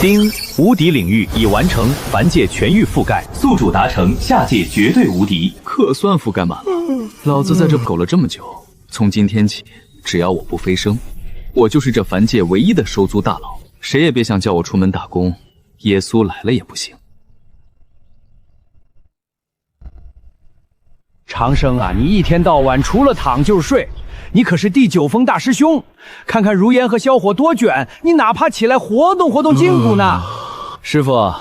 丁，无敌领域已完成，凡界全域覆盖，宿主达成，下界绝对无敌。可算覆盖满了。老子在这苟了这么久，从今天起，只要我不飞升，我就是这凡界唯一的收租大佬，谁也别想叫我出门打工，耶稣来了也不行。长生啊，你一天到晚除了躺就是睡，你可是第9峰大师兄。看看如烟和萧火多卷，你哪怕起来活动活动筋骨呢？师傅，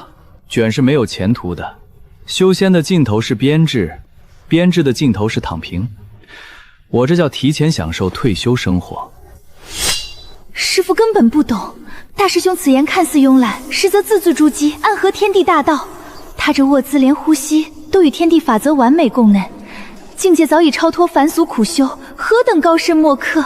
卷是没有前途的，修仙的尽头是编制，编制的尽头是躺平。我这叫提前享受退休生活。师傅根本不懂，大师兄此言看似慵懒，实则字字珠玑，暗合天地大道。他这卧姿连呼吸都与天地法则完美共振，境界早已超脱凡俗苦修，何等高深莫测！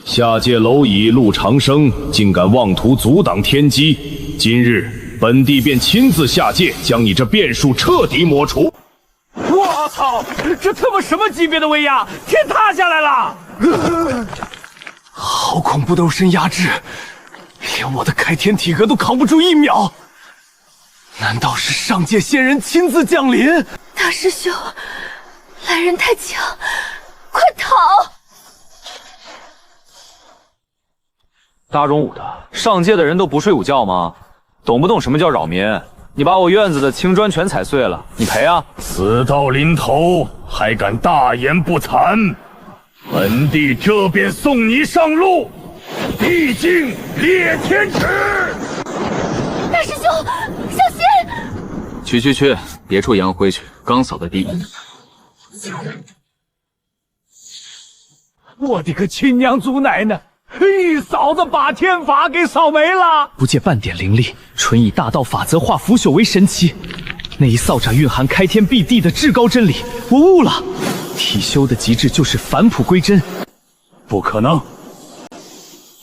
下界蝼蚁陆长生竟敢妄图阻挡天机，今日本帝便亲自下界，将你这变数彻底抹除。我操，这他妈什么级别的威压？天塌下来了！好恐怖的肉身压制，连我的开天体格都扛不住1秒。难道是上界仙人亲自降临？大师兄，来人太强，快逃！大中午的，上界的人都不睡午觉吗？懂不懂什么叫扰民？你把我院子的青砖全踩碎了，你赔啊！死到临头还敢大言不惭，本帝这便送你上路，地境裂天尺！大师兄，小心！去，别处扬灰去，刚扫的地。我的个亲娘祖奶奶！一扫子把天法给扫没了，不借半点灵力，纯以大道法则化腐朽为神奇。那一扫掌蕴含开天辟地的至高真理，我悟了。体修的极致就是返璞归真。不可能，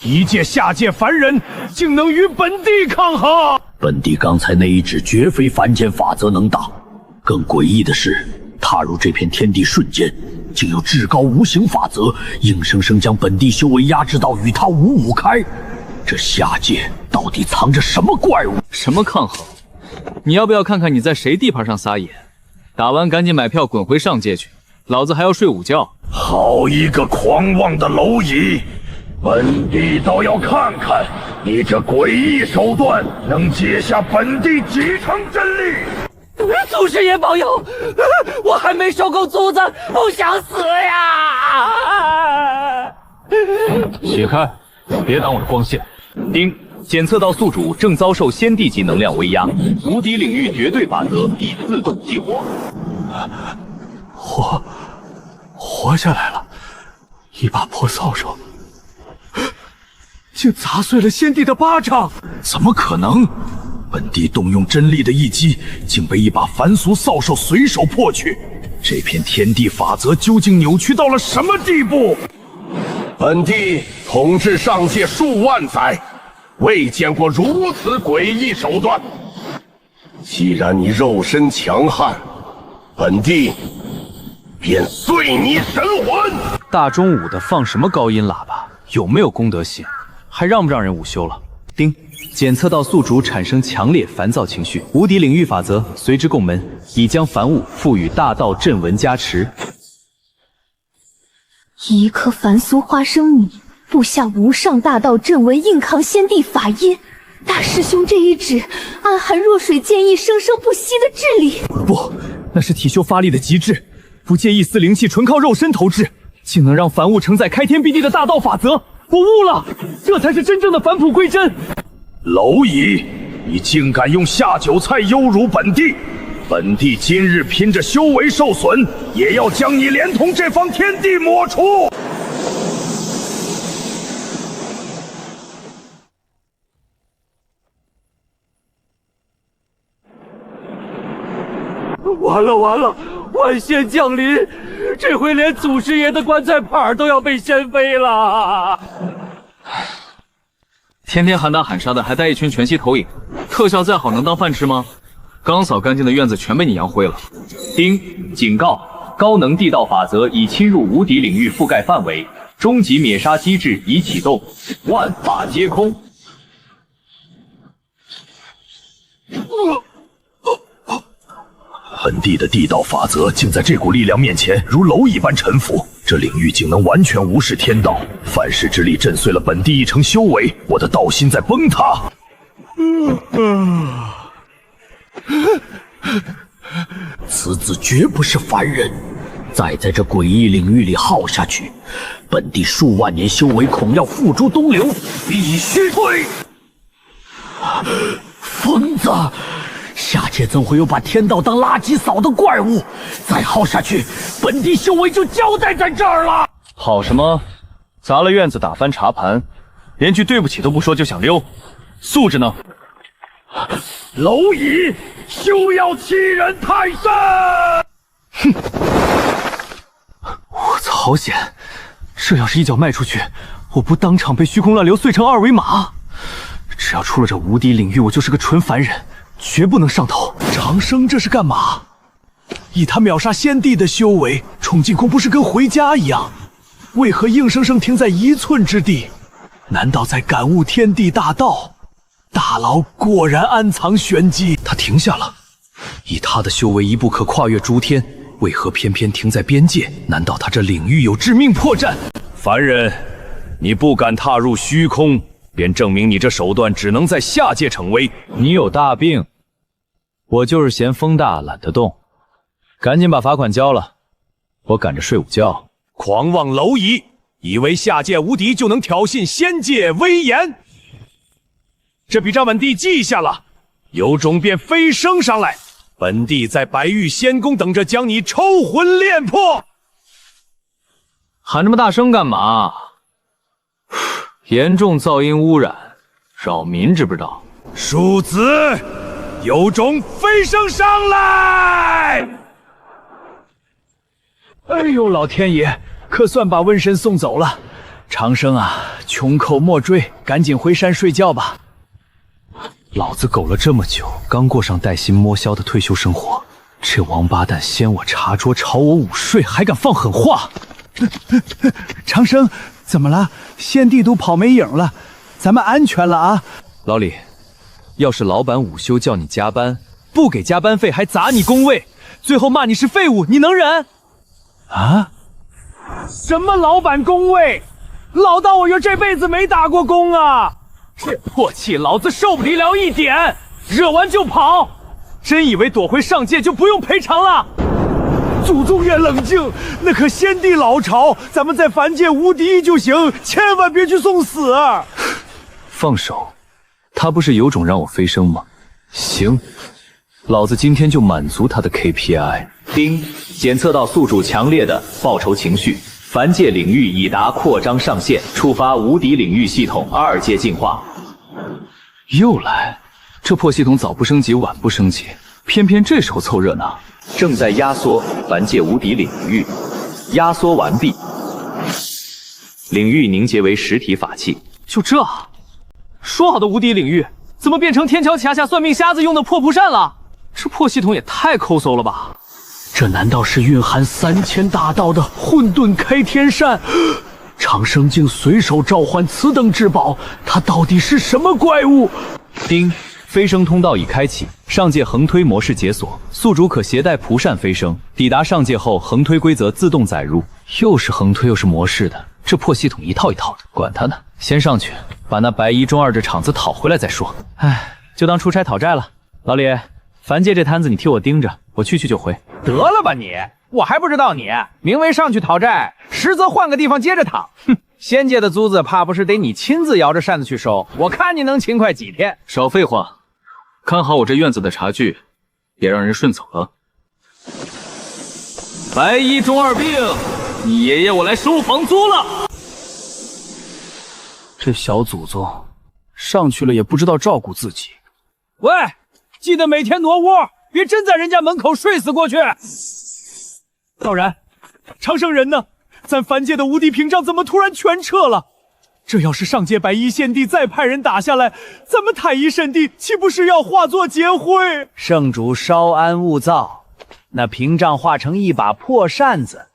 一介下界凡人竟能与本帝抗衡！本帝刚才那一指绝非凡间法则能挡，更诡异的是，踏入这片天地瞬间，竟有至高无形法则硬生生将本地修为压制到与他5-5开。这下界到底藏着什么怪物？什么抗衡？你要不要看看你在谁地盘上撒野？打完赶紧买票滚回上界去，老子还要睡午觉。好一个狂妄的蝼蚁！本帝倒要看看你这诡异手段能接下本帝几成真力！祖师爷保佑！我还没受够租子，不想死呀！起开，别挡我的光线。丁，检测到宿主正遭受仙帝级能量威压，无敌领域绝对法则已自动激活。活下来了，一把破扫帚，竟砸碎了先帝的巴掌！怎么可能？本帝动用真力的一击，竟被一把凡俗扫帚随手破去。这片天地法则究竟扭曲到了什么地步？本帝统治上界数万载，未见过如此诡异手段。既然你肉身强悍，本帝便碎你神魂！大中午的放什么高音喇叭？有没有公德心？还让不让人午休了？丁，检测到宿主产生强烈烦躁情绪，无敌领域法则随之共鸣，已将凡物赋予大道阵纹加持。一颗凡俗花生米，布下无上大道阵纹，硬扛先帝法音。大师兄这一指，暗含弱水见益、生生不息的智力。不，那是体修发力的极致，不借一丝灵气，纯靠肉身投掷，竟能让凡物承载开天辟地的大道法则。我悟了，这才是真正的返璞归真。蝼蚁，你竟敢用下酒菜羞辱本帝！本帝今日拼着修为受损，也要将你连同这方天地抹除！完了，万仙降临，这回连祖师爷的棺材板都要被掀飞了。天天喊打喊杀的，还带一群全息投影，特效再好能当饭吃吗？刚扫干净的院子全被你扬灰了。丁，警告，高能地道法则已侵入无敌领域覆盖范围，终极灭杀机制已启动，万法皆空。本地的地道法则竟在这股力量面前如蝼蚁般臣服，这领域竟能完全无视天道，反噬之力震碎了本地一成修为，我的道心在崩塌。此子绝不是凡人，再在这诡异领域里耗下去，本地数万年修为恐要付诸东流，必须退！疯子！下界怎会有把天道当垃圾扫的怪物？再耗下去，本地修为就交代在这儿了。好什么？砸了院子，打翻茶盘，连句对不起都不说就想溜，素质呢？蝼蚁，休要欺人太甚！哼！我操，好险！这要是一脚迈出去，我不当场被虚空乱流碎成二维码。只要出了这无敌领域，我就是个纯凡人。绝不能上头！长生这是干嘛？以他秒杀先帝的修为，冲进宫不是跟回家一样？为何硬生生停在1寸之地？难道在感悟天地大道？大佬果然暗藏玄机。他停下了，以他的修为一步可跨越诸天，为何偏偏停在边界？难道他这领域有致命破绽？凡人，你不敢踏入虚空，便证明你这手段只能在下界逞威。你有大病，我就是嫌风大懒得动。赶紧把罚款交了，我赶着睡午觉。狂妄蝼蚁，以为下界无敌就能挑衅仙界威严？这笔账本地记下了，有种便飞升上来，本地在白玉仙宫等着将你抽魂炼魄。喊这么大声干嘛？严重噪音污染，扰民知不知道？庶子，有种飞升上来！哎呦，老天爷，可算把瘟神送走了。长生啊，穷寇莫追，赶紧回山睡觉吧。老子苟了这么久，刚过上带薪摸销的退休生活，这王八蛋掀我茶桌，吵我午睡，还敢放狠话！长生，怎么了？先帝都跑没影了，咱们安全了啊！老李，要是老板午休叫你加班，不给加班费还砸你工位，最后骂你是废物，你能忍？啊？什么老板工位？老道我这辈子没打过工啊！这破气老子受不了一点，惹完就跑，真以为躲回上界就不用赔偿了？祖宗爷冷静，那可先帝老巢，咱们在凡界无敌就行，千万别去送死。放手，他不是有种让我飞升吗？行，老子今天就满足他的 KPI。丁，检测到宿主强烈的报仇情绪，凡界领域已达扩张上限，触发无敌领域系统2阶进化。又来，这破系统早不升级晚不升级，偏偏这时候凑热闹。正在压缩凡界无敌领域，压缩完毕，领域凝结为实体法器。就这，说好的无敌领域，怎么变成天桥桥下算命瞎子用的破蒲扇了？这破系统也太抠搜了吧！这难道是蕴含3000大道的混沌开天扇？长生竟随手召唤此等至宝，他到底是什么怪物？丁，飞升通道已开启，上界横推模式解锁，宿主可携带蒲扇飞升，抵达上界后横推规则自动载入。又是横推又是模式的，这破系统一套一套的，管他呢，先上去把那白衣中二这场子讨回来再说。唉，就当出差讨债了。老李，凡界这摊子你替我盯着，我去就回。得了吧你，我还不知道你名为上去讨债，实则换个地方接着躺。哼，仙界的租子怕不是得你亲自摇着扇子去收，我看你能勤快几天。少废话，看好我这院子的茶具，别让人顺走了。白衣中二病，你爷爷我来收房租了。这小祖宗上去了也不知道照顾自己。喂，记得每天挪窝，别真在人家门口睡死过去。道然，长生人呢？咱凡界的无敌屏障怎么突然全撤了？这要是上界白衣献帝再派人打下来，咱们太医圣地岂不是要化作劫灰？圣主稍安勿躁，那屏障化成一把破扇子，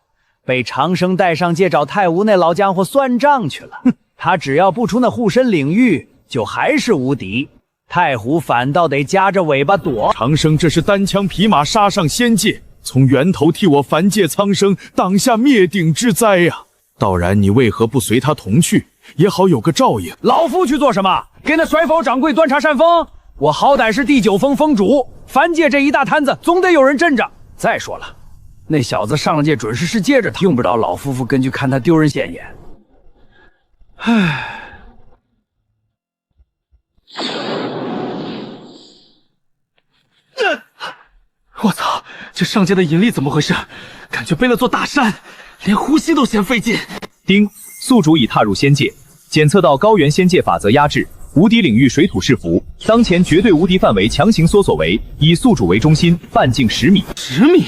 被长生带上界找太无那老家伙算账去了。他只要不出那护身领域，就还是无敌。太虎反倒得夹着尾巴躲。长生这是单枪匹马杀上仙界，从源头替我凡界苍生挡下灭顶之灾呀！道然，你为何不随他同去，也好有个照应？老夫去做什么？给那甩否掌柜端茶扇风？我好歹是第9峰峰主，凡界这一大摊子总得有人镇着。再说了，那小子上了界准是接着他，用不着老夫妇跟去看他丢人现眼。唉。我操，这上界的引力怎么回事？感觉背了座大山，连呼吸都嫌费劲。丁，宿主已踏入仙界，检测到高原仙界法则压制，无敌领域水土是符，当前绝对无敌范围强行缩锁为以宿主为中心，半径10米。10米？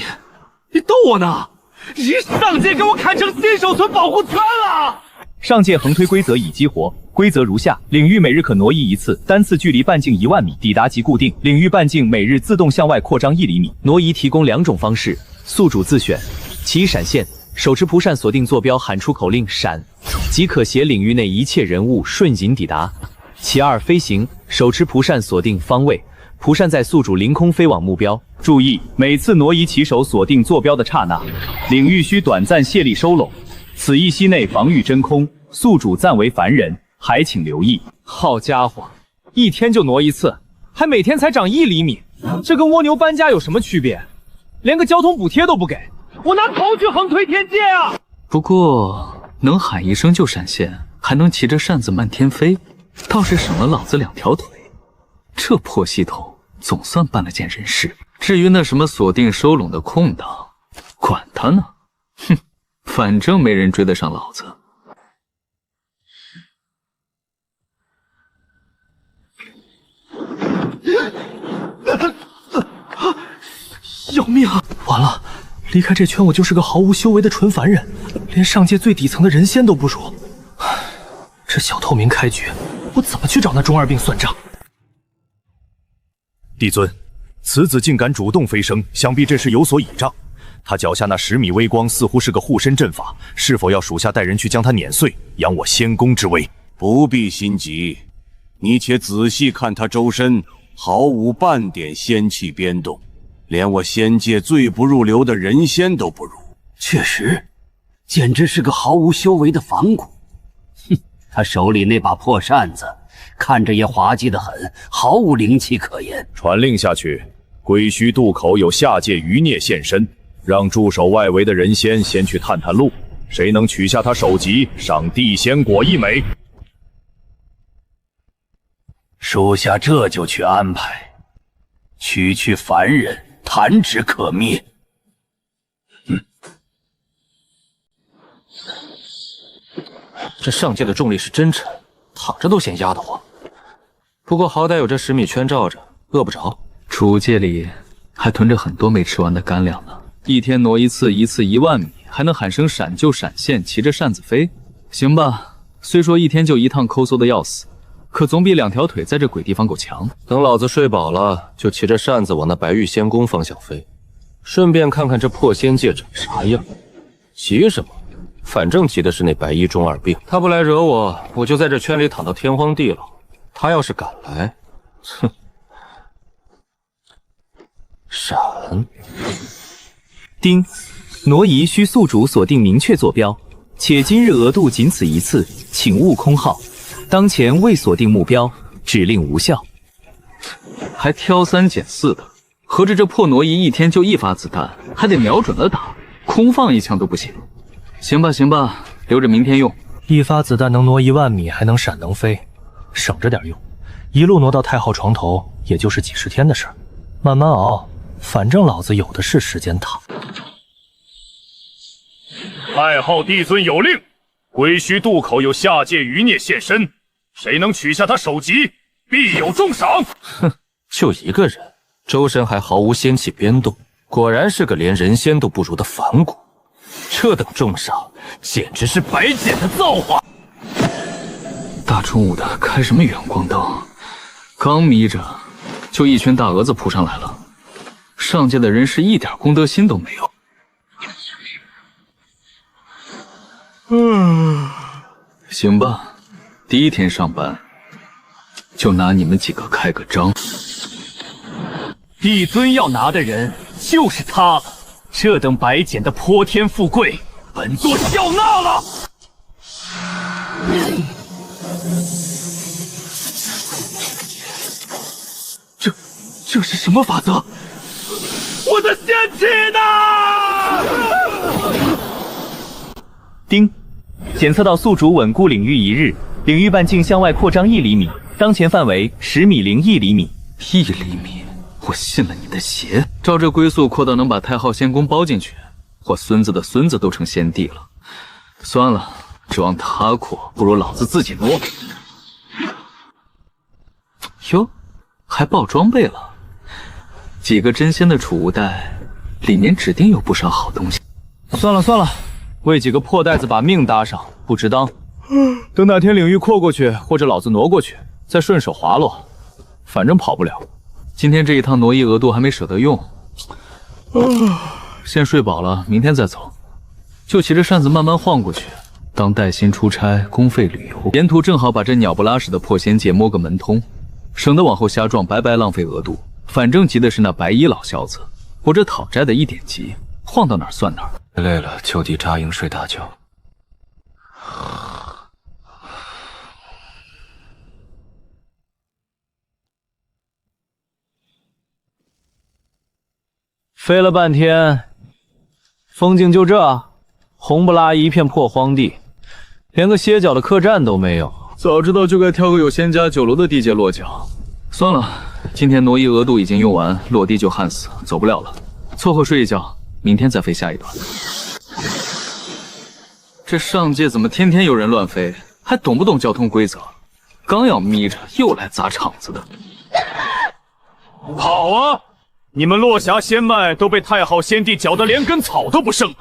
你逗我呢？一上界给我砍成新手村保护圈了！上界横推规则已激活，规则如下：领域每日可挪移1次，单次距离半径1万米，抵达即固定。领域半径每日自动向外扩张1厘米。挪移提供2种方式，宿主自选。其一，闪现，手持蒲扇锁定坐标，喊出口令“闪”，即可携领域内一切人物瞬行抵达。其二，飞行，手持蒲扇锁定方位，蒲扇在宿主凌空飞往目标。注意，每次挪移其手锁定坐标的刹那，领域需短暂卸力收拢。此一息内防御真空，宿主暂为凡人，还请留意。好家伙，一天就挪一次，还每天才长1厘米，这跟蜗牛搬家有什么区别？连个交通补贴都不给，我拿头去横推天界啊！不过能喊一声就闪现，还能骑着扇子漫天飞，倒是省了老子2条腿。这破系统总算办了件人事。至于那什么锁定收拢的空档，管他呢，哼！反正没人追得上老子。要命啊！完了，离开这圈我就是个毫无修为的纯凡人，连上界最底层的人仙都不如。这小透明开局，我怎么去找那中二病算账？帝尊，此子竟敢主动飞升，想必这是有所倚仗。他脚下那10米微光似乎是个护身阵法，是否要属下带人去将他碾碎，扬我仙宫之威？不必心急，你且仔细看他周身，毫无半点仙气biến动，连我仙界最不入流的人仙都不如。确实，简直是个毫无修为的反骨。哼，他手里那把破扇子，看着也滑稽得很，毫无灵气可言。传令下去，归墟渡口有下界余孽现身。让驻守外围的人仙先去探探路，谁能取下他首级，赏地仙果1枚。属下这就去安排。区区凡人，弹指可灭。这上界的重力是真沉，躺着都嫌压得慌。不过好歹有这10米圈罩着，饿不着。储物界里还囤着很多没吃完的干粮呢。一天挪一次，一次1万米，还能喊声闪就闪现，骑着扇子飞。行吧，虽说一天就一趟抠搜的要死，可总比2条腿在这鬼地方够强。等老子睡饱了，就骑着扇子往那白玉仙宫方向飞，顺便看看这破仙界长啥样。急什么？反正急的是那白衣中二病，他不来惹我，我就在这圈里躺到天荒地老。他要是敢来，哼！闪！丁，挪移需宿主锁定明确坐标，且今日额度仅此1次，请勿空耗。当前未锁定目标，指令无效。还挑3拣4的，合着这破挪移一天就1发子弹，还得瞄准了打，空放1枪都不行。行吧行吧，留着明天用。1发子弹能挪1万米，还能闪能飞，省着点用。一路挪到太昊床头，也就是几10天的事儿，慢慢熬。反正老子有的是时间躺。太昊帝尊有令，归墟渡口有下界余孽现身，谁能取下他首级，必有重赏。哼，就一个人，周身还毫无仙气biến动，果然是个连人仙都不如的反骨。这等重赏，简直是白捡的造化。大中午的开什么远光灯？刚眯着，就一群大蛾子扑上来了。上界的人是一点公德心都没有。行吧，第1天上班，就拿你们几个开个张。帝尊要拿的人就是他了，这等白捡的泼天富贵，本座笑纳了。这是什么法则？我的仙气呢？丁，检测到宿主稳固领域1日，领域半径向外扩张1厘米，当前范围10米零1厘米。1厘米？我信了你的邪！照这龟速扩到能把太昊仙宫包进去，我孙子的孙子都成仙帝了。算了，指望他扩，不如老子自己挪。哟，还爆装备了。几个真仙的储物袋，里面指定有不少好东西。算了算了，为几个破袋子把命搭上，不值当。等哪天领域扩过去，或者老子挪过去，再顺手滑落，反正跑不了。今天这一趟挪移额度还没舍得用，先睡饱了，明天再走。就骑着扇子慢慢晃过去，当带薪出差，公费旅游，沿途正好把这鸟不拉屎的破仙界摸个门通，省得往后瞎撞，白白浪费额度。反正急的是那白衣老小子，我这讨债的一点急，晃到哪儿算哪儿。累了就地扎营睡大觉。飞了半天，风景就这，红不拉一片破荒地，连个歇脚的客栈都没有。早知道就该挑个有仙家酒楼的地界落脚。算了，今天挪移额度已经用完，落地就焊死，走不了了。凑合睡一觉，明天再飞下一段。这上界怎么天天有人乱飞，还懂不懂交通规则？刚要眯着，又来砸场子的。好啊！你们落霞仙脉都被太昊仙帝搅得连根草都不剩了，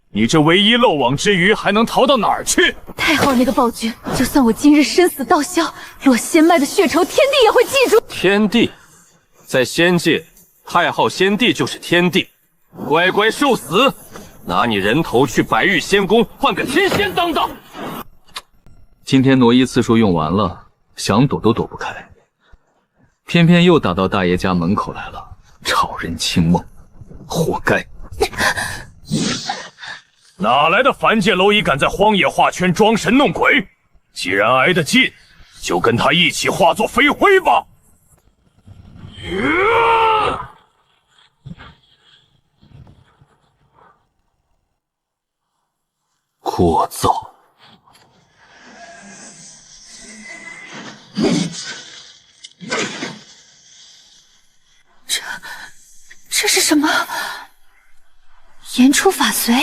你这唯一漏网之鱼还能逃到哪儿去？太昊那个暴君，就算我今日生死道消，落仙脉的血仇，天帝也会记住。天帝，在仙界，太昊仙帝就是天帝，乖乖受死！拿你人头去白玉仙宫换个天仙当当。今天挪移次数用完了，想躲都躲不开，偏偏又打到大爷家门口来了。吵人清梦，活该！哪来的凡界蝼蚁敢在荒野画圈装神弄鬼？既然挨得近，就跟他一起化作飞灰吧！聒噪！这是什么？言出法随，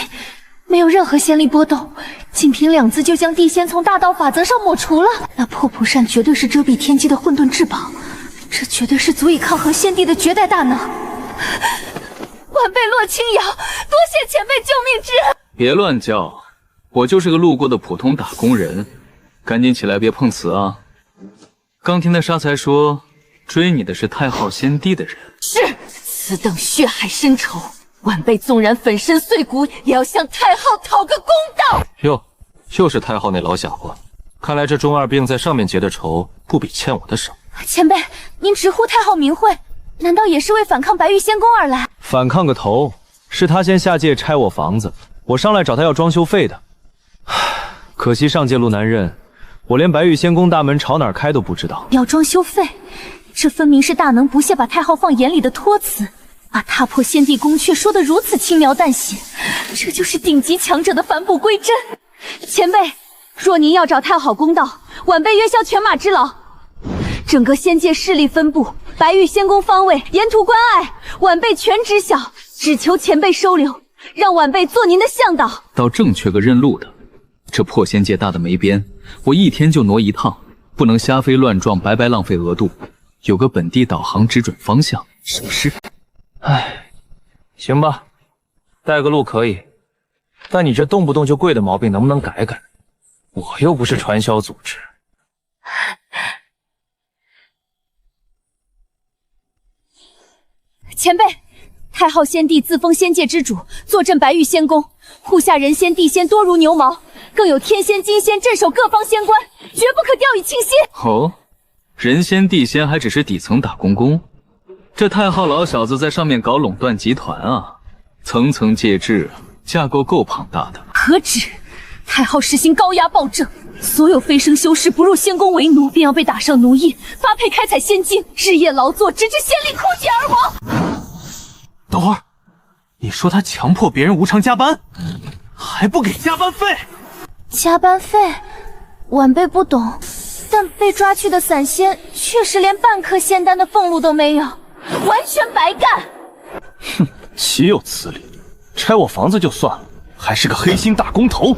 没有任何仙力波动，仅凭2字就将地仙从大道法则上抹除了。那破蒲扇绝对是遮蔽天机的混沌至宝，这绝对是足以抗衡仙帝的绝代大能。晚辈洛清瑶，多谢前辈救命之恩。别乱叫，我就是个路过的普通打工人，赶紧起来，别碰瓷啊！刚听那沙才说，追你的是太昊仙帝的人。是。此等血海深仇，晚辈纵然粉身碎骨，也要向太昊讨个公道。哟，又是太昊那老家伙，看来这中二病在上面结的仇，不比欠我的少。前辈，您直呼太昊名讳，难道也是为反抗白玉仙宫而来？反抗个头！是他先下界拆我房子，我上来找他要装修费的。可惜上界路难认，我连白玉仙宫大门朝哪儿开都不知道。要装修费？这分明是大能不屑把太昊放眼里的托词。把踏破仙帝宫却说得如此轻描淡写，这就是顶级强者的返璞归真。前辈，若您要找太好公道，晚辈愿效犬马之劳。整个仙界势力分布，白玉仙宫方位，沿途关隘，晚辈全知晓，只求前辈收留，让晚辈做您的向导。倒正缺个认路的。这破仙界大的没边，我一天就挪一趟，不能瞎飞乱撞，白白浪费额度。有个本地导航指准方向，省事。唉，行吧，带个路可以，但你这动不动就跪的毛病能不能改改？我又不是传销组织。前辈，太昊仙帝自封仙界之主，坐镇白玉仙宫，护下人仙地仙多如牛毛，更有天仙金仙镇守各方仙关，绝不可掉以轻心。哦，人仙地仙还只是底层打工工，这太昊老小子在上面搞垄断集团啊，层层介质，架构够庞大的。何止！太昊实行高压暴政，所有飞升修士不入仙宫为奴，便要被打上奴役，发配开采仙晶，日夜劳作，直至仙力枯竭而亡。等会儿，你说他强迫别人无偿加班，还不给加班费？加班费，晚辈不懂，但被抓去的散仙确实连半颗仙丹的俸禄都没有，完全白干。哼，岂有此理！拆我房子就算了，还是个黑心大工头，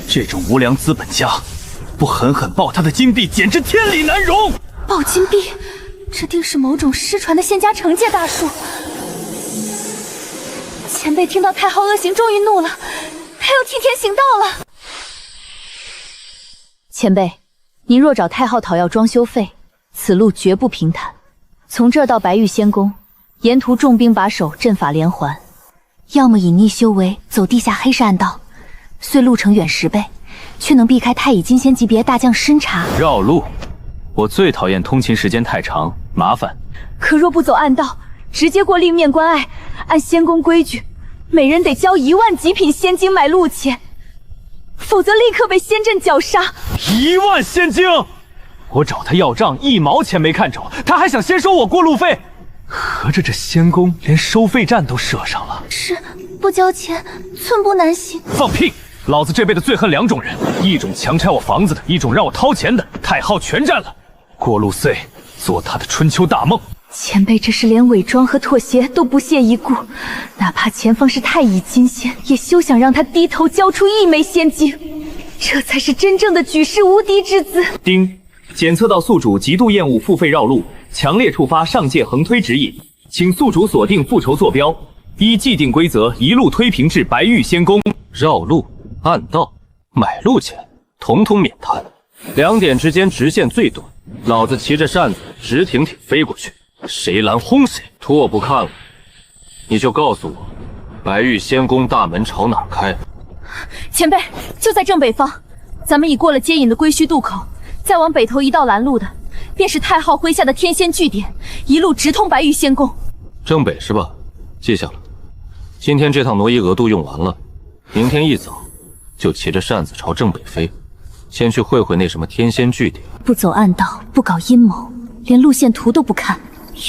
这种无良资本家，不狠狠爆他的金币，简直天理难容。爆金币，这定是某种失传的仙家惩戒大术。前辈听到太昊恶行，终于怒了，他要替天行道了。前辈，您若找太昊讨要装修费，此路绝不平坦。从这儿到白玉仙宫，沿途重兵把守，阵法连环，要么隐匿修为，走地下黑市暗道，虽路程远10倍，却能避开太乙金仙级别大将深查。绕路，我最讨厌通勤时间太长，麻烦。可若不走暗道，直接过令面关隘，按仙宫规矩，每人得交1万极品仙晶买路钱，否则立刻被仙阵绞杀。1万仙晶！我找他要账，1毛钱没看着，他还想先收我过路费。合着这仙宫连收费站都设上了。是，不交钱寸步难行。放屁！老子这辈子最恨2种人，一种强拆我房子的，一种让我掏钱的。太昊全占了，过路费做他的春秋大梦。前辈这是连伪装和妥协都不屑一顾，哪怕前方是太乙金仙，也休想让他低头交出1枚仙晶，这才是真正的举世无敌之姿。丁，检测到宿主极度厌恶付费绕路，强烈触发上界横推指引，请宿主锁定复仇坐标，依既定规则一路推平至白玉仙宫。绕路、暗道、买路钱，统统免谈。2点之间直线最短，老子骑着扇子直挺挺飞过去。谁拦轰谁！图我不看了，你就告诉我，白玉仙宫大门朝哪开？前辈，就在正北方，咱们已过了接引的归墟渡口，再往北头一道拦路的，便是太昊麾下的天仙据点，一路直通白玉仙宫。正北是吧？记下了。今天这趟挪移额度用完了，明天一早就骑着扇子朝正北飞，先去会会那什么天仙据点。不走暗道，不搞阴谋，连路线图都不看。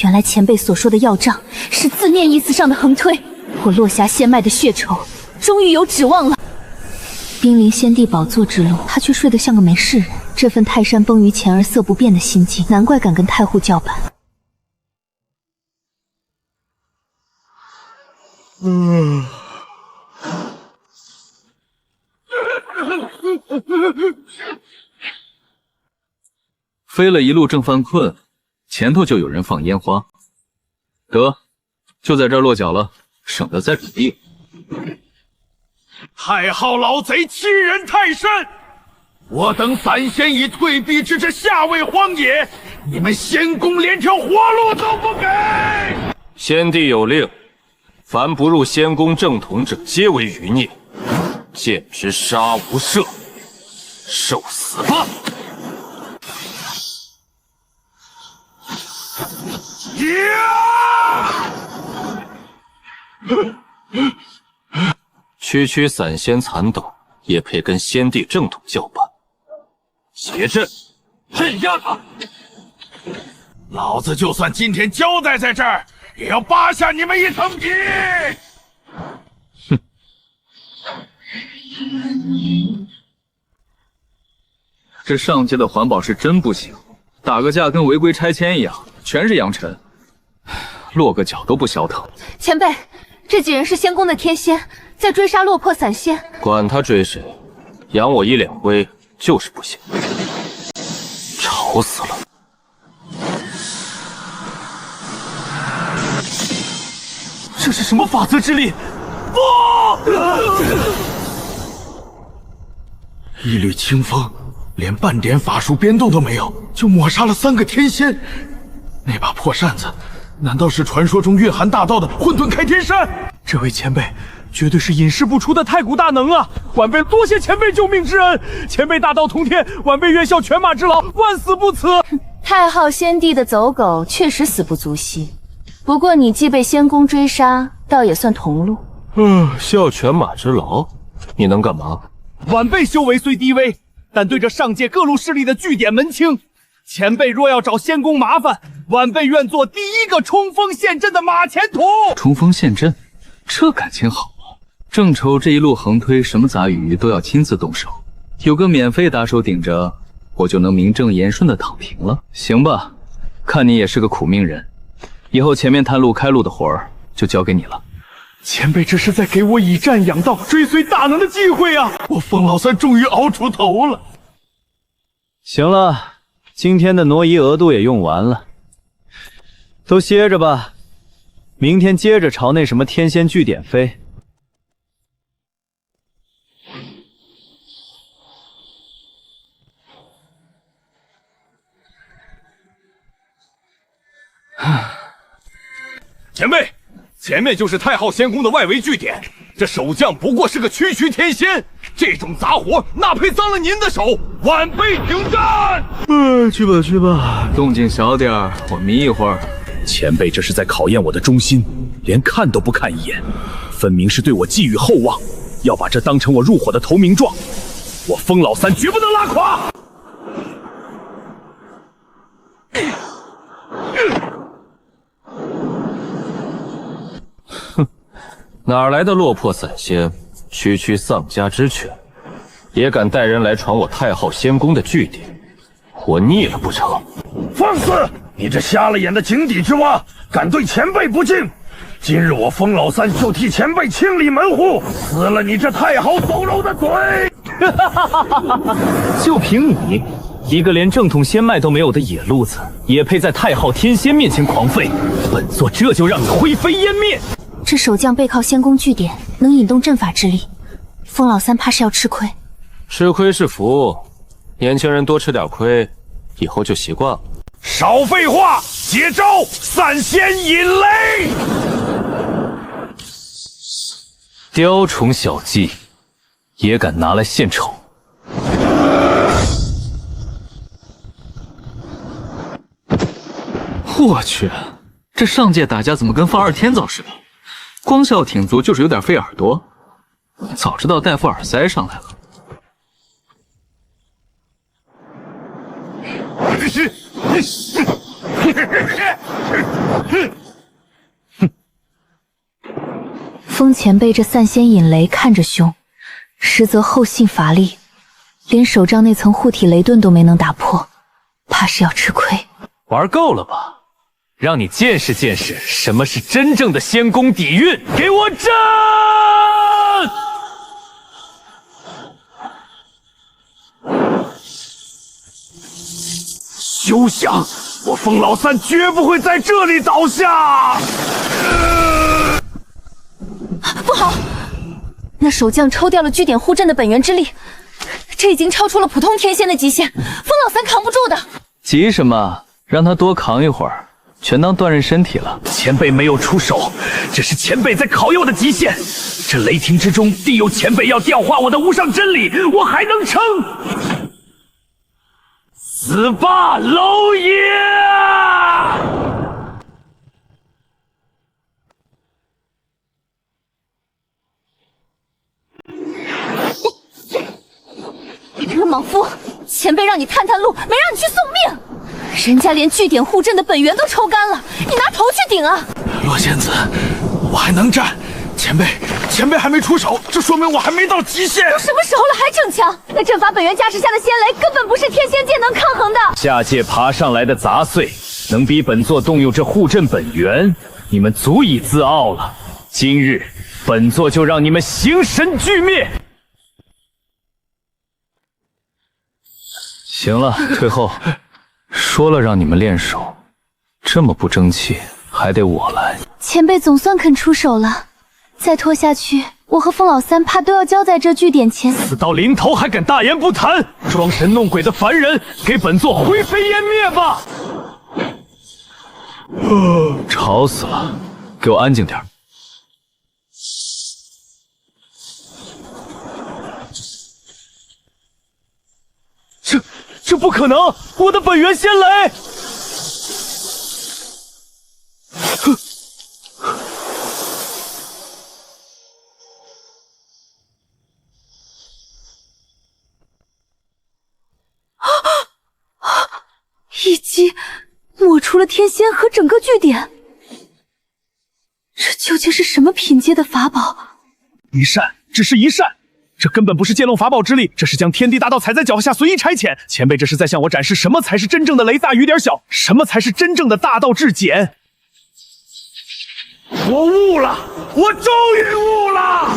原来前辈所说的要账，是字面意思上的横推。我落霞仙脉的血仇，终于有指望了。濒临仙帝宝座之路，他却睡得像个没事人。这份泰山崩于前而色不变的心境，难怪敢跟太护叫板。飞了一路正犯困，前头就有人放烟花，得，就在这儿落脚了，省得再转地。太昊老贼欺人太甚！我等散仙已退避至这下位荒野，你们仙宫连条活路都不给！先帝有令，凡不入仙宫正统者，皆为余孽，见之杀无赦，受死吧！区区散仙残斗，也配跟先帝正统叫板？结阵，镇压他！老子就算今天交代在这儿，也要扒下你们一层皮！哼！这上界的环保是真不行，打个架跟违规拆迁一样，全是扬尘，落个脚都不消疼。前辈，这几人是仙宫的天仙，在追杀落魄散仙。管他追谁，养我1两龟就是不行，吵死了！这是什么法则之力？不！一缕清风，连半点法术变动都没有，就抹杀了3个天仙。那把破扇子，难道是传说中蕴含大道的混沌开天扇？这位前辈绝对是隐世不出的太古大能啊！晚辈多谢前辈救命之恩，前辈大道通天，晚辈愿效犬马之劳，万死不辞。太昊先帝的走狗确实死不足惜，不过你既被仙宫追杀，倒也算同路。效犬马之劳，你能干嘛？晚辈修为虽低微，但对着上界各路势力的据点门清。前辈若要找仙宫麻烦，晚辈愿做第一个冲锋陷阵的马前卒。冲锋陷阵，这感情好啊！正愁这一路横推，什么杂鱼都要亲自动手，有个免费打手顶着，我就能名正言顺的躺平了。行吧，看你也是个苦命人，以后前面探路开路的活儿就交给你了。前辈这是在给我以战养道、追随大能的机会啊！我风老三终于熬出头了。行了，今天的挪移额度也用完了，都歇着吧。明天接着朝那什么天仙据点飞。前辈，前面就是太昊仙宫的外围据点，这守将不过是个区区天仙，这种杂活哪配脏了您的手？晚辈请战！去吧去吧，动静小点儿，我眯一会儿。前辈这是在考验我的忠心，连看都不看一眼，分明是对我寄予厚望，要把这当成我入伙的投名状，我风老三绝不能拉垮！哪来的落魄散仙，区区丧家之犬，也敢带人来闯我太昊仙宫的据点？活腻了不成？放肆！你这瞎了眼的井底之蛙，敢对前辈不敬！今日我风老三就替前辈清理门户，撕了你这太好走漏的嘴！就凭你一个连正统仙脉都没有的野路子，也配在太昊天仙面前狂吠？本座这就让你灰飞烟灭！这守将背靠仙宫据点，能引动阵法之力，风老三怕是要吃亏。吃亏是福，年轻人多吃点亏，以后就习惯了。少废话，接招！散仙引雷！雕虫小技也敢拿来献丑？我去，这上界打架怎么跟放二天早似的？光效挺足，就是有点费耳朵。早知道带副耳塞上来了。风前辈这散仙引雷看着凶，实则后性乏力，连手杖那层护体雷盾都没能打破，怕是要吃亏。玩够了吧？让你见识见识什么是真正的仙宫底蕴！给我战！休想！我风老三绝不会在这里倒下！不好，那守将抽掉了据点护阵的本源之力，这已经超出了普通天仙的极限，风老三扛不住的。急什么？让他多扛一会儿，全当锻炼身体了。前辈没有出手，这是前辈在考验我的极限。这雷霆之中定有前辈要调化我的无上真理，我还能撑！死吧，蝼蚁！你这个莽夫，前辈让你探探路，没让你去送命。人家连据点护阵的本源都抽干了，你拿头去顶啊！洛仙子，我还能战。前辈还没出手，这说明我还没到极限。都什么时候了还逞强？那阵法本源加持下的仙雷根本不是天仙界能抗衡的。下界爬上来的杂碎，能逼本座动用这护阵本源，你们足以自傲了。今日本座就让你们形神俱灭。行了，退后。说了让你们练手，这么不争气，还得我来。前辈总算肯出手了，再拖下去，我和风老三怕都要交在这据点前。死到临头还敢大言不惭，装神弄鬼的凡人，给本座灰飞烟灭吧！吵死了，给我安静点。这不可能！我的本源仙雷！一击抹除了天仙和整个据点。这究竟是什么品阶的法宝？一扇，只是一扇，这根本不是借弄法宝之力，这是将天地大道踩在脚下随意差遣。前辈这是在向我展示什么才是真正的雷大雨点小，什么才是真正的大道至简。我悟了，我终于悟了，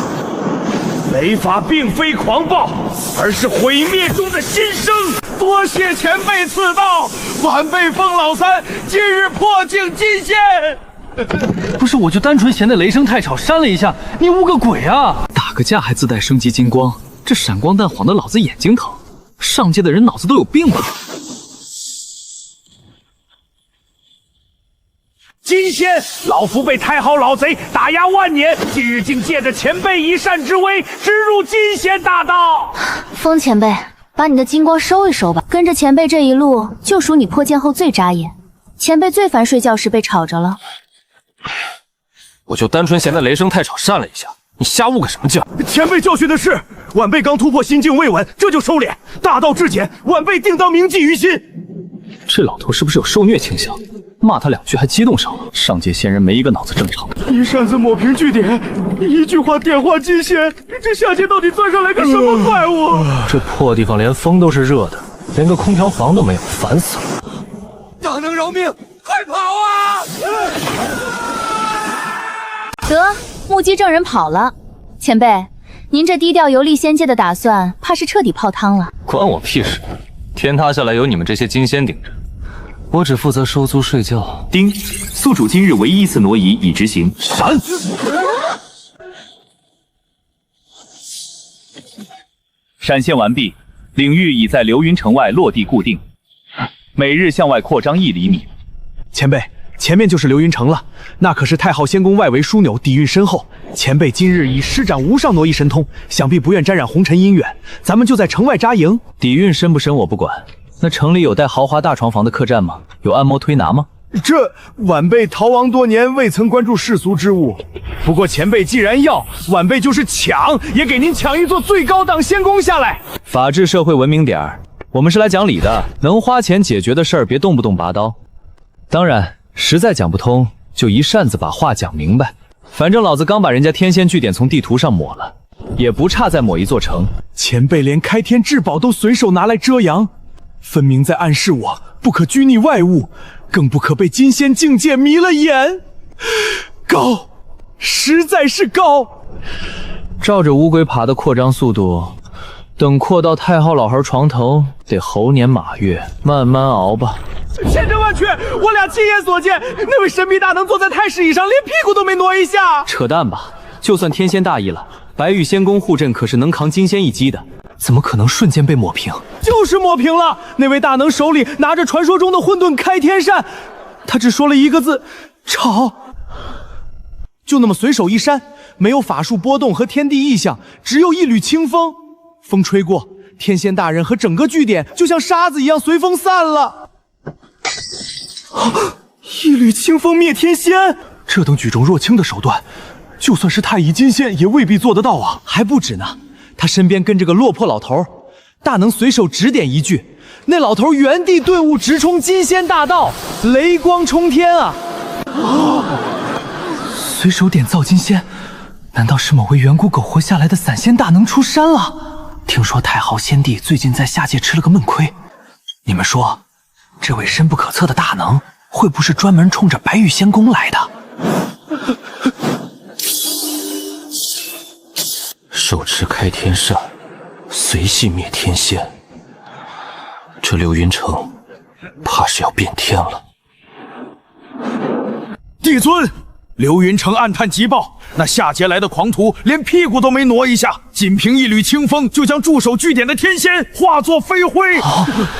雷法并非狂暴，而是毁灭中的新生。多谢前辈赐道，晚辈风老三今日破境金仙。不是，我就单纯嫌那雷声太吵，扇了一下，你悟个鬼啊！打个架还自带升级金光，这闪光弹晃得老子眼睛疼。上界的人脑子都有病吧？金仙，老夫被太昊老贼打压万年，今日竟借着前辈一扇之威，直入金仙大道。风前辈，把你的金光收一收吧，跟着前辈这一路，就属你破剑后最扎眼。前辈最烦睡觉时被吵着了。我就单纯嫌那雷声太吵，扇了一下。你瞎悟个什么劲？前辈教训的是，晚辈刚突破心境未稳，这就收敛。大道至简，晚辈定当铭记于心。这老头是不是有受虐倾向？骂他两句还激动上了。上界仙人没一个脑子正常。一扇子抹平据点，一句话点化金仙，这下界到底钻上来个什么怪物？这破地方连风都是热的，连个空调房都没有，烦死了！大能饶命，快跑啊！得，目击证人跑了。前辈，您这低调游历仙界的打算，怕是彻底泡汤了。关我屁事！天塌下来有你们这些金仙顶着，我只负责收租睡觉。丁，宿主今日唯一一次挪移已执行。闪！闪现完毕，领域已在流云城外落地固定，每日向外扩张1厘米。前辈，前面就是流云城了，那可是太昊仙宫外围枢纽，底蕴深厚。前辈今日已施展无上挪移神通，想必不愿沾染红尘姻缘，咱们就在城外扎营。底蕴深不深我不管，那城里有带豪华大床房的客栈吗？有按摩推拿吗？这晚辈逃亡多年，未曾关注世俗之物。不过前辈既然要，晚辈就是抢，也给您抢一座最高档仙宫下来。法治社会文明点儿，我们是来讲理的，能花钱解决的事儿别动不动拔刀。当然，实在讲不通，就一扇子把话讲明白。反正老子刚把人家天仙据点从地图上抹了，也不差再抹一座城。前辈连开天至宝都随手拿来遮阳，分明在暗示我不可拘泥外物，更不可被金仙境界迷了眼。高，实在是高。照着乌龟爬的扩张速度，等扩到太昊老孩床头，得猴年马月，慢慢熬吧。千真万确，我俩亲眼所见，那位神秘大能坐在太师椅上，连屁股都没挪一下。扯淡吧！就算天仙大意了，白玉仙宫护阵可是能扛金仙一击的，怎么可能瞬间被抹平？就是抹平了。那位大能手里拿着传说中的混沌开天扇，他只说了一个字：吵。就那么随手一扇，没有法术波动和天地异象，只有一缕清风。风吹过，天仙大人和整个据点就像沙子一样随风散了。一缕清风灭天仙，这等举重若轻的手段，就算是太乙金仙也未必做得到啊！还不止呢，他身边跟着个落魄老头，大能随手指点一句，那老头原地顿悟，直冲金仙大道，雷光冲天啊！随手点造金仙，难道是某位远古苟活下来的散仙大能出山了？听说太昊仙帝最近在下界吃了个闷亏，你们说，这位深不可测的大能，会不是专门冲着白玉仙宫来的？手持开天扇，随系灭天仙，这流云城怕是要变天了。帝尊，流云城暗探急报，那下界来的狂徒连屁股都没挪一下，仅凭一缕清风就将驻守据点的天仙化作飞灰。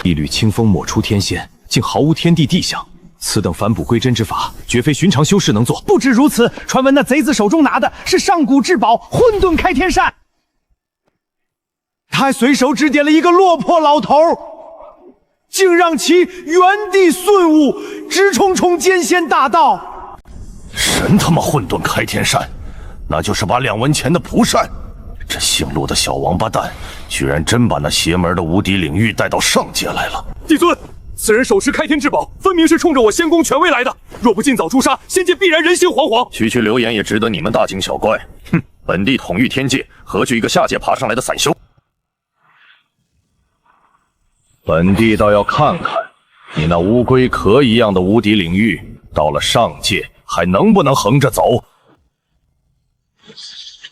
一缕清风抹出天仙，竟毫无天地地象。此等返璞归真之法，绝非寻常修士能做。不止如此，传闻那贼子手中拿的是上古至宝混沌开天扇，他还随手指点了一个落魄老头，竟让其原地顿悟，直冲金仙大道。神他妈混沌开天扇，那就是把2文钱的蒲扇。这姓陆的小王八蛋，居然真把那邪门的无敌领域带到上界来了。帝尊，此人手持开天至宝，分明是冲着我仙宫权威来的。若不尽早诛杀，仙界必然人心惶惶。区区流言也值得你们大惊小怪？哼，本地统御天界，何惧一个下界爬上来的散修？本地倒要看看，你那乌龟壳一样的无敌领域，到了上界还能不能横着走？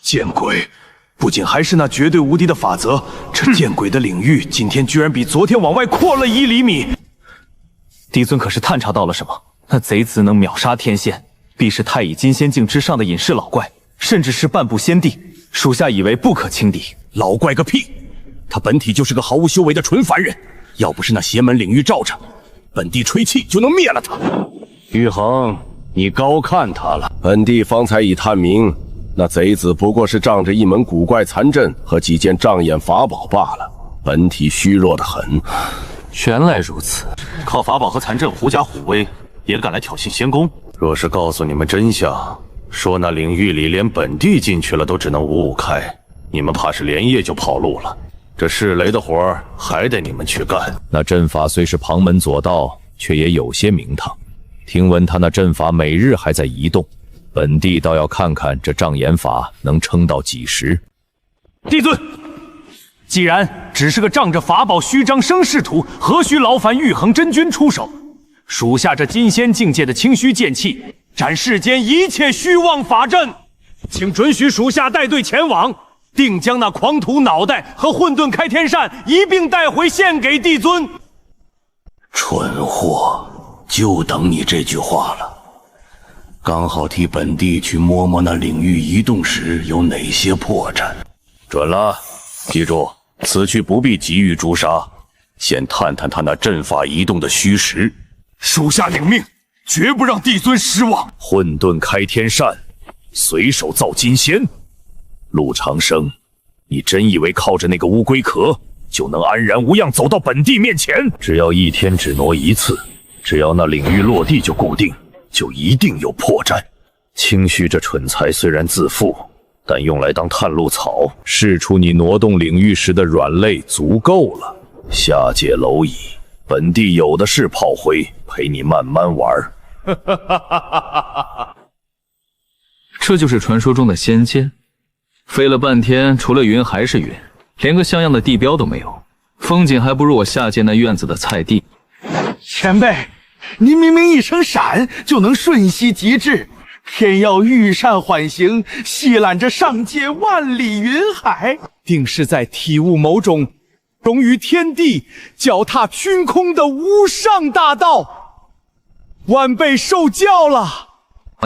见鬼！不仅还是那绝对无敌的法则，这见鬼的领域今天居然比昨天往外扩了1厘米。帝尊可是探查到了什么？那贼子能秒杀天仙，必是太乙金仙境之上的隐世老怪，甚至是半步仙帝，属下以为不可轻敌。老怪个屁！他本体就是个毫无修为的纯凡人，要不是那邪门领域罩着，本地吹气就能灭了他。玉衡，你高看他了。本地方才已探明，那贼子不过是仗着一门古怪残阵和几件障眼法宝罢了，本体虚弱得很。原来如此，靠法宝和残阵狐假虎威，也敢来挑衅仙宫？若是告诉你们真相，说那领域里连本地进去了都只能五五开，你们怕是连夜就跑路了。这是雷的活儿还得你们去干。那阵法虽是旁门左道，却也有些名堂。听闻他那阵法每日还在移动，本地倒要看看这障眼法能撑到几时。帝尊，既然只是个仗着法宝虚张声势徒，何须劳烦玉衡真君出手？属下这金仙境界的清虚剑气，斩世间一切虚妄法阵，请准许属下带队前往，定将那狂徒脑袋和混沌开天扇一并带回献给帝尊。蠢货，就等你这句话了。刚好替本地去摸摸那领域移动时有哪些破绽。准了，记住，此去不必急于诛杀，先探探他那阵法移动的虚实。属下领命，绝不让帝尊失望。混沌开天扇，随手造金仙。陆长生，你真以为靠着那个乌龟壳就能安然无恙走到本地面前？只要一天只挪一次，只要那领域落地就固定，就一定有破绽。清虚这蠢材虽然自负，但用来当探路草，试出你挪动领域时的软肋足够了。下界蝼蚁，本地有的是炮灰，陪你慢慢玩。这就是传说中的仙剑。飞了半天，除了云还是云，连个像样的地标都没有，风景还不如我下界那院子的菜地。前辈，您明明一声闪就能瞬息即至，偏要御扇缓行，细揽着上界万里云海，定是在体悟某种融于天地、脚踏虚空的无上大道。晚辈受教了。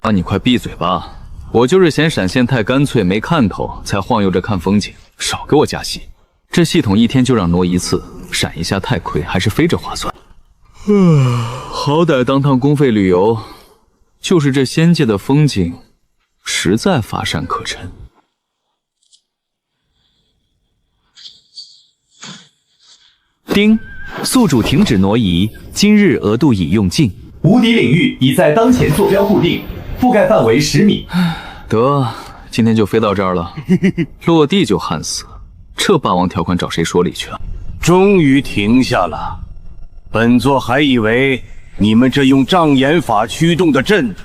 啊，你快闭嘴吧！我就是嫌闪现太干脆没看头，才晃悠着看风景，少给我加戏。这系统一天就让挪一次，闪一下太亏，还是飞着划算。好歹当趟公费旅游，就是这仙界的风景，实在乏善可陈。丁，宿主停止挪移，今日额度已用尽，无敌领域已在当前坐标固定，覆盖范围10米。得，今天就飞到这儿了，落地就焊死，这霸王条款找谁说理去啊？终于停下了。本座还以为你们这用障眼法驱动的阵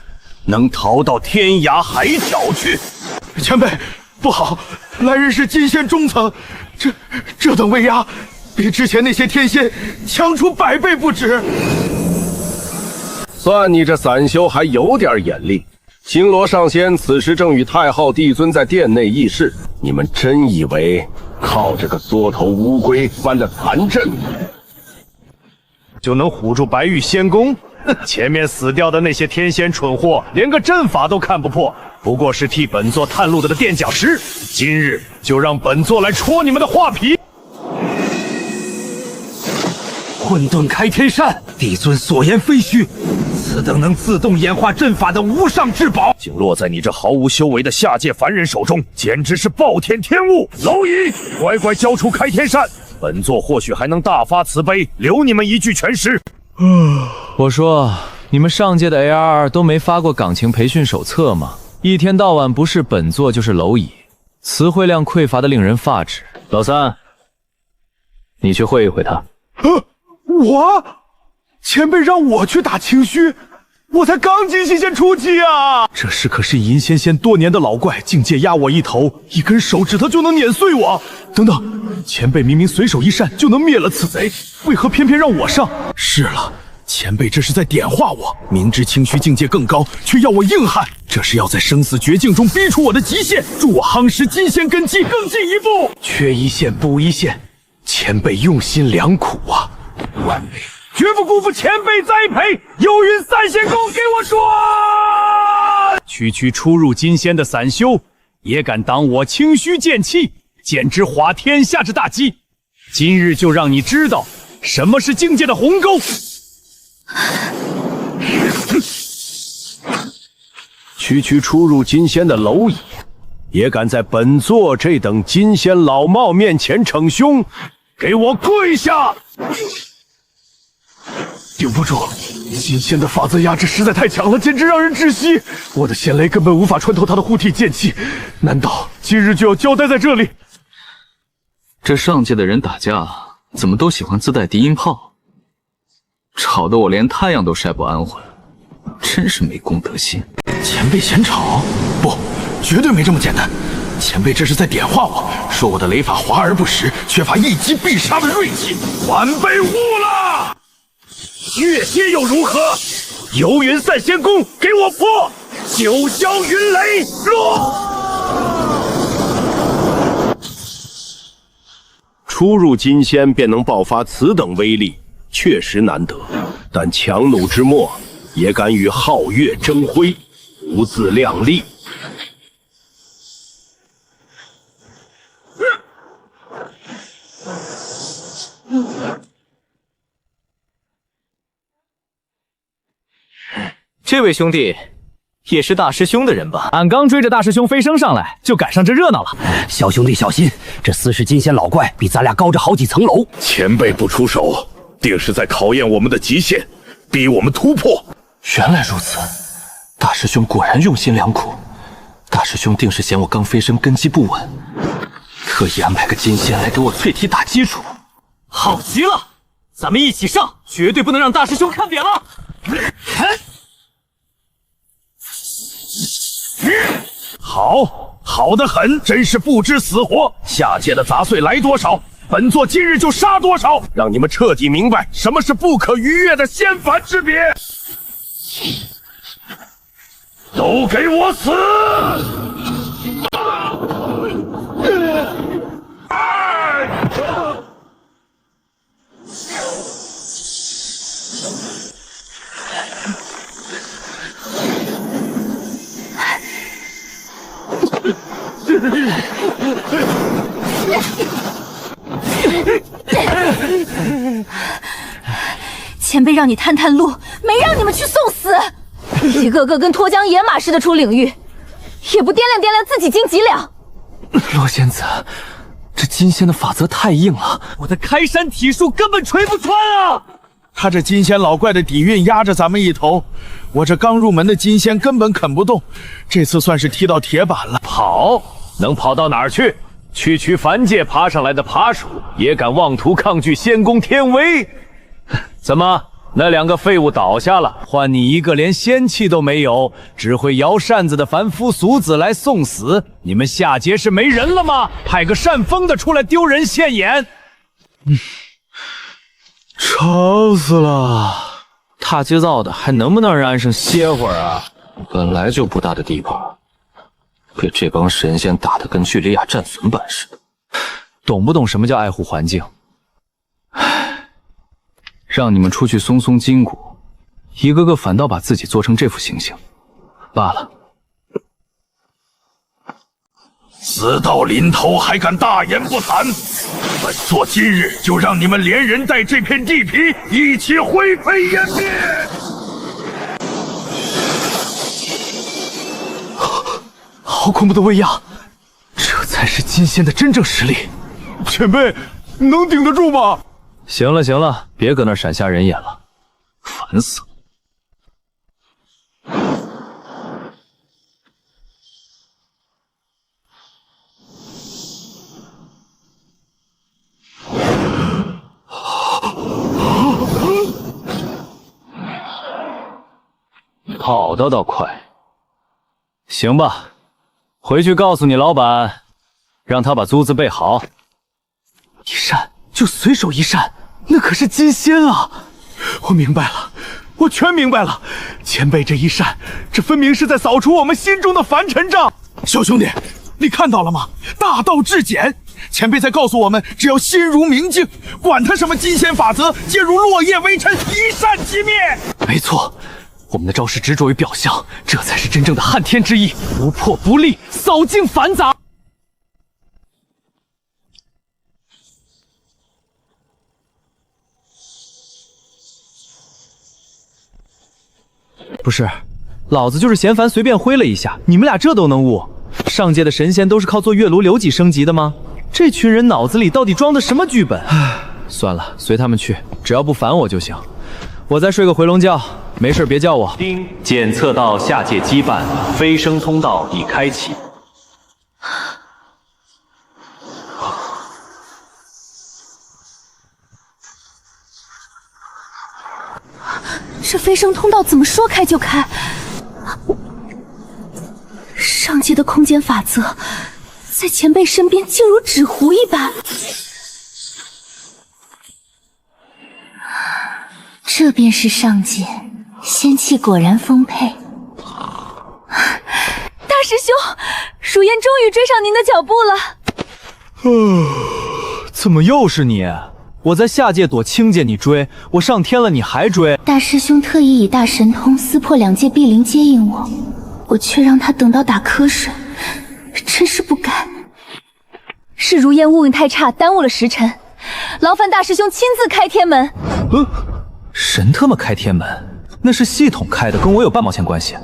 能逃到天涯海角去。前辈，不好，来人是金仙中层，这等威压，比之前那些天仙强出100倍不止。算你这散修还有点眼力。星罗上仙此时正与太昊帝尊在殿内议事，你们真以为靠这个缩头乌龟般的残阵就能唬住白玉仙宫？前面死掉的那些天仙蠢货，连个阵法都看不破，不过是替本座探路的垫脚石。今日就让本座来戳你们的画皮！混沌开天扇，帝尊所言非虚，此等能自动演化阵法的无上至宝，竟落在你这毫无修为的下界凡人手中，简直是暴殄天物！蝼蚁，乖乖交出开天扇，本座或许还能大发慈悲，留你们一具全尸。我说，你们上界的 AR 都没发过感情培训手册吗？一天到晚不是本座就是蝼蚁，词汇量匮乏的令人发指。老三，你去会一会他。我前辈让我去打清虚，我才刚进仙仙初期啊！这是可是银仙仙多年的老怪，境界压我一头，一根手指头就能碾碎我。等等，前辈明明随手一扇就能灭了此贼，为何偏偏让我上？是了。前辈这是在点化我，明知清虚境界更高，却要我硬汉，这是要在生死绝境中逼出我的极限，助我夯实金仙根基更进一步。缺一线补一线，前辈用心良苦啊！绝不辜负前辈栽培，幽云散仙功给我传！区初入金仙的散修，也敢挡我清虚剑气，简直滑天下之大稽。今日就让你知道什么是境界的鸿沟。区初入金仙的蝼蚁，也敢在本座这等金仙老帽面前逞凶，给我跪下！顶不住，金仙的法则压制实在太强了，简直让人窒息。我的仙雷根本无法穿透他的护体剑气，难道今日就要交代在这里？这上界的人打架怎么都喜欢自带低音炮？吵得我连太阳都晒不安稳，真是没公德心。前辈嫌吵？不，绝对没这么简单。前辈这是在点化我，说我的雷法华而不实，缺乏一击必杀的锐气。晚辈悟了。越阶又如何？游云散仙功给我破！九霄云雷落！初入金仙便能爆发此等威力，确实难得，但强弩之末也敢与皓月争辉，不自量力。这位兄弟也是大师兄的人吧？俺刚追着大师兄飞升上来，就赶上这热闹了。小兄弟小心，这厮是金仙老怪，比咱俩高着好几层楼。前辈不出手，定是在考验我们的极限，逼我们突破。原来如此，大师兄果然用心良苦。大师兄定是嫌我刚飞升根基不稳，特意安排个金仙来给我淬体打基础。好极了，咱们一起上，绝对不能让大师兄看扁了。好得很，真是不知死活。下界的杂碎来多少，本座今日就杀多少，让你们彻底明白什么是不可逾越的仙凡之别。都给我死！前辈让你探探路，没让你们去送死。一个个跟脱缰野马似的出领域，也不掂量掂量自己斤几两。洛仙子，这金仙的法则太硬了，我的开山体术根本锤不穿啊！他这金仙老怪的底蕴压着咱们一头，我这刚入门的金仙根本啃不动，这次算是踢到铁板了。跑能跑到哪儿去？区凡界爬上来的爬鼠也敢妄图抗拒仙宫天威？怎么，那两个废物倒下了，换你一个连仙气都没有，只会摇扇子的凡夫俗子来送死？你们下界是没人了吗？派个扇风的出来丢人现眼！吵死了！大街造的，还能不能让人安生歇会儿啊？本来就不大的地盘，被这帮神仙打得跟叙利亚战损版似的。懂不懂什么叫爱护环境？唉，让你们出去松松筋骨，一个个反倒把自己做成这副形象，罢了。死到临头还敢大言不惭！本座今日就让你们连人带这片地皮一起灰飞烟灭！好恐怖的威压，这才是金仙的真正实力。前辈，能顶得住吗？行了行了，别搁那闪瞎人眼了，烦死了。跑得倒快。行吧，回去告诉你老板，让他把租子备好。一扇就随手一扇，那可是金仙啊！我明白了，我全明白了。前辈这一扇，这分明是在扫除我们心中的凡尘障。小兄弟，你看到了吗？大道至简。前辈在告诉我们，只要心如明镜，管他什么金仙法则，皆如落叶微尘，一扇即灭。没错，我们的招式执着于表象，这才是真正的撼天之意，不破不立，扫尽繁杂。不是，老子就是嫌烦，随便挥了一下，你们俩这都能悟？上界的神仙都是靠做月炉留己升级的吗？这群人脑子里到底装的什么剧本？算了，随他们去，只要不烦我就行。我再睡个回笼觉，没事别叫我。丁，检测到下界羁绊，飞升通道已开启。这飞升通道怎么说开就开？上界的空间法则，在前辈身边竟如纸糊一般。这便是上界，仙气果然丰沛。大师兄，蜀燕终于追上您的脚步了。怎么又是你？我在下界躲清界你追，我上天了你还追？大师兄特意以大神通撕破2界碧灵接应我，我却让他等到打瞌睡，真是不该。是如烟物运太差，耽误了时辰，劳烦大师兄亲自开天门。神他妈开天门，那是系统开的，跟我有半毛钱关系？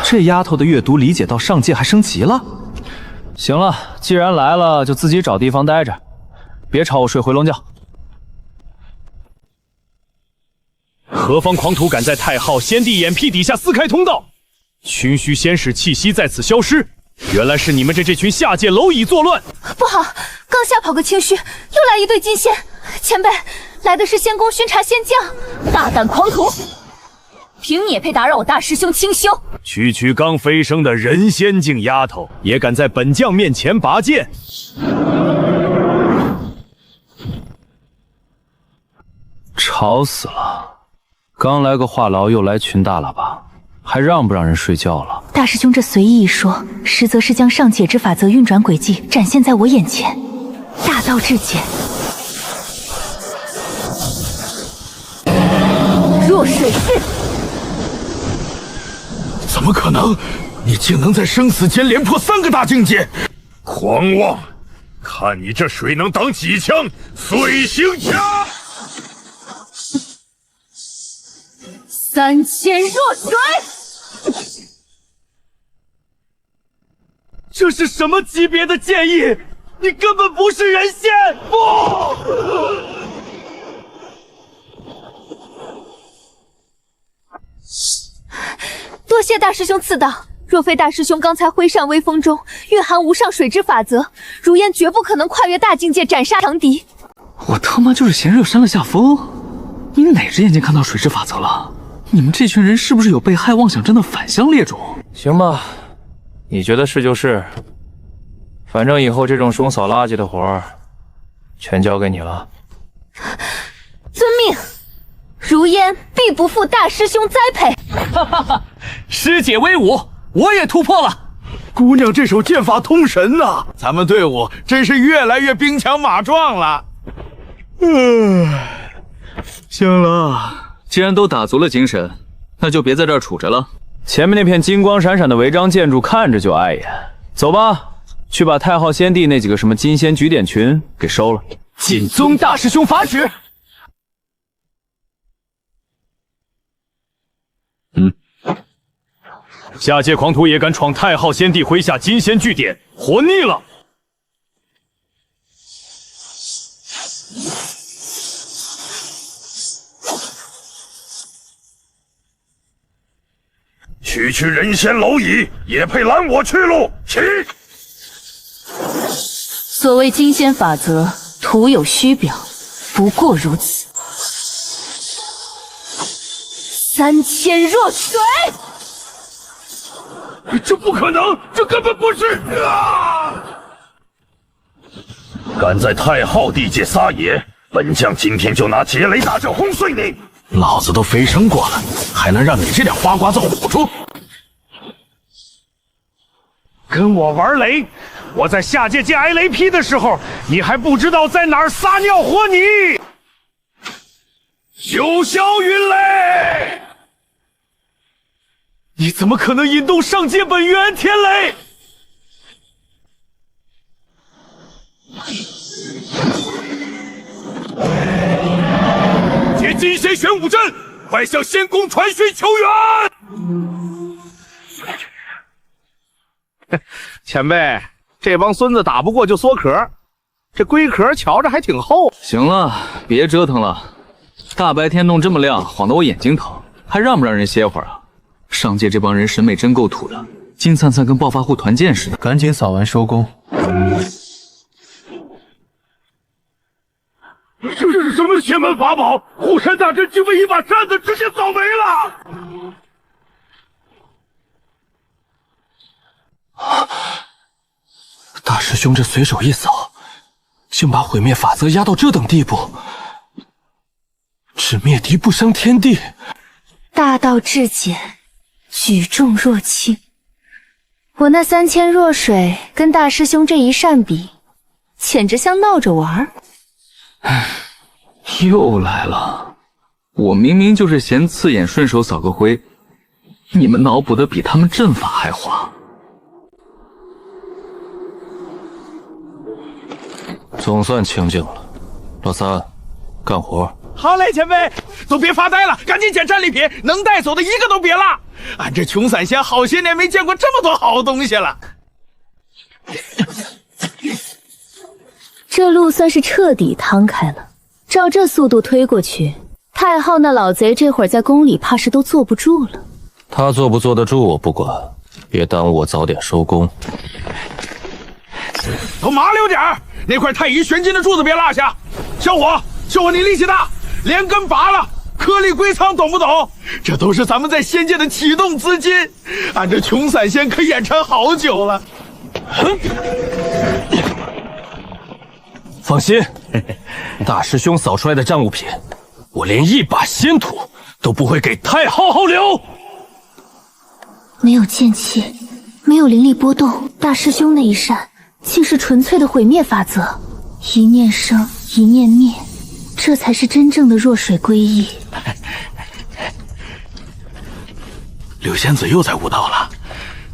这丫头的阅读理解到上界还升级了？行了，既然来了，就自己找地方待着，别吵我睡回笼觉。何方狂徒敢在太昊先帝眼皮底下撕开通道？群虚仙使气息在此消失，原来是你们这群下界蝼蚁作乱。不好，刚下跑个清虚，又来一队金仙。前辈，来的是仙宫巡查仙将，大胆狂徒，凭你也配打扰我大师兄清修？区刚飞升的人仙境丫头，也敢在本将面前拔剑？吵死了！刚来个话痨，又来群大喇叭，还让不让人睡觉了？大师兄这随意一说，实则是将上界之法则运转轨迹展现在我眼前，大道至简。弱水式，怎么可能？你竟能在生死间连破3个大境界！狂妄！看你这水能挡几枪？碎星枪3000弱水。这是什么级别的剑意？你根本不是人仙！不！多谢大师兄赐道，若非大师兄刚才挥扇微风中蕴含无上水之法则，如烟绝不可能跨越大境界斩杀强敌。我他妈就是嫌热扇了下风。你哪只眼睛看到水之法则了？你们这群人是不是有被害妄想症的返乡列种？行吧，你觉得是就是。反正以后这种冲扫垃圾的活儿，全交给你了。遵命，如烟必不负大师兄栽培。哈哈哈，师姐威武，我也突破了。姑娘这手剑法通神呐，咱们队伍真是越来越兵强马壮了。行了，既然都打足了精神，那就别在这儿杵着了。前面那片金光闪闪的违章建筑看着就碍眼，走吧，去把太昊先帝那几个什么金仙举点群给收了。谨遵大师兄法旨。下界狂徒也敢闯太昊先帝麾下金仙据点，活腻了！区人仙蝼蚁也配拦我去路？起！所谓金仙法则，徒有虚表，不过如此。3000弱水。这不可能，这根本不是啊！敢在太昊地界撒野，本将今天就拿劫雷大阵轰碎你！老子都飞升过了，还能让你这点花瓜子唬住？跟我玩雷！我在下界见挨雷劈的时候，你还不知道在哪儿撒尿和泥！九霄云雷！你怎么可能引动上界本源天雷？结金仙玄武阵，快向仙宫传讯求援！前辈，这帮孙子打不过就缩壳，这龟壳瞧着还挺厚。行了，别折腾了，大白天弄这么亮，晃得我眼睛疼，还让不让人歇会儿啊？上界这帮人审美真够土的，金灿灿跟暴发户团建似的。赶紧扫完收工。这是什么邪门法宝？护山大阵竟被一把扇子直接扫没了！大师兄这随手一扫，竟把毁灭法则压到这等地步，只灭敌不伤天地。大道至简，举重若轻。我那3000弱水跟大师兄这一扇比，简直像闹着玩儿。又来了，我明明就是嫌刺眼，顺手扫个灰，你们脑补的比他们阵法还花。总算清静了，老三，干活。好嘞，前辈，都别发呆了，赶紧捡战利品，能带走的一个都别落。俺这穷散仙好些年没见过这么多好东西了。这路算是彻底趟开了，照这速度推过去，太昊那老贼这会儿在宫里怕是都坐不住了。他坐不坐得住我不管，别耽误我早点收工。都麻溜点儿，那块太乙玄金的柱子别落下。小伙，你力气大，连根拔了，颗粒归仓，懂不懂？这都是咱们在仙界的启动资金，俺这穷散仙可眼馋好久了。放心，大师兄扫出来的战物品，我连一把仙土都不会给太昊后留。没有剑气，没有灵力波动，大师兄那一扇竟是纯粹的毁灭法则，一念生，一念灭，这才是真正的弱水归一。柳仙子又在悟道了，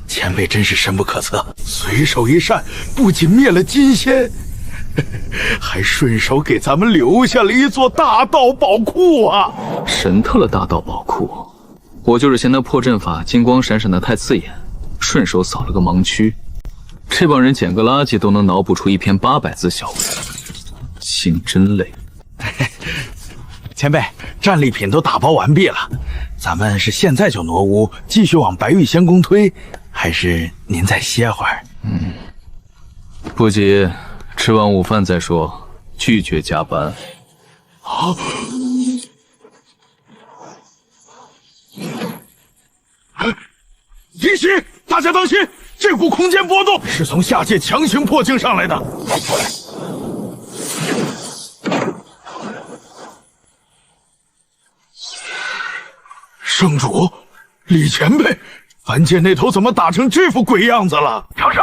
前辈真是深不可测，随手一扇，不仅灭了金仙，还顺手给咱们留下了一座大道宝库啊！神特了大道宝库，我就是嫌那破阵法金光闪闪的太刺眼，顺手扫了个盲区。这帮人捡个垃圾都能脑补出一篇800字小文，心真累。前辈，战利品都打包完毕了，咱们是现在就挪屋，继续往白玉仙宫推，还是您再歇会儿？不急，吃完午饭再说，拒绝加班。好。提醒大家当心，这股空间波动是从下界强行破境上来的。圣主，李前辈，凡界那头怎么打成这副鬼样子了？长生，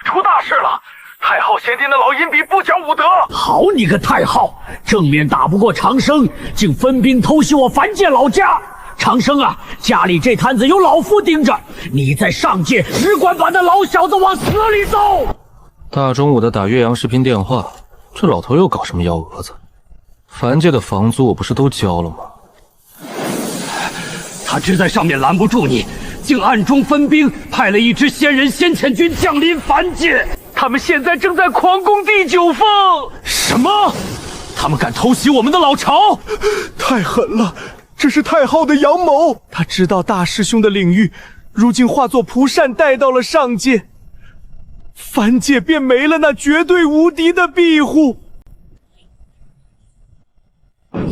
出大事了！太昊贤弟的老阴笔不讲武德。好你个太昊，正面打不过长生，竟分兵偷袭我凡界老家。长生啊，家里这摊子有老夫盯着，你在上界只管把那老小子往死里揍。大中午的打岳阳视频电话，这老头又搞什么幺蛾子？凡界的房租我不是都交了吗？他知在上面拦不住你，竟暗中分兵，派了一支仙人先遣军降临凡界。他们现在正在狂攻第9凤。什么？他们敢偷袭我们的老巢？太狠了！这是太昊的阳谋，他知道大师兄的领域，如今化作蒲扇带到了上界，凡界便没了那绝对无敌的庇护。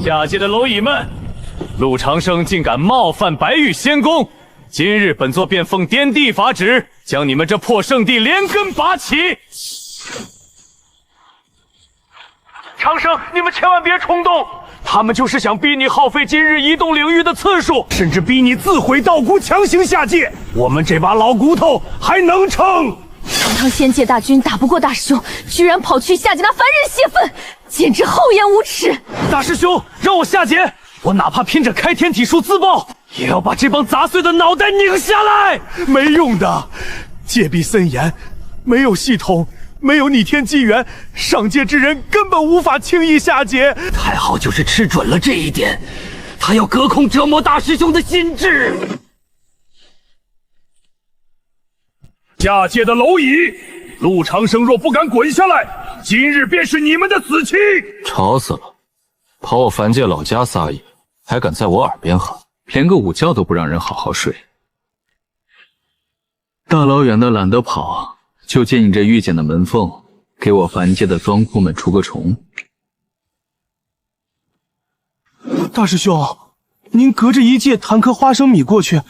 下界的蝼蚁们，陆长生竟敢冒犯白玉仙宫！今日本座便奉颠地法旨，将你们这破圣地连根拔起！长生，你们千万别冲动，他们就是想逼你耗费今日移动领域的次数，甚至逼你自毁道骨，强行下界。我们这把老骨头还能撑？堂堂仙界大军打不过大师兄，居然跑去下界拿凡人泄愤，简直厚颜无耻！大师兄，让我下界，我哪怕拼着开天体术自爆，也要把这帮杂碎的脑袋拧下来！没用的，戒必森严，没有系统，没有逆天机缘，上界之人根本无法轻易下界。太昊就是吃准了这一点，他要隔空折磨大师兄的心智。下界的蝼蚁，陆长生若不敢滚下来，今日便是你们的死期！吵死了！跑我凡界老家撒野，还敢在我耳边喊，连个午觉都不让人好好睡。大老远的懒得跑，就借你这御剑的门缝，给我凡界的庄库们除个虫。大师兄，您隔着一界弹颗花生米过去，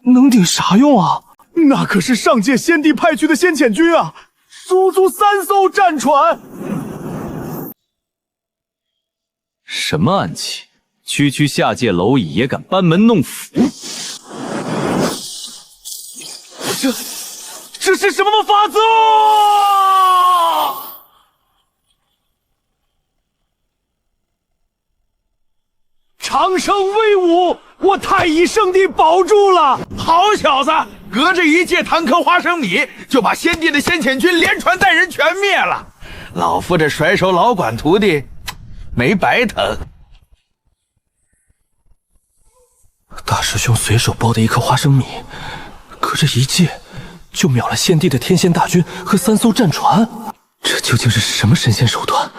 能顶啥用啊？那可是上界先帝派去的先遣军啊，足足3艘战船。什么暗器？区区下界蝼蚁也敢班门弄斧？这是什么法则？长生威武！我太乙圣地保住了！好小子，隔着一界弹颗花生米，就把先帝的先遣军连船带人全灭了。老夫这甩手老管徒弟，没白疼。大师兄随手包的一颗花生米，隔着一界就秒了先帝的天仙大军和3艘战船，这究竟是什么神仙手段？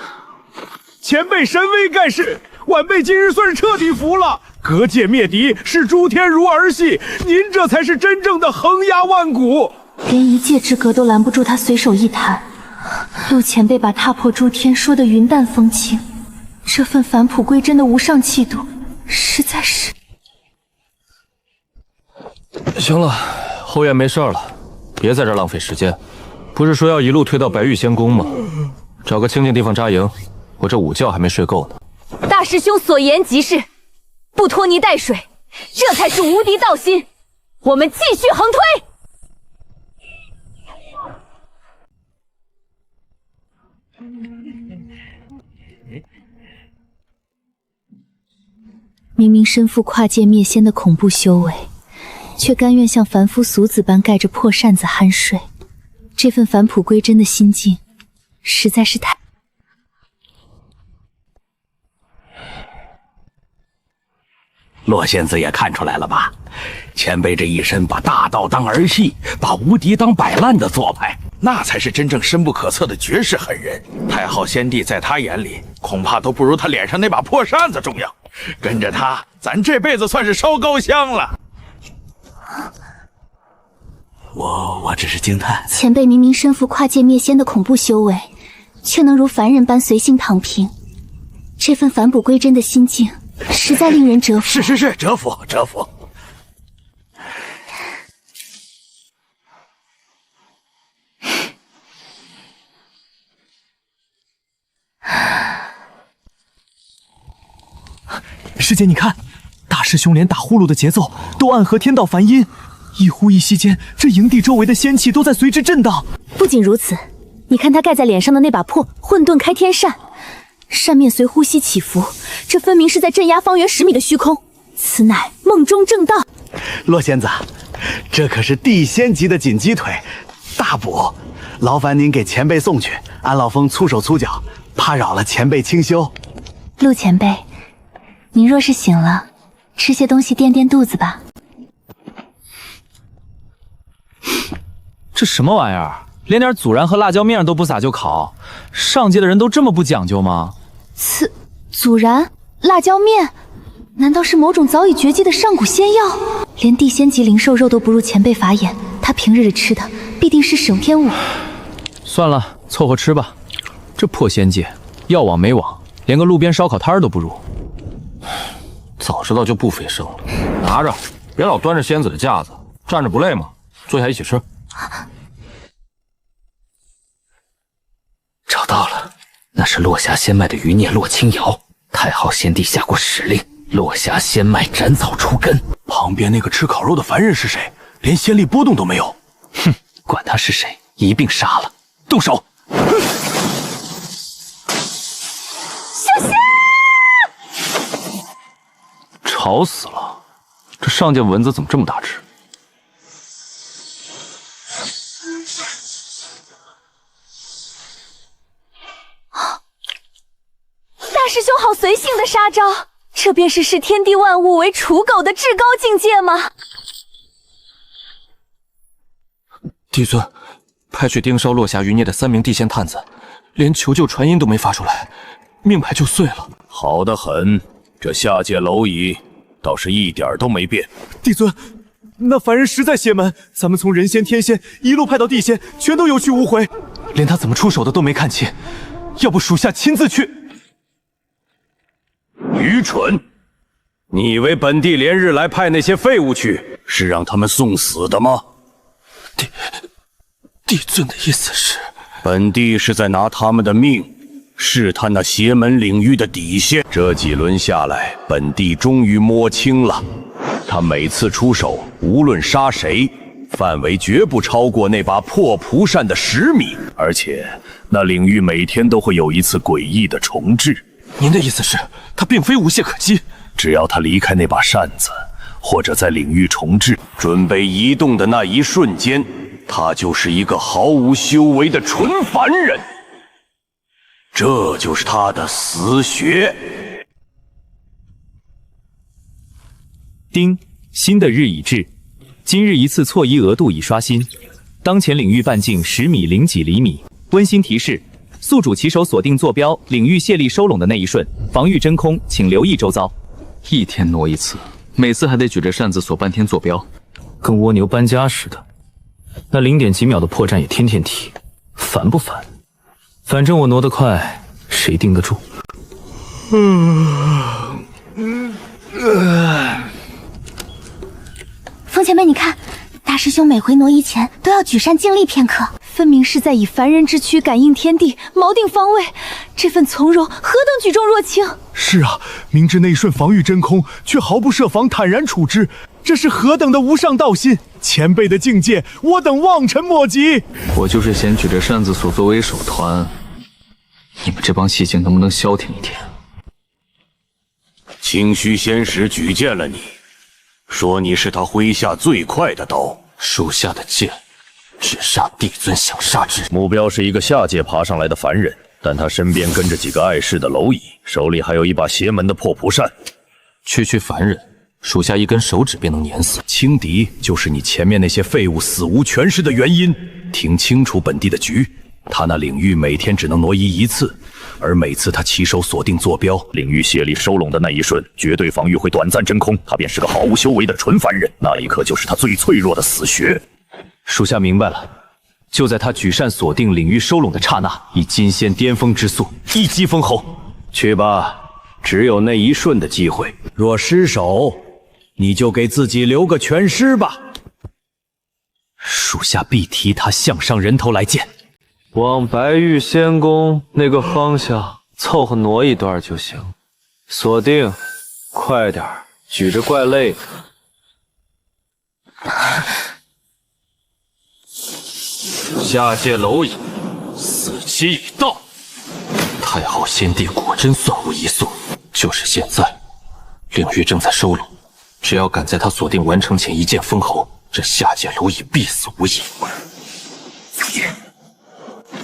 前辈神威盖世，晚辈今日算是彻底服了。隔界灭敌是诸天如儿戏，您这才是真正的横压万古。连一界之隔都拦不住他随手一弹，陆前辈把踏破诸天说得云淡风轻，这份返璞归真的无上气度，实在是……行了，后院没事了，别在这儿浪费时间。不是说要一路推到白玉仙宫吗？找个清静地方扎营，我这午觉还没睡够呢。大师兄所言极是，不拖泥带水，这才是无敌道心。我们继续横推。明明身负跨界灭仙的恐怖修为，却甘愿像凡夫俗子般盖着破扇子酣睡，这份返璞归真的心境，实在是太……洛仙子也看出来了吧？前辈这一身把大道当儿戏，把无敌当摆烂的做派，那才是真正深不可测的绝世狠人。太昊先帝在他眼里，恐怕都不如他脸上那把破扇子重要。跟着他，咱这辈子算是烧高香了。我只是惊叹，前辈明明身负跨界灭仙的恐怖修为，却能如凡人般随性躺平，这份返璞归真的心境，实在令人折服。是，折服。师姐，你看，大师兄连打呼噜的节奏都暗合天道梵音，一呼一吸间，这营地周围的仙气都在随之震荡。不仅如此，你看他盖在脸上的那把破混沌开天扇，扇面随呼吸起伏，这分明是在镇压方圆10米的虚空，此乃梦中正道。洛仙子，这可是地仙级的锦鸡腿，大补，劳烦您给前辈送去。安老峰粗手粗脚，怕扰了前辈清修。陆前辈，您若是醒了，吃些东西垫垫肚子吧。这什么玩意儿？连点孜然和辣椒面都不撒就烤，上界的人都这么不讲究吗？孜然、辣椒面，难道是某种早已绝迹的上古仙药？连地仙级灵兽肉都不入前辈法眼，他平日里吃的必定是省天物。算了，凑合吃吧。这破仙界，要网没网，连个路边烧烤摊都不如。早知道就不费声了。拿着，别老端着仙子的架子，站着不累吗？坐下一起吃。找到了，那是落霞仙脉的余孽洛清瑶。太昊先帝下过使令，落霞仙脉斩草除根。旁边那个吃烤肉的凡人是谁？连仙力波动都没有。哼，管他是谁，一并杀了。动手！小心！吵死了！这上界蚊子怎么这么大只？大师兄好随性的杀招，这便是视天地万物为刍狗的至高境界吗？帝尊，派去盯梢落霞余孽的3名地仙探子，连求救传音都没发出来，命牌就碎了。好得很，这下界蝼蚁倒是一点都没变。帝尊，那凡人实在邪门，咱们从人仙、天仙一路派到地仙，全都有去无回，连他怎么出手的都没看清。要不属下亲自去。愚蠢！你以为本地连日来派那些废物去，是让他们送死的吗？帝尊的意思是，本地是在拿他们的命试探那邪门领域的底线。这几轮下来，本地终于摸清了，他每次出手，无论杀谁，范围绝不超过那把破蒲扇的10米，而且那领域每天都会有一次诡异的重置。您的意思是，他并非无懈可击？只要他离开那把扇子，或者在领域重置，准备移动的那一瞬间，他就是一个毫无修为的纯凡人。这就是他的死穴。丁，新的日已至，今日一次错移额度已刷新，当前领域半径10米0几厘米。温馨提示：宿主起手锁定坐标，领域泄力收拢的那一瞬，防御真空，请留意周遭。一天挪一次，每次还得举着扇子锁半天坐标，跟蜗牛搬家似的。那0点几秒的破绽也天天提，烦不烦？反正我挪得快，谁盯得住？风前辈，你看，大师兄每回挪移前都要举扇静立片刻，分明是在以凡人之躯感应天地，锚定方位。这份从容何等举重若轻！是啊，明知那一瞬防御真空，却毫不设防，坦然处之，这是何等的无上道心！前辈的境界，我等望尘莫及。我就是嫌举着扇子所作为首团，你们这帮戏精能不能消停一点？清虚仙使举荐了你，说你是他麾下最快的刀，属下的剑只杀帝尊想杀之人。目标是一个下界爬上来的凡人，但他身边跟着几个碍事的蝼蚁，手里还有一把邪门的破蒲扇。区区凡人，属下一根手指便能碾死。轻敌就是你前面那些废物死无全尸的原因。听清楚本地的局，他那领域每天只能挪移1次，而每次他起手锁定坐标，领域泄力收拢的那一瞬，绝对防御会短暂真空，他便是个毫无修为的纯凡人。那一刻就是他最脆弱的死穴。属下明白了，就在他举扇锁定领域收拢的刹那，以金仙巅峰之速一击封喉。去吧，只有那一瞬的机会，若失手，你就给自己留个全尸吧。属下必提他项上人头来见。往白玉仙宫那个方向凑合挪一段就行。锁定，快点，举着怪累的。下界蝼蚁，死期已到。太昊先帝果真算无一术，就是现在，领域正在收拢，只要赶在他锁定完成前一剑封喉，这下界蝼蚁必死无疑。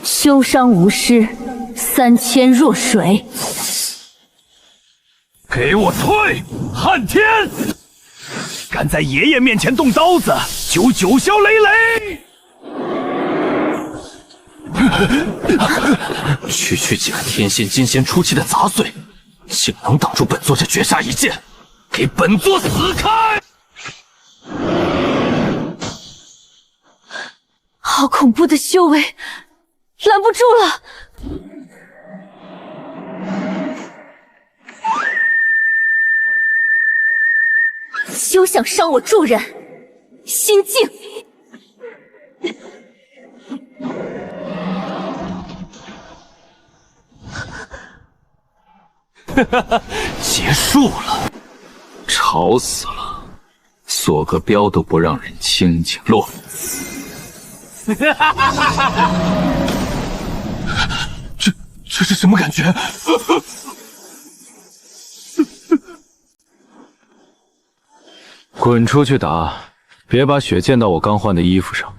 修伤无失，3000若水。给我退！汉天，敢在爷爷面前动刀子，就九霄累累！区几个天仙、金仙出气的杂碎，竟能挡住本座这绝杀一剑，给本座死开！好恐怖的修为，拦不住了。休想伤我助人！心静。结束了，吵死了！锁个标都不让人清静，落。这是什么感觉？滚出去打，别把血溅到我刚换的衣服上。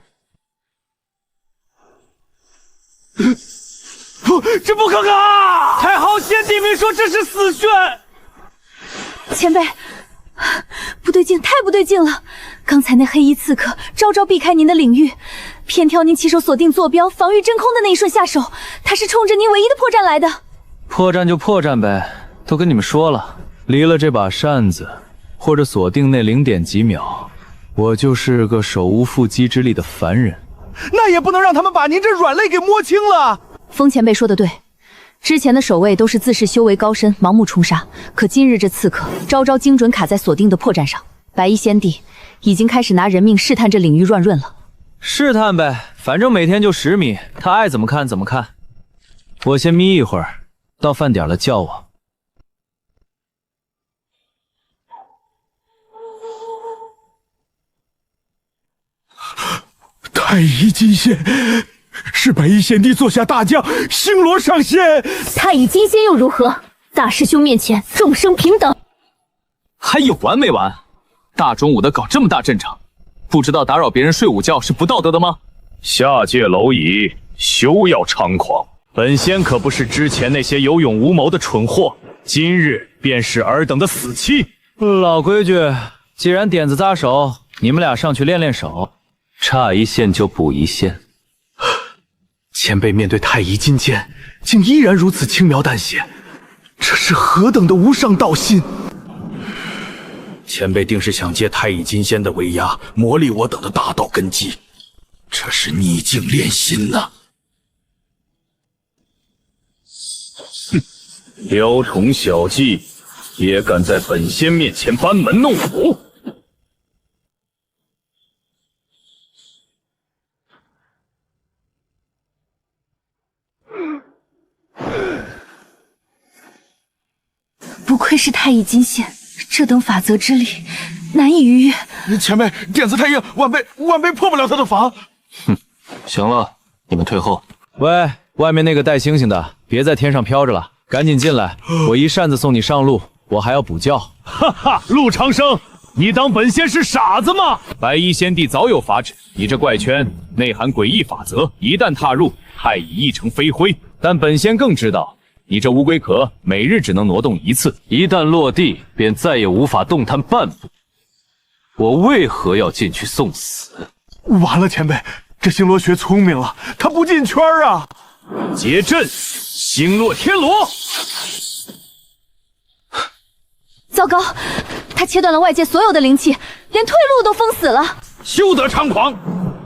这不可靠！太昊先帝明说这是死穴。前辈，不对劲，太不对劲了！刚才那黑衣刺客招招避开您的领域，偏挑您起手锁定坐标、防御真空的那一瞬下手，他是冲着您唯一的破绽来的。破绽就破绽呗，都跟你们说了，离了这把扇子，或者锁定那0.几秒，我就是个手无缚鸡之力的凡人。那也不能让他们把您这软肋给摸清了。风前辈说的对，之前的守卫都是自恃修为高深，盲目冲杀，可今日这刺客招招精准卡在锁定的破绽上，白衣先帝已经开始拿人命试探这领域乱润了。试探呗，反正每天就10米，他爱怎么看怎么看。我先眯一会儿，到饭点了叫我。太乙金仙，是白衣先帝座下大将星罗上仙。太乙金仙又如何？大师兄面前众生平等。还有完没完？大中午的搞这么大阵仗，不知道打扰别人睡午觉是不道德的吗？下界蝼蚁，休要猖狂！本仙可不是之前那些有勇无谋的蠢货，今日便是尔等的死期。老规矩，既然点子扎手，你们俩上去练练手。差一线就补一线。前辈面对太乙金剑，竟依然如此轻描淡写，这是何等的无上道心！前辈定是想借太乙金仙的威压，磨砺我等的大道根基，这是逆境练心呐！哼，雕虫小技，也敢在本仙面前班门弄斧！不愧是太乙金仙，这等法则之力难以逾越。前辈点子太硬，晚辈破不了他的防。哼，行了，你们退后。喂，外面那个带星星的，别在天上飘着了，赶紧进来，我一扇子送你上路，我还要补觉。哈哈，陆长生，你当本仙是傻子吗？白衣先帝早有法旨，你这怪圈内含诡异法则，一旦踏入，太乙一成飞灰。但本仙更知道，你这乌龟壳每日只能挪动1次，一旦落地，便再也无法动弹半步。我为何要进去送死？完了，前辈，这星罗学聪明了，他不进圈啊！结阵，星落天罗。糟糕，他切断了外界所有的灵气，连退路都封死了。休得猖狂！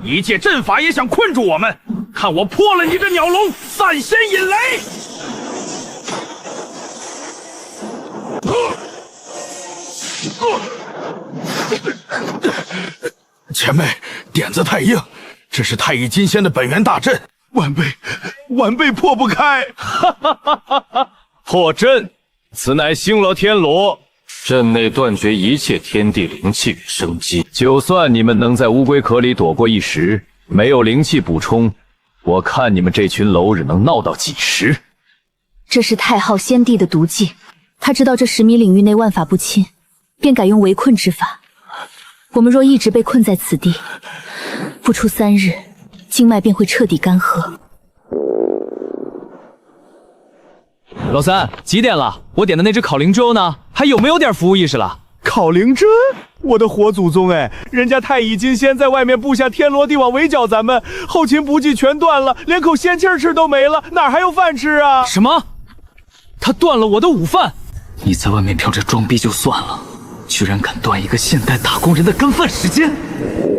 一介阵法也想困住我们？看我破了你这鸟笼，散仙引雷！前辈，点子太硬，这是太乙金仙的本源大阵，晚辈破不开。哈哈哈哈哈！破阵，此乃星罗天罗，阵内断绝一切天地灵气与生机。就算你们能在乌龟壳里躲过一时，没有灵气补充，我看你们这群蝼蚁能闹到几时？这是太昊先帝的毒计，他知道这10米领域内万法不侵，便改用围困之法。我们若一直被困在此地，不出3日，经脉便会彻底干涸。老三，几点了？我点的那只烤灵粥呢？还有没有点服务意识了？烤灵针，我的活祖宗哎！人家太乙金仙在外面布下天罗地网围剿咱们，后勤补给全断了，连口仙气吃都没了，哪还有饭吃啊？什么？他断了我的午饭？你在外面飘着装逼就算了，居然敢断一个现代打工人的干饭时间！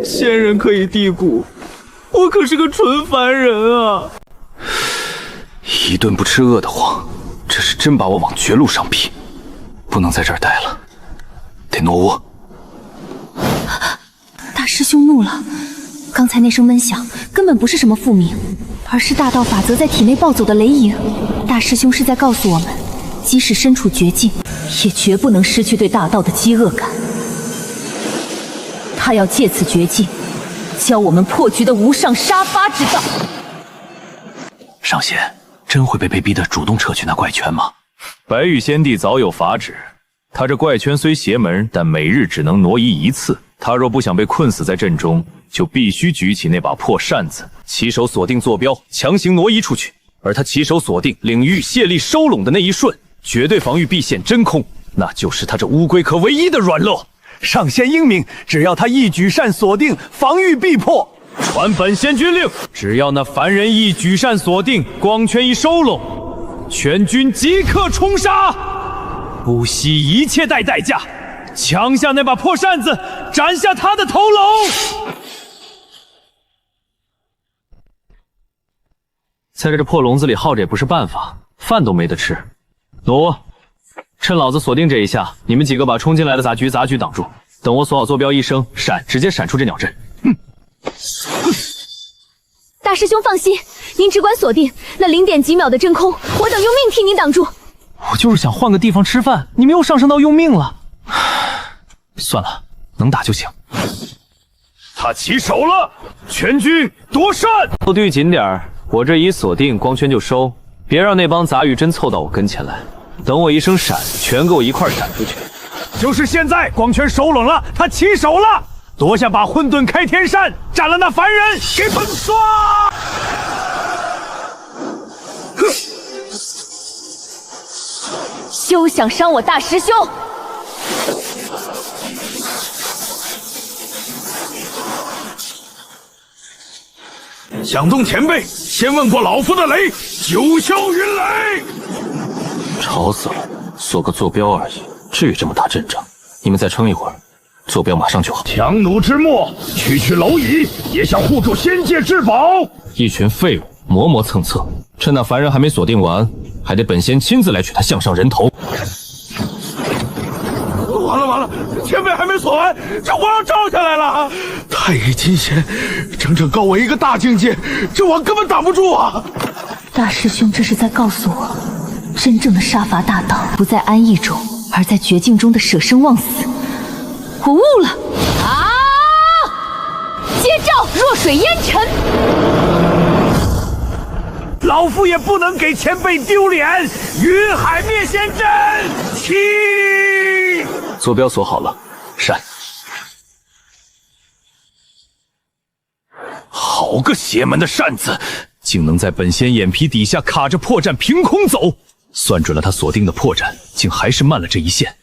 仙人可以地谷，我可是个纯凡人啊！一顿不吃饿得慌，这是真把我往绝路上逼，不能在这儿待了，得挪窝。大师兄怒了，刚才那声闷响根本不是什么负名，而是大道法则在体内暴走的雷影。大师兄是在告诉我们，即使身处绝境，也绝不能失去对大道的饥饿感。他要借此绝境，教我们破局的无上杀伐之道。上仙真会被逼得主动撤去那怪圈吗？白玉仙帝早有法旨，他这怪圈虽邪门，但每日只能挪移一次。他若不想被困死在阵中，就必须举起那把破扇子，起手锁定坐标，强行挪移出去。而他起手锁定领域泄力收拢的那一瞬，绝对防御必现真空，那就是他这乌龟壳唯一的软肋。上仙英明，只要他一举扇锁定，防御必破。传本仙军令，只要那凡人一举扇锁定，光圈一收拢，全军即刻冲杀，不惜一切代价，抢下那把破扇子，斩下他的头颅。在这破笼子里耗着也不是办法，饭都没得吃。挪窝，趁老子锁定这一下，你们几个把冲进来的杂局挡住，等我锁好坐标一声闪，直接闪出这鸟阵。大师兄放心，您只管锁定那0点几秒的真空，我等用命替您挡住。我就是想换个地方吃饭，你们又上升到用命了。算了，能打就行。他起手了，全军夺扇！后队紧点儿，我这一锁定，光圈就收，别让那帮杂鱼真凑到我跟前来。等我一声闪，全给我一块闪出去。就是现在，光圈收拢了，他起手了，夺下把混沌开天扇，斩了那凡人，给本刷！休想伤我大师兄！响动前辈，先问过老夫的雷，九霄云雷。吵死了，锁个坐标而已，至于这么大阵仗？你们再撑一会儿，坐标马上就好。强弩之末，区蝼蚁，也想护住仙界至宝。一群废物，磨磨蹭蹭，趁那凡人还没锁定完，还得本仙亲自来取他项上人头。完了，前辈还没锁完，这皇上照下来了！太乙金仙，整整高我一个大境界，这我根本挡不住啊！大师兄这是在告诉我，真正的杀伐大道不在安逸中，而在绝境中的舍生忘死。我悟了！啊！接招，弱水淹沉。老夫也不能给前辈丢脸！云海灭仙阵，起！坐标锁好了，闪！好个邪门的扇子，竟能在本仙眼皮底下卡着破绽凭空走！算准了他锁定的破绽，竟还是慢了这一线。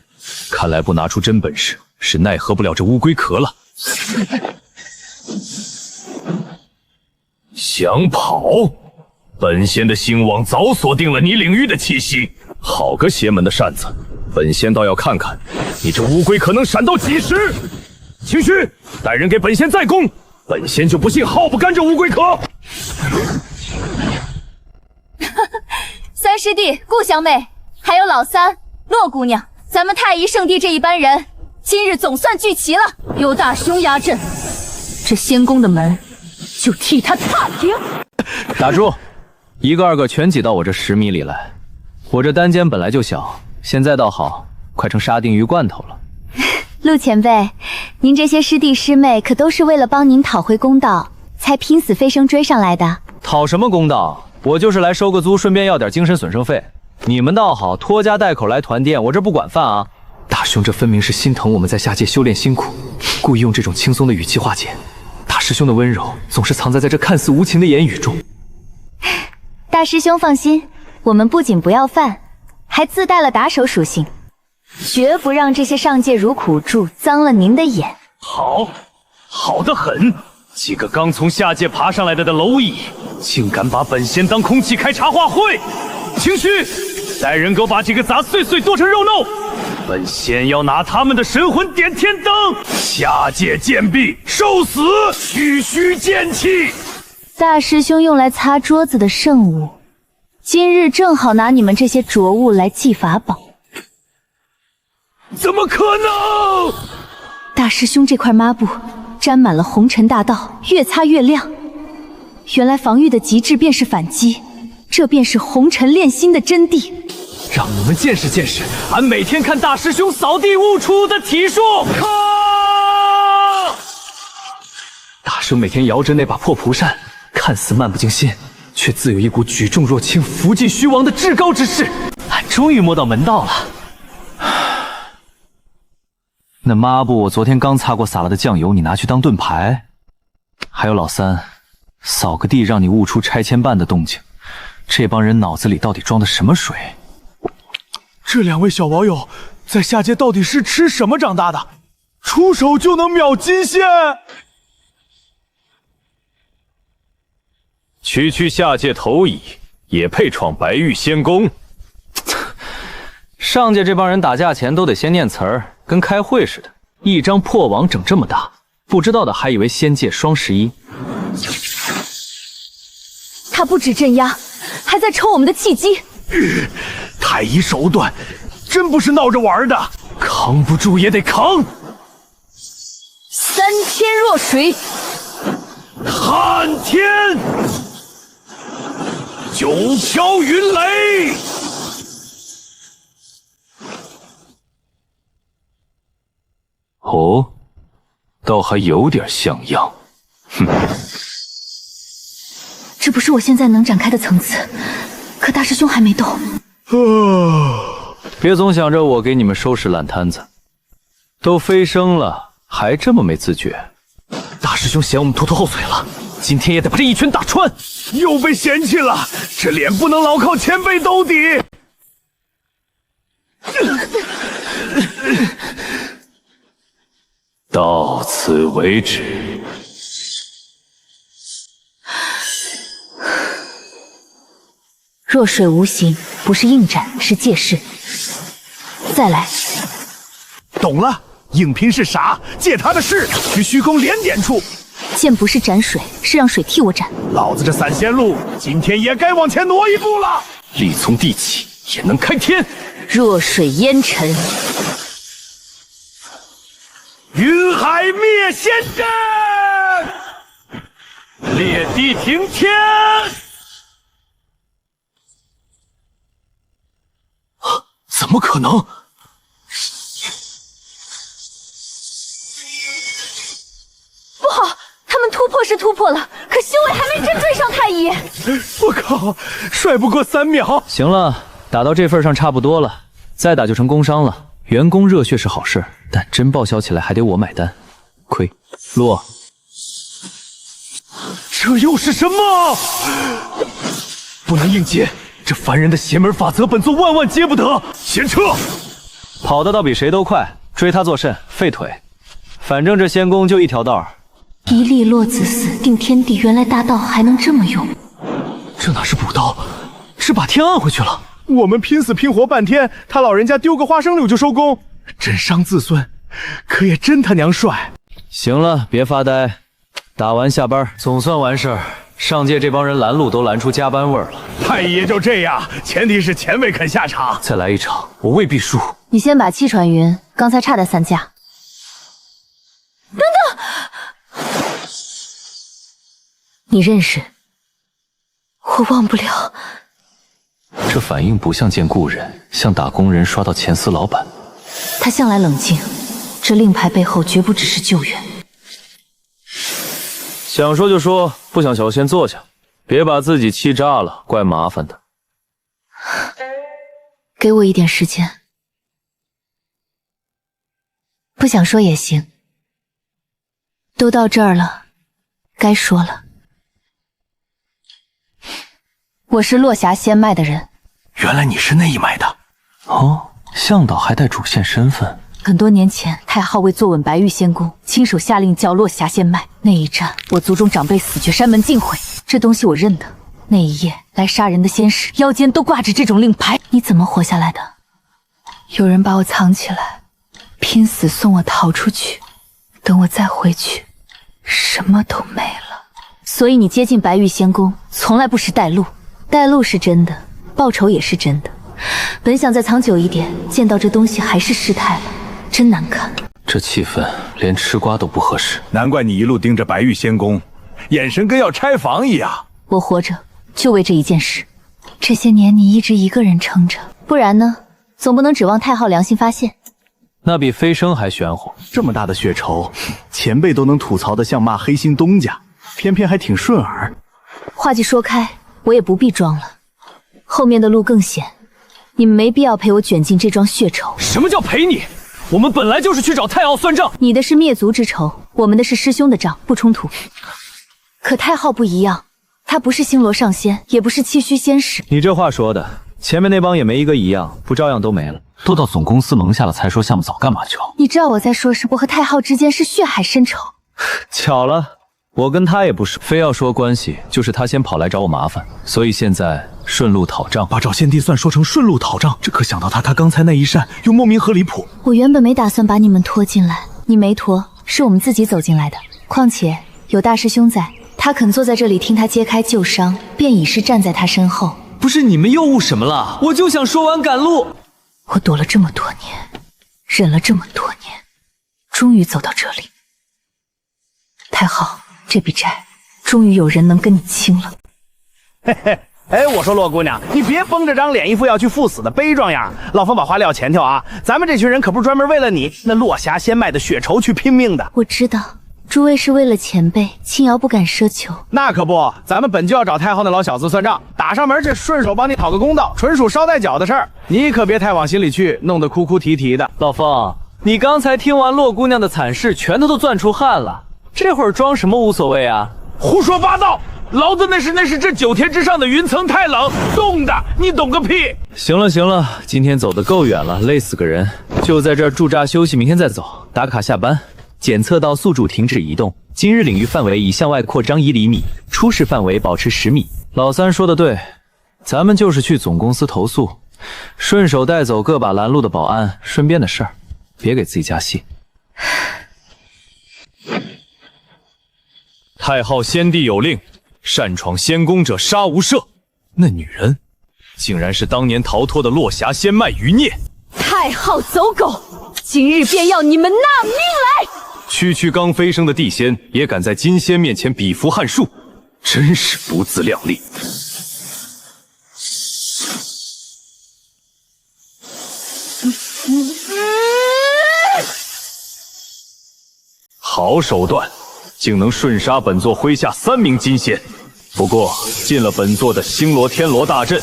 看来不拿出真本事，是奈何不了这乌龟壳了。想跑？本仙的星网早锁定了你领域的气息。好个邪门的扇子！本仙倒要看看，你这乌龟壳能闪到几时？清虚，带人给本仙再攻，本仙就不信耗不干这乌龟壳。三师弟、顾小美，还有老三、洛姑娘，咱们太乙圣地这一班人，今日总算聚齐了。有大师兄压阵，这仙宫的门就替他踏平。打住！一个二个全挤到我这10米里来。我这单间本来就小，现在倒好，快成沙丁鱼罐头了。陆前辈，您这些师弟师妹可都是为了帮您讨回公道，才拼死飞升追上来的。讨什么公道？我就是来收个租，顺便要点精神损伤费。你们倒好，拖家带口来团殿，我这不管饭啊！大兄这分明是心疼我们在下界修炼辛苦，故意用这种轻松的语气化解。大师兄的温柔总是藏在这看似无情的言语中。大师兄放心，我们不仅不要饭，还自带了打手属性，绝不让这些上界如苦柱脏了您的眼。好得很！几个刚从下界爬上来的蝼蚁，竟敢把本仙当空气开茶话会！清虚，带人给我把几个杂碎碎剁成肉弄，本仙要拿他们的神魂点天灯。下界贱婢，受死！区区贱气！大师兄用来擦桌子的圣物，今日正好拿你们这些浊物来祭法宝。怎么可能？大师兄这块抹布沾满了红尘大道，越擦越亮。原来防御的极致便是反击，这便是红尘炼心的真谛。让你们见识见识，俺每天看大师兄扫地悟出的体术。大师兄每天摇着那把破蒲扇，看似漫不经心，却自有一股举重若轻、拂尽虚妄的至高之势。俺终于摸到门道了。那抹布我昨天刚擦过洒了的酱油，你拿去当盾牌？还有老三，扫个地让你悟出拆迁办的动静，这帮人脑子里到底装的什么水？这两位小网友在下界到底是吃什么长大的？出手就能秒金线？区下界头乙，也配闯白玉仙宫？上界这帮人打架前都得先念词儿，跟开会似的。一张破网整这么大，不知道的还以为仙界双11。他不止镇压，还在抽我们的契机。太乙手段真不是闹着玩的，扛不住也得扛。3天若水，撼天9飘云雷。哦，倒还有点像样。哼，这不是我现在能展开的层次，可大师兄还没动。别总想着我给你们收拾烂摊子，都飞升了还这么没自觉。大师兄嫌我们拖后腿了，今天也得把这一拳打穿。又被嫌弃了，这脸不能老靠前辈兜底。到此为止。弱水无形，不是应战，是借势。再来。懂了，硬拼是啥？借他的势，去虚空连点处。剑不是斩水，是让水替我斩。老子这散仙路，今天也该往前挪一步了。力从地起，也能开天。弱水烟尘。云海灭仙阵，裂地平天。怎么可能？不好，他们突破是突破了，可修为还没真追上太乙。我靠，帅不过3秒。行了，打到这份上差不多了，再打就成工伤了。员工热血是好事，但真报销起来还得我买单，亏。落。这又是什么？不能硬接，这凡人的邪门法则，本座万万接不得。先撤！跑得倒比谁都快，追他作甚？废腿。反正这仙宫就一条道儿。一粒落子死定天地，原来大道还能这么用。这哪是补刀，是把天按回去了。我们拼死拼活半天，他老人家丢个花生柳就收工，真伤自尊。可也真他娘帅。行了，别发呆，打完下班总算完事儿。上界这帮人拦路都拦出加班味儿了。太乙也就这样，前提是前辈肯下场。再来一场，我未必输。你先把气传匀，刚才差的3架。等等，你认识？我忘不了。这反应不像见故人，像打工人刷到前司老板。他向来冷静，这令牌背后绝不只是救援。想说就说，不想小先坐下，别把自己气炸了，怪麻烦的。给我一点时间，不想说也行。都到这儿了，该说了。我是落霞仙脉的人。原来你是那一脉的。哦，向导还带主线身份。很多年前，太昊为坐稳白玉仙宫，亲手下令叫落霞仙脉。那一战，我族中长辈死绝，山门尽毁。这东西我认得。那一夜来杀人的仙使，腰间都挂着这种令牌。你怎么活下来的？有人把我藏起来，拼死送我逃出去。等我再回去，什么都没了。所以你接近白玉仙宫，从来不识带路。带路是真的，报仇也是真的。本想再藏久一点，见到这东西还是失态了，真难看。这气氛连吃瓜都不合适。难怪你一路盯着白玉仙宫，眼神跟要拆房一样。我活着就为这一件事，这些年你一直一个人撑着，不然呢？总不能指望太昊良心发现。那比飞升还玄乎。这么大的血仇，前辈都能吐槽得像骂黑心东家，偏偏还挺顺耳。话既说开，我也不必装了。后面的路更险，你们没必要陪我卷进这桩血仇。什么叫陪你？我们本来就是去找太昊算账。你的是灭族之仇，我们的是师兄的账，不冲突。可太昊不一样，他不是星罗上仙，也不是七虚仙使。你这话说的，前面那帮也没一个一样，不照样都没了？都到总公司蒙下了才说项目，早干嘛去了？你知道我在说什么？我和太昊之间是血海深仇。巧了，我跟他也不熟，非要说关系，就是他先跑来找我麻烦，所以现在顺路讨账。把找先帝算说成顺路讨账，这可想到他刚才那一扇又莫名和离谱。我原本没打算把你们拖进来，你没拖，是我们自己走进来的。况且有大师兄在，他肯坐在这里听他揭开旧伤，便已是站在他身后。不是你们又误什么了？我就想说完赶路。我躲了这么多年，忍了这么多年，终于走到这里。太好，这笔债终于有人能跟你清了。嘿嘿，哎，我说洛姑娘，你别绷着张脸，一副要去赴死的悲壮样。老夫把话撂前头啊，咱们这群人可不是专门为了你那落霞仙脉的血仇去拼命的。我知道，诸位是为了前辈，青瑶不敢奢求。那可不，咱们本就要找太昊那老小子算账，打上门去顺手帮你讨个公道，纯属捎带脚的事儿，你可别太往心里去，弄得哭哭啼啼的。老凤，你刚才听完洛姑娘的惨事，拳头都攥出汗了，这会儿装什么无所谓啊？胡说八道！老子那是这9天之上的云层太冷冻的，你懂个屁！行了行了，今天走得够远了，累死个人，就在这儿驻扎休息，明天再走，打卡下班。检测到宿主停止移动，今日领域范围已向外扩张1厘米，出示范围保持10米。老三说的对，咱们就是去总公司投诉，顺手带走个把拦路的保安，顺便的事儿，别给自己加戏。太昊先帝有令，擅闯仙宫者杀无赦。那女人，竟然是当年逃脱的落霞仙脉余孽。太昊走狗，今日便要你们纳命来！区刚飞升的地仙，也敢在金仙面前比伏撼树，真是不自量力。好手段，竟能瞬杀本座麾下3名金仙。不过进了本座的星罗天罗大阵，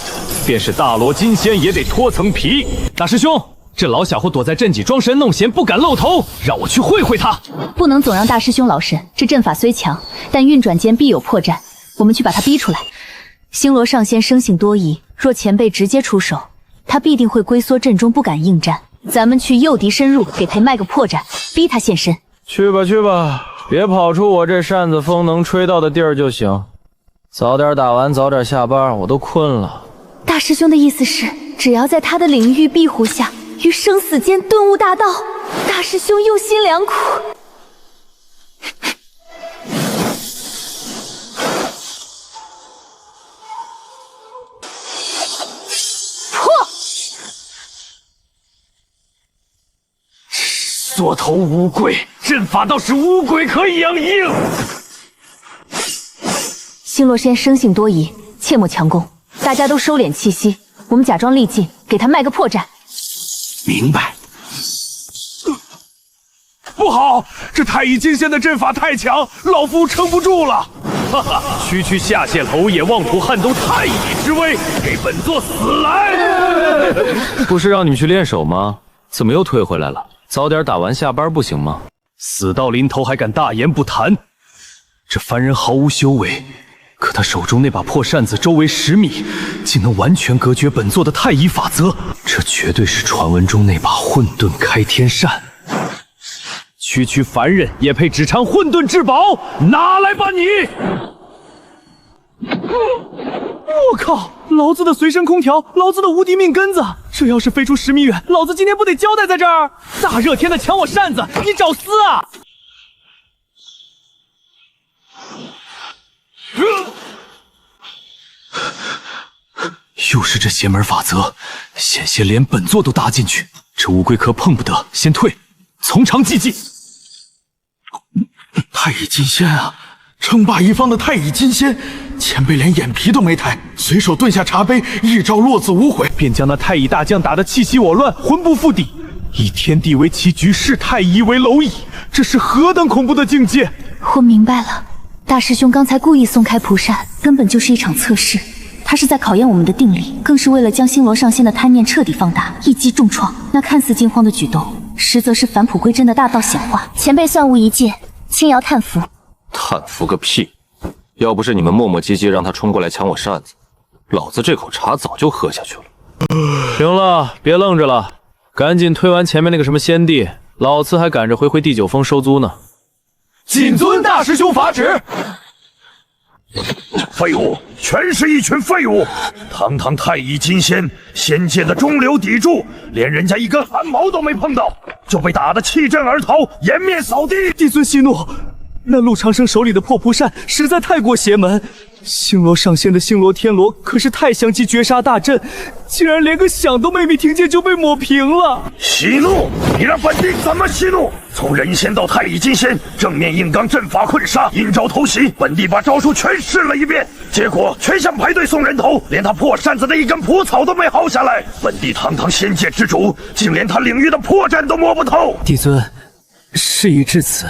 便是大罗金仙也得脱层皮。大师兄，这老小伙躲在阵脊装神弄闲，不敢露头，让我去会会他。不能总让大师兄老神，这阵法虽强，但运转间必有破绽，我们去把他逼出来。星罗上仙生性多疑，若前辈直接出手，他必定会龟缩阵中，不敢应战。咱们去诱敌深入，给他卖个破绽，逼他现身。去吧去吧，别跑出我这扇子风能吹到的地儿就行。早点打完，早点下班，我都困了。大师兄的意思是，只要在他的领域庇护下，于生死间顿悟大道。大师兄用心良苦。缩头乌龟，阵法倒是乌龟可以养硬。星罗仙生性多疑，切莫强攻，大家都收敛气息，我们假装力尽，给他卖个破绽。明白。不好，这太乙金仙的阵法太强，老夫撑不住了。哈哈，区下线侯也妄图撼动太乙之威，给本座死来！不是让你们去练手吗？怎么又退回来了？早点打完下班不行吗？死到临头还敢大言不惭，这凡人毫无修为，可他手中那把破扇子周围10米，竟能完全隔绝本座的太乙法则，这绝对是传闻中那把混沌开天扇。区凡人也配只尝混沌至宝？拿来吧你！我靠！老子的随身空调，老子的无敌命根子，这要是飞出10米远，老子今天不得交代在这儿？大热天的抢我扇子，你找死啊！又是这邪门法则，险些连本座都搭进去。这乌龟壳碰不得，先退。从长计议。太乙金仙啊，称霸一方的太乙金仙，前辈连眼皮都没抬，随手顿下茶杯，一招落子无悔，便将那太乙大将打得气息我乱，魂不附体，以天地为棋局，视太乙为蝼蚁，这是何等恐怖的境界！我明白了，大师兄刚才故意松开蒲扇，根本就是一场测试。他是在考验我们的定力，更是为了将星罗上仙的贪念彻底放大，一击重创。那看似惊慌的举动，实则是返璞归真的大道显化。前辈算无一戒，轻摇叹服。叹服个屁！要不是你们磨磨唧唧让他冲过来抢我扇子，老子这口茶早就喝下去了。行了，别愣着了，赶紧推完前面那个什么先帝，老子还赶着回第9峰收租呢。谨遵大师兄法旨。废物，全是一群废物！堂堂太乙金仙，仙界的中流砥柱，连人家一根汗毛都没碰到，就被打得弃阵而逃，颜面扫地。帝尊息怒，那陆长生手里的破蒲扇实在太过邪门。星罗上仙的星罗天罗可是太祥级绝杀大阵，竟然连个响都没听见就被抹平了。息怒！你让本帝怎么息怒？从人仙到太乙金仙，正面硬刚，阵法困杀，阴招偷袭，本帝把招数全试了一遍，结果全像排队送人头，连他破扇子的一根蒲草都没薅下来。本帝堂堂仙界之主，竟连他领域的破绽都摸不透。帝尊，事已至此，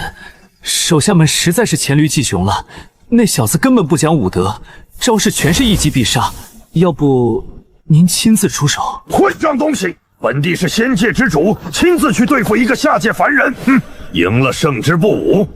手下们实在是黔驴技穷了。那小子根本不讲武德，招式全是一击必杀。要不您亲自出手？混账东西！本帝是仙界之主，亲自去对付一个下界凡人，赢了胜之不武。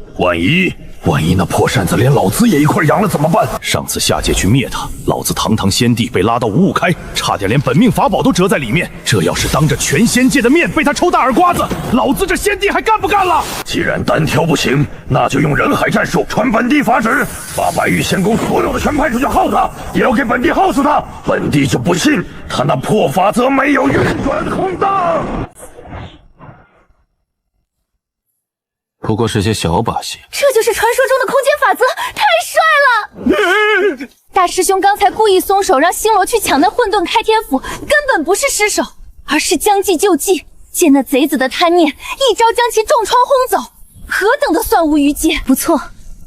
万一那破扇子连老子也一块扬了怎么办？上次下界去灭他，老子堂堂先帝被拉到五五开，差点连本命法宝都折在里面。这要是当着全仙界的面被他抽大耳刮子，老子这先帝还干不干了？既然单挑不行，那就用人海战术，传本帝法旨，把白玉仙宫所有的全派出去耗他，也要给本帝耗死他。本帝就不信他那破法则没有运转空档。不过是些小把戏，这就是传说中的空间法则，太帅了！大师兄刚才故意松手，让星罗去抢那混沌开天斧，根本不是失手，而是将计就计，借那贼子的贪念，一招将其重创轰走，何等的算无余戒！不错，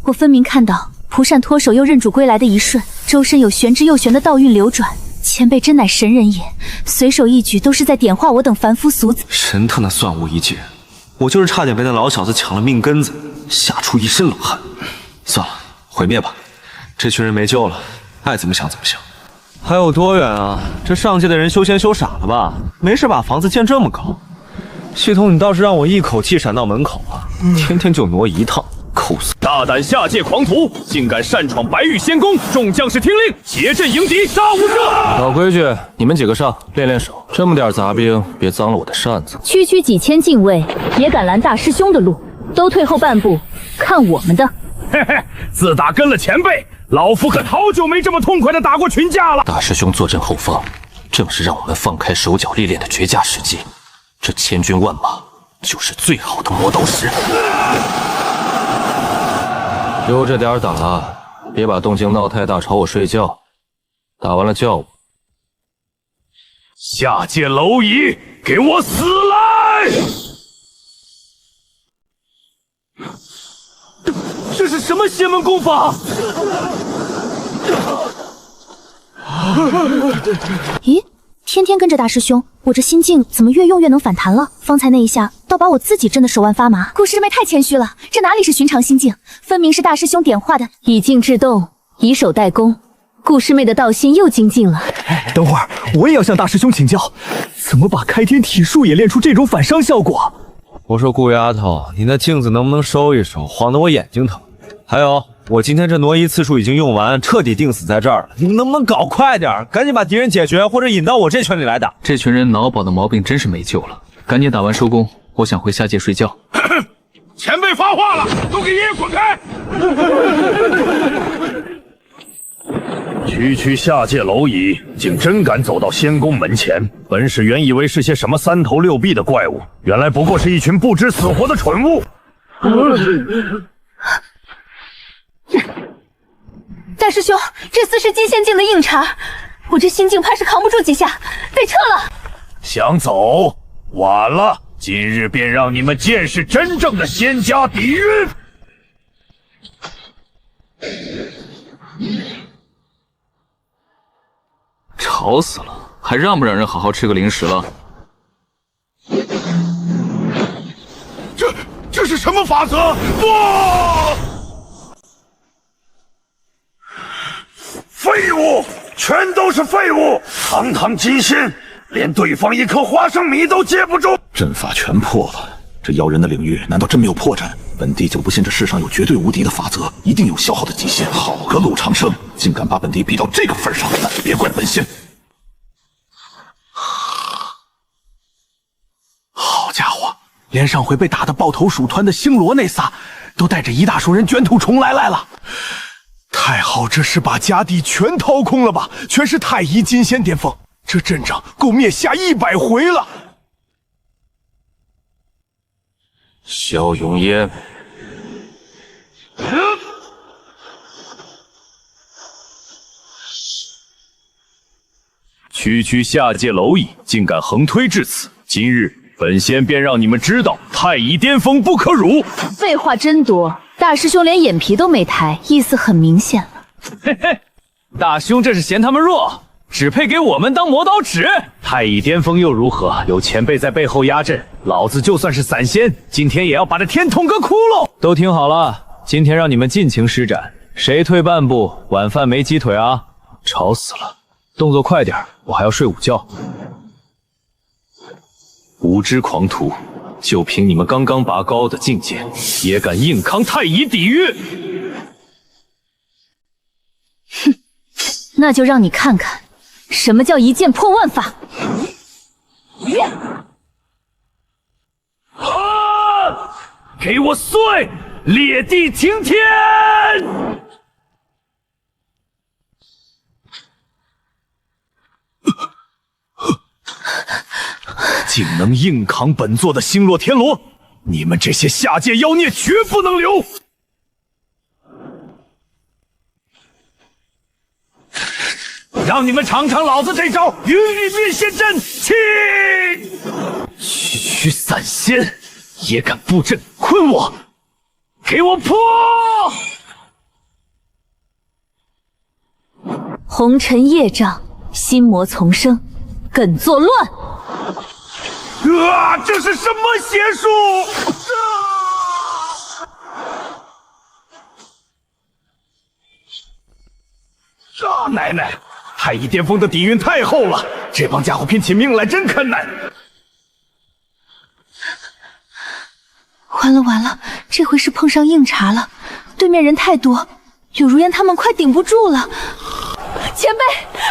我分明看到蒲扇脱手又认主归来的一瞬，周身有玄之又玄的道运流转。前辈真乃神人也，随手一举都是在点化我等凡夫俗子。神他那算无一戒！我就是差点被那老小子抢了命根子，吓出一身冷汗。算了，毁灭吧，这群人没救了，爱怎么想怎么想。还有多远啊？这上界的人修仙修傻了吧？没事把房子建这么高。系统，你倒是让我一口气闪到门口啊！天天就挪一趟，扣死！大胆下界狂徒，竟敢擅闯白玉仙宫！众将士听令，结阵迎敌，杀无赦！老规矩，你们几个上练练手，这么点杂兵，别脏了我的扇子。区区几千禁卫也敢拦大师兄的路，都退后半步，看我们的！嘿嘿，自打跟了前辈，老夫可好久没这么痛快的打过群架了。大师兄坐镇后方，正是让我们放开手脚历练的绝佳时机。这千军万马就是最好的磨刀石。悠着点打，别把动静闹太大，吵我睡觉。打完了叫我。下界蝼蚁，给我死来！这是什么邪门功法？咦，天天跟着大师兄，我这心境怎么越用越能反弹了？方才那一下，倒把我自己震得手腕发麻。顾师妹太谦虚了，这哪里是寻常心境，分明是大师兄点化的。以静制动，以守待攻，顾师妹的道心又精进了。等会儿我也要向大师兄请教，怎么把开天体术也练出这种反伤效果？我说顾丫头，你那镜子能不能收一收，晃得我眼睛疼。还有，我今天这挪移次数已经用完，彻底定死在这儿了。你们能不能搞快点，赶紧把敌人解决，或者引到我这圈里来打？这群人脑宝的毛病真是没救了，赶紧打完收工，我想回下界睡觉。前辈发话了，都给爷爷滚开！区区下界蝼蚁，竟真敢走到仙宫门前！本使原以为是些什么三头六臂的怪物，原来不过是一群不知死活的蠢物。大师兄，这厮是金仙境的硬茬，我这心境怕是扛不住几下，得撤了。想走？晚了，今日便让你们见识真正的仙家底蕴！吵死了，还让不让人好好吃个零食了？这是什么法则？不！废物，全都是废物！堂堂金仙，连对方一颗花生米都接不住。阵法全破了，这妖人的领域难道真没有破绽？本帝就不信这世上有绝对无敌的法则，一定有消耗的极限。好个陆长生，竟敢把本帝逼到这个份上，那别怪本仙。好家伙，连上回被打得抱头鼠团的星罗那仨，都带着一大数人卷土重来了。太好，这是把家底全掏空了吧？全是太乙金仙巅峰，这阵仗够灭下100回了。萧永烟，区下界蝼蚁，竟敢横推至此！今日本仙便让你们知道，太乙巅峰不可辱！废话真多，大师兄连眼皮都没抬，意思很明显了。嘿嘿，大兄这是嫌他们弱，只配给我们当磨刀石。太乙巅峰又如何？有前辈在背后压阵，老子就算是散仙，今天也要把这天捅个窟窿！都听好了，今天让你们尽情施展，谁退半步，晚饭没鸡腿啊！吵死了，动作快点，我还要睡午觉。无知狂徒，就凭你们刚刚拔高的境界，也敢硬扛太乙底蕴？哼，那就让你看看，什么叫一剑破万法！啊！给我碎！裂地惊天！竟能硬扛本座的星落天罗，你们这些下界妖孽绝不能留！让你们尝尝老子这招云雨灭仙阵！起！区区散仙也敢布阵困我，给我破！红尘业障，心魔丛生，梗作乱！啊！这是什么邪术？啊！奶奶！太乙巅峰的底蕴太厚了，这帮家伙拼起命来真困难。完了完了，这回是碰上硬茬了，对面人太多，柳如烟他们快顶不住了。前辈，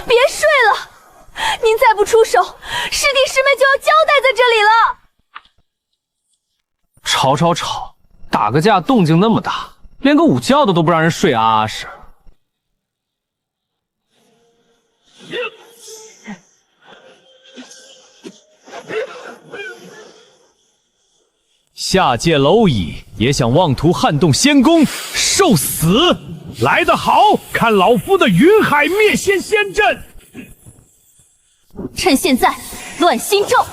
别睡了，您再不出手，师弟师妹就要交代在这里了。吵，打个架动静那么大，连个午觉的都不让人睡啊是。下界蝼蚁也想妄图撼动仙宫，受死！来得好，看老夫的云海灭仙仙阵！趁现在乱心咒！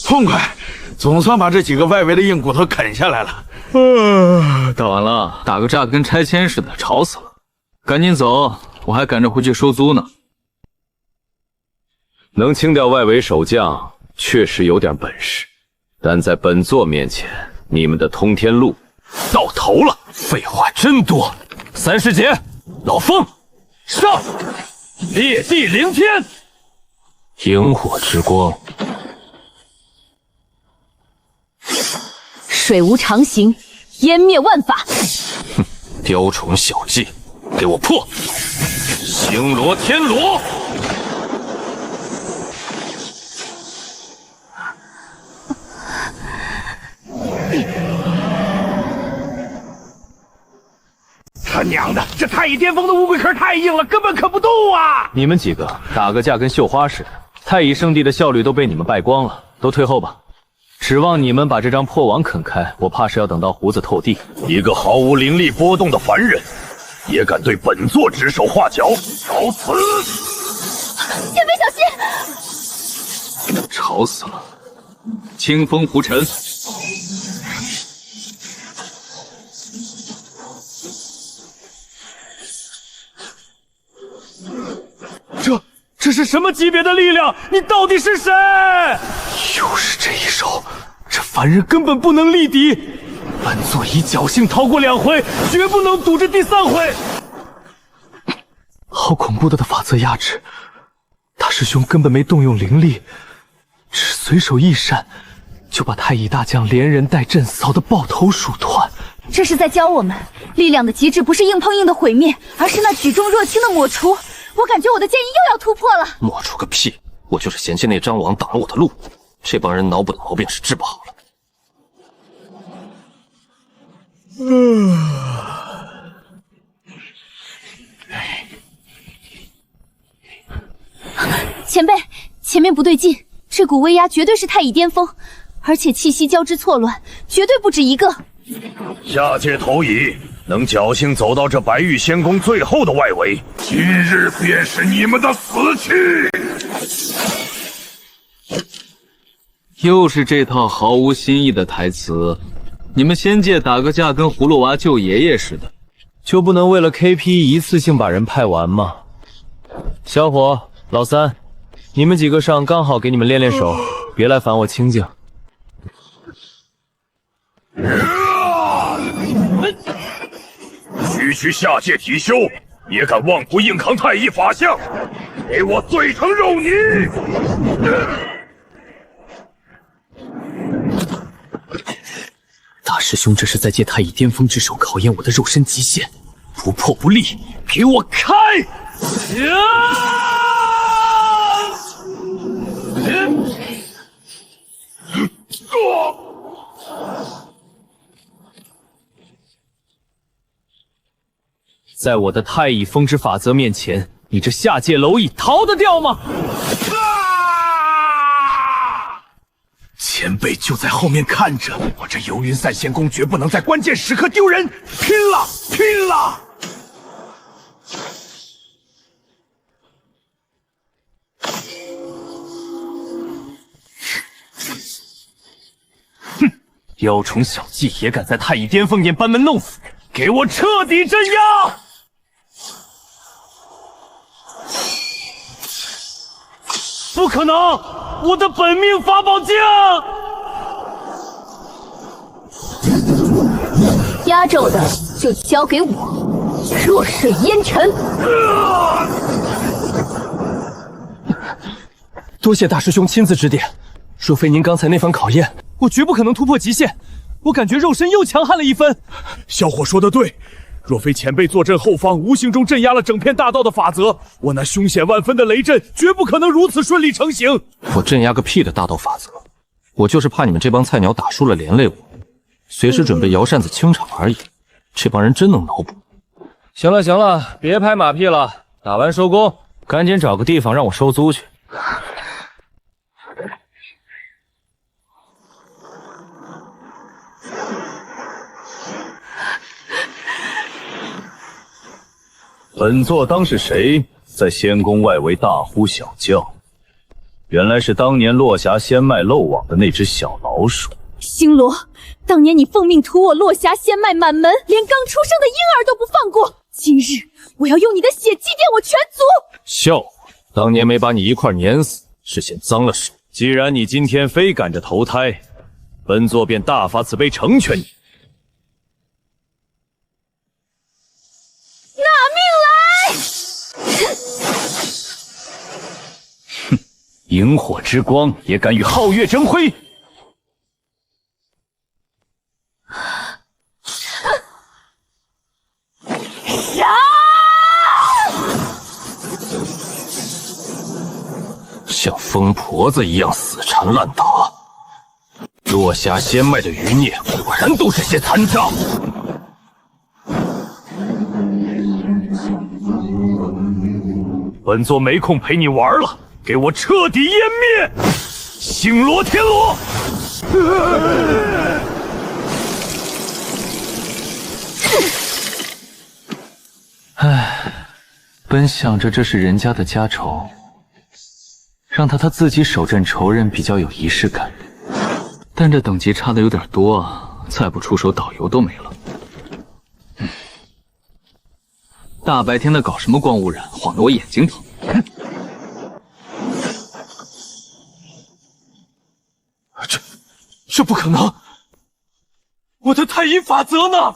痛快！总算把这几个外围的硬骨头啃下来了。打完了，打个架跟拆迁似的，吵死了！赶紧走，我还赶着回去收租呢。能清掉外围守将，确实有点本事，但在本座面前，你们的通天路到头了。废话真多。三师姐，老风，上！裂地凌天，萤火之光。水无常形，湮灭万法。哼，雕虫小技，给我破！星罗天罗。他娘的，这太乙巅峰的乌龟壳太硬了，根本啃不动啊！你们几个打个架跟绣花似的，太乙圣地的效率都被你们败光了，都退后吧。指望你们把这张破网啃开，我怕是要等到胡子透地。一个毫无灵力波动的凡人，也敢对本座指手画脚，找死！前辈小心！吵死了！清风拂尘。这是什么级别的力量？你到底是谁？又是这一手，这凡人根本不能力敌。本座已侥幸逃过2回，绝不能赌这第3回。好恐怖的法则压制，大师兄根本没动用灵力，只随手一闪，就把太乙大将连人带阵扫得抱头鼠窜。这是在教我们，力量的极致不是硬碰硬的毁灭，而是那举重若轻的抹除。我感觉我的剑意又要突破了。抹除个屁！我就是嫌弃那张网挡了我的路，这帮人脑补的毛病是治不好了。前辈，前面不对劲，这股威压绝对是太乙巅峰，而且气息交织错乱，绝对不止一个。下界投乙能侥幸走到这白玉仙宫最后的外围，今日便是你们的死期。又是这套毫无新意的台词，你们仙界打个架跟葫芦娃救爷爷似的，就不能为了 KP 一次性把人派完吗？小伙，老三，你们几个上，刚好给你们练练手，别来烦我清静。区下界体修，也敢妄图硬扛太乙法相，给我碎成肉泥！大师兄这是在借太乙巅峰之手考验我的肉身极限，不破不立，给我开！在我的太乙风之法则面前，你这下界蝼蚁逃得掉吗？前辈就在后面看着，我这游云散仙宫绝不能在关键时刻丢人！拼了，拼了！哼，雕虫小技也敢在太乙巅峰眼班门弄斧，给我彻底镇压！不可能！我的本命法宝镜！压轴的就交给我，弱水烟尘。多谢大师兄亲自指点，若非您刚才那番考验，我绝不可能突破极限。我感觉肉身又强悍了1分。小伙说得对，若非前辈坐镇后方，无形中镇压了整片大道的法则，我那凶险万分的雷阵绝不可能如此顺利成型。我镇压个屁的大道法则，我就是怕你们这帮菜鸟打输了连累我，随时准备摇扇子清场而已。这帮人真能脑补。行了行了，别拍马屁了，打完收工，赶紧找个地方让我收租去。本座当是谁，在仙宫外围大呼小叫？原来是当年落霞仙脉漏网的那只小老鼠。星罗，当年你奉命屠我落霞仙脉满门，连刚出生的婴儿都不放过。今日我要用你的血祭奠我全族！笑话，当年没把你一块碾死，是嫌脏了手。既然你今天非赶着投胎，本座便大发慈悲成全你。拿命来！哼，萤火之光也敢与皓月争辉！杀！像疯婆子一样死缠烂打，落霞仙脉的余孽果然都是些残渣。本座没空陪你玩了，给我彻底湮灭！星罗天罗。唉，本想着这是人家的家仇，让他自己手刃仇人比较有仪式感，但这等级差的有点多啊，再不出手导游都没了。大白天的搞什么光污染，晃得我眼睛疼。这不可能！我的太阴法则呢？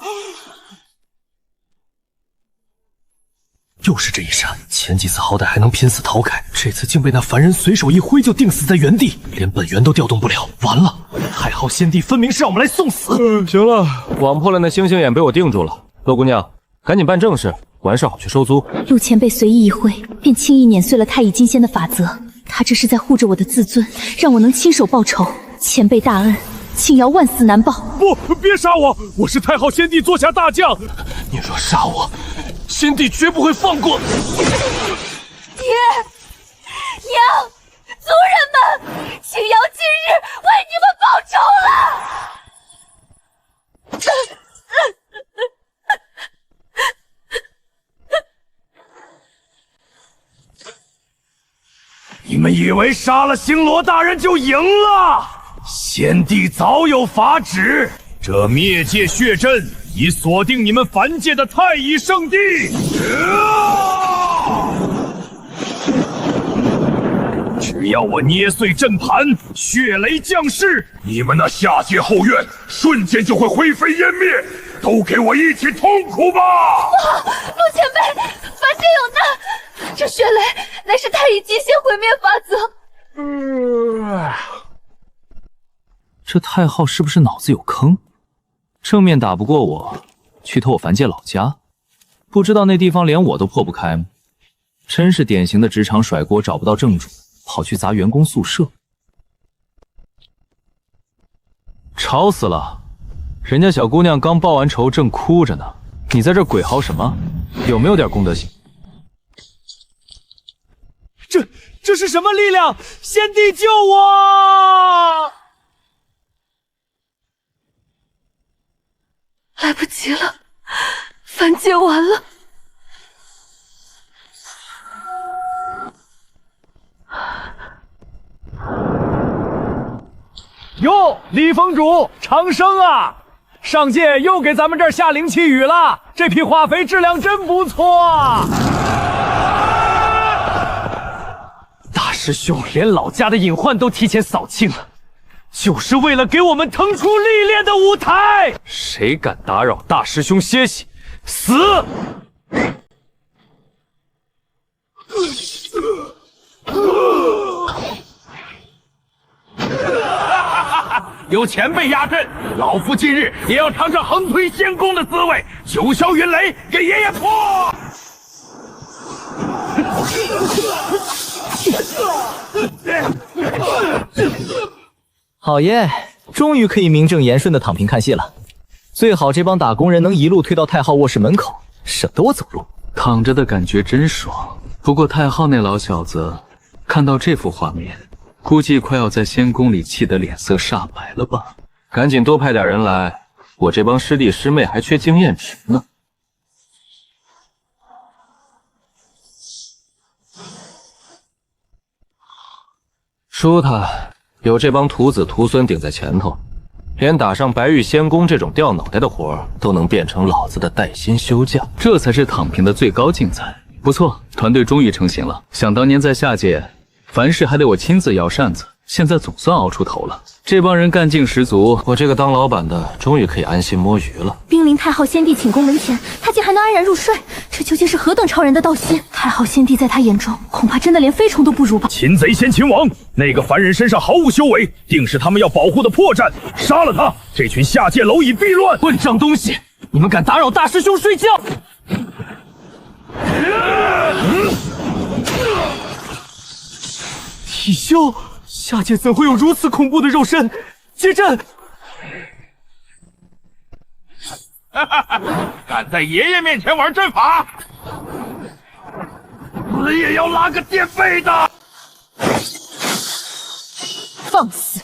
又是这一闪，前几次好歹还能拼死逃开，这次竟被那凡人随手一挥就定死在原地，连本源都调动不了。完了，太昊先帝分明是让我们来送死。行了，网破了那星星眼被我定住了。洛姑娘，赶紧办正事，完事好去收租。陆前辈随意一挥，便轻易碾碎了太乙金仙的法则。他这是在护着我的自尊，让我能亲手报仇。前辈大恩，请瑶万死难报。不，别杀我！我是太昊仙帝座下大将。你若杀我，先帝绝不会放过。爹娘，族人们，请瑶今日为你们报仇了。你们以为杀了星罗大人就赢了？先帝早有法旨，这灭界血阵已锁定你们凡界的太乙圣地。只要我捏碎阵盘，血雷降世，你们那下界后院瞬间就会灰飞烟灭，都给我一起痛苦吧！陆前辈，凡界有难，这血雷乃是太乙金仙毁灭法则。这太昊是不是脑子有坑？正面打不过我，去偷我凡界老家，不知道那地方连我都破不开吗？真是典型的职场甩锅找不到正主，跑去砸员工宿舍。吵死了！人家小姑娘刚报完仇，正哭着呢，你在这鬼嚎什么？有没有点公德心？这是什么力量？先帝救我！来不及了，凡界完了。哟，李峰主，长生啊！上界又给咱们这儿下灵气雨了，这批化肥质量真不错啊！大师兄连老家的隐患都提前扫清了，就是为了给我们腾出历练的舞台。谁敢打扰大师兄歇息，死！有前辈压阵，老夫今日也要尝尝横推仙宫的滋味。九霄云雷，给爷爷破！好耶，终于可以名正言顺的躺平看戏了。最好这帮打工人能一路推到太昊卧室门口，省得我走路。躺着的感觉真爽。不过太昊那老小子看到这幅画面，估计快要在仙宫里气得脸色煞白了吧？赶紧多派点人来，我这帮师弟师妹还缺经验值呢。舒坦，有这帮徒子徒孙顶在前头，连打上白玉仙宫这种掉脑袋的活儿都能变成老子的带薪休假，这才是躺平的最高境界。不错，团队终于成型了。想当年在下界，凡事还得我亲自摇扇子，现在总算熬出头了。这帮人干劲十足，我这个当老板的终于可以安心摸鱼了。兵临太昊先帝寝宫门前，他竟还能安然入睡，这究竟是何等超人的道心？太昊先帝在他眼中，恐怕真的连飞虫都不如吧？擒贼先擒王，那个凡人身上毫无修为，定是他们要保护的破绽。杀了他，这群下界蝼蚁必乱！混账东西，你们敢打扰大师兄睡觉！体修，下界怎会有如此恐怖的肉身？接阵！敢在爷爷面前玩阵法，死也要拉个垫背的！放放肆！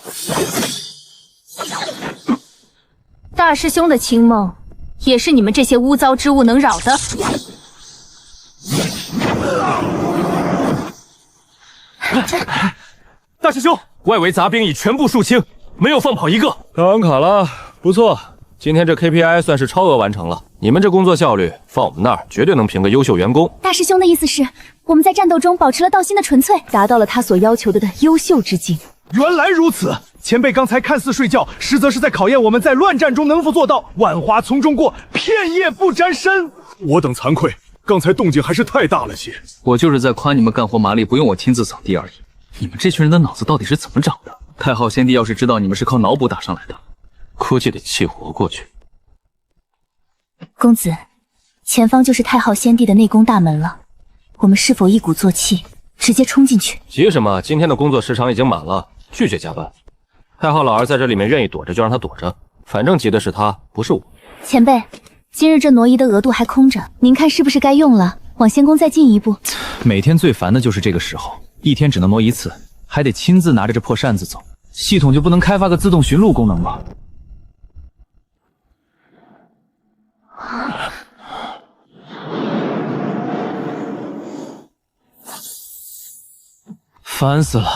大师兄的清梦，也是你们这些污糟之物能扰的？大师兄，外围杂兵已全部肃清，没有放跑一个。打完卡了，不错。今天这 KPI 算是超额完成了。你们这工作效率放我们那儿，绝对能评个优秀员工。大师兄的意思是，我们在战斗中保持了道心的纯粹，达到了他所要求的优秀之境。原来如此，前辈刚才看似睡觉，实则是在考验我们在乱战中能否做到万花丛中过，片叶不沾身。我等惭愧，刚才动静还是太大了些。我就是在夸你们干活麻利，不用我亲自扫地而已。你们这群人的脑子到底是怎么长的？太昊先帝要是知道你们是靠脑补打上来的，估计得气活过去。公子，前方就是太昊先帝的内宫大门了，我们是否一鼓作气，直接冲进去？急什么？今天的工作时长已经满了，拒绝加班。太昊老儿在这里面愿意躲着就让他躲着，反正急的是他，不是我。前辈，今日这挪移的额度还空着，您看是不是该用了？往仙宫再进一步。每天最烦的就是这个时候，一天只能挪一次，还得亲自拿着这破扇子走。系统就不能开发个自动寻路功能吗？烦死了，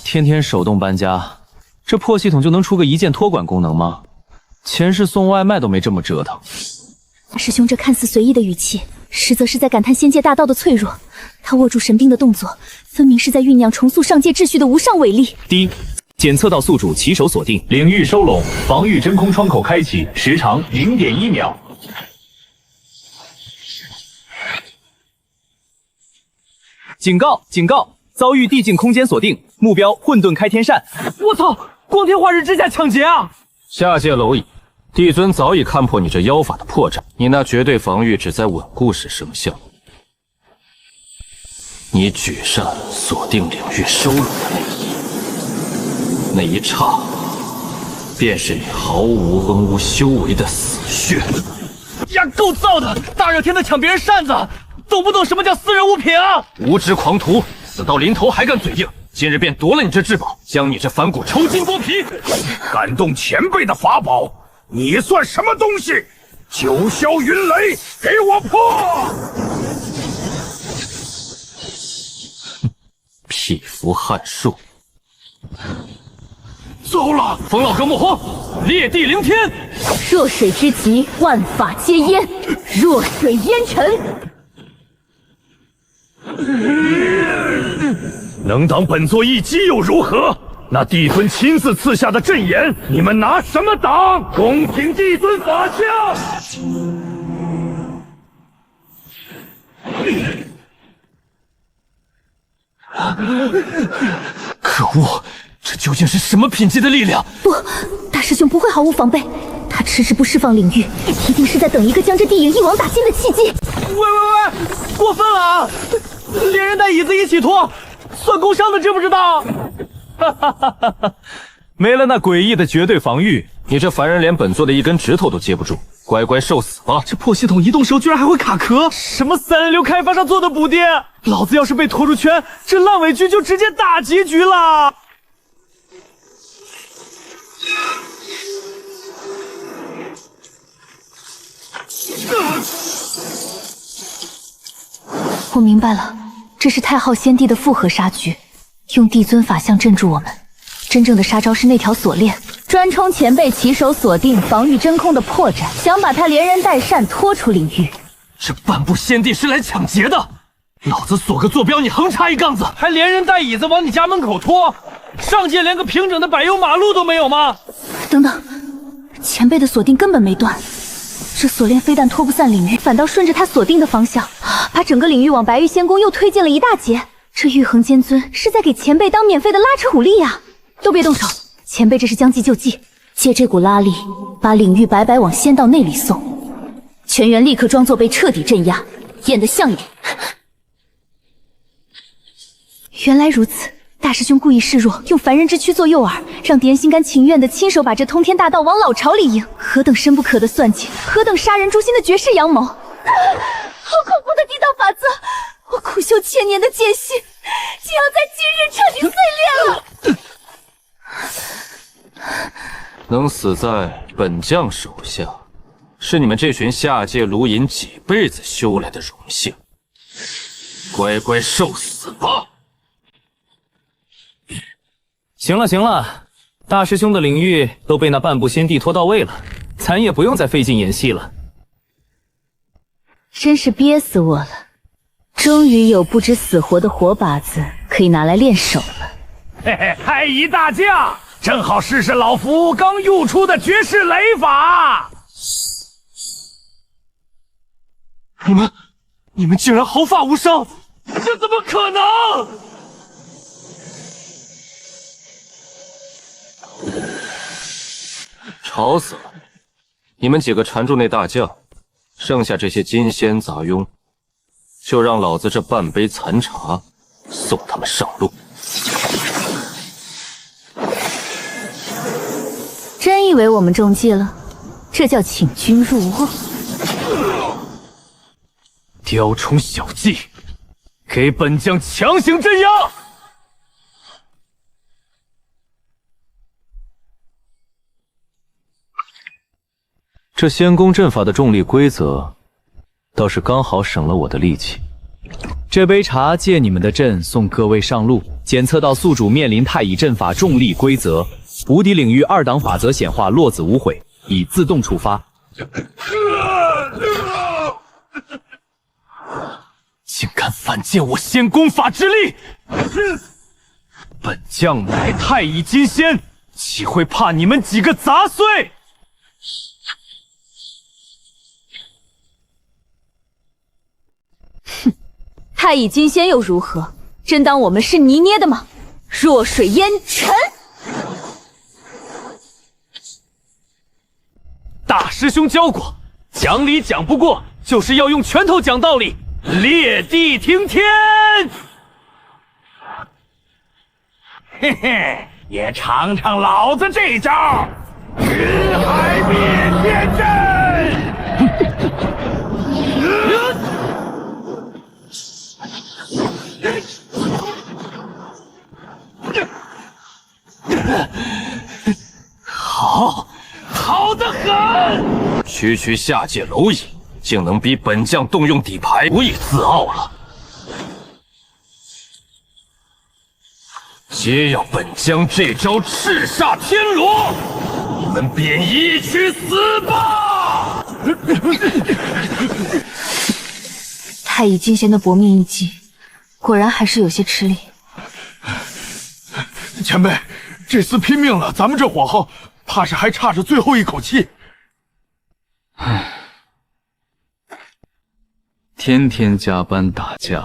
天天手动搬家，这破系统就能出个一键托管功能吗？前世送外卖都没这么折腾。大师兄这看似随意的语气，实则是在感叹仙界大道的脆弱。他握住神兵的动作，分明是在酝酿重塑上界秩序的无上伟力。第检测到宿主起手锁定，领域收拢，防御真空窗口开启，时长 0.1秒。警告！警告！遭遇地境空间锁定，目标混沌开天扇。我操！光天化日之下抢劫啊！下界蝼蚁，帝尊早已看破你这妖法的破绽，你那绝对防御只在稳固时生效。你举扇锁定领域收拢的那一刹，便是你毫无恩污修为的死穴。呀，够燥的！大热天的抢别人扇子，懂不懂什么叫私人物品啊？无知狂徒，死到临头还敢嘴硬！今日便夺了你这至宝，将你这反骨抽筋剥皮！敢动前辈的法宝，你算什么东西？九霄云雷，给我破！匹夫撼树。糟了！冯老哥莫慌，裂地凌天！弱水之极，万法皆淹；弱水淹沉。能挡本座一击又如何？那帝尊亲自赐下的阵眼，你们拿什么挡？恭请帝尊法下！可恶！这究竟是什么品级的力量？不，大师兄不会毫无防备，他迟迟不释放领域，一定是在等一个将这地影一网打尽的契机。喂，过分了啊！连人带椅子一起拖，算工伤的，知不知道？哈哈哈哈哈！没了那诡异的绝对防御，你这凡人连本座的一根指头都接不住，乖乖受死吧！这破系统移动时候居然还会卡壳，什么三人流开发商做的补丁？老子要是被拖出圈，这烂尾局就直接大结局了。我明白了，这是太昊先帝的复合杀局，用帝尊法相镇住我们。真正的杀招是那条锁链，专冲前辈起手锁定防御真空的破绽，想把他连人带扇拖出领域。这半步先帝是来抢劫的，老子锁个坐标，你横插一杠子，还连人带椅子往你家门口拖，上界连个平整的柏油马路都没有吗？等等，前辈的锁定根本没断。这锁链非但拖不散领域，反倒顺着他锁定的方向，把整个领域往白玉仙宫又推进了一大截。这玉衡剑尊是在给前辈当免费的拉扯虎力呀！都别动手，前辈这是将计就计，借这股拉力，把领域白白往仙道内里送。全员立刻装作被彻底镇压，演得像一点。原来如此。大师兄故意示弱，用凡人之躯做诱饵，让敌人心甘情愿地亲手把这通天大道往老巢里迎。何等深不可的算计，何等杀人诛心的绝世阳谋！好恐怖的地道法则！我苦修千年的剑心，竟要在今日彻底碎裂了！能死在本将手下，是你们这群下界卢隐几辈子修来的荣幸。乖乖受死吧！行了行了，大师兄的领域都被那半步仙帝拖到位了，咱也不用再费劲演戏了。真是憋死我了，终于有不知死活的活靶子可以拿来练手了。嘿嘿，太乙大将，正好试试老夫刚悟出的绝世雷法。你们竟然毫发无伤，这怎么可能？吵死了！你们几个缠住那大将，剩下这些金仙杂庸，就让老子这半杯残茶送他们上路。真以为我们中计了？这叫请君入瓮。雕虫小技，给本将强行镇压！这仙宫阵法的重力规则，倒是刚好省了我的力气。这杯茶借你们的阵送各位上路。检测到宿主面临太乙阵法重力规则，无敌领域2档法则显化落子无悔，已自动触发。竟敢反见我仙功法之力！本将乃太乙金仙，岂会怕你们几个杂碎？哼，太乙金仙又如何？真当我们是泥捏的吗？弱水淹沉！大师兄教过，讲理讲不过，就是要用拳头讲道理。裂地听天，嘿嘿，也尝尝老子这招云海灭天阵！好得很！区下界蝼蚁，竟能逼本将动用底牌，无以自傲了。皆要本将这招赤煞天罗，你们便一去死吧！太乙金仙的搏命一击，果然还是有些吃力。前辈，这厮拼命了，咱们这火候怕是还差着最后一口气。唉，天天加班打架，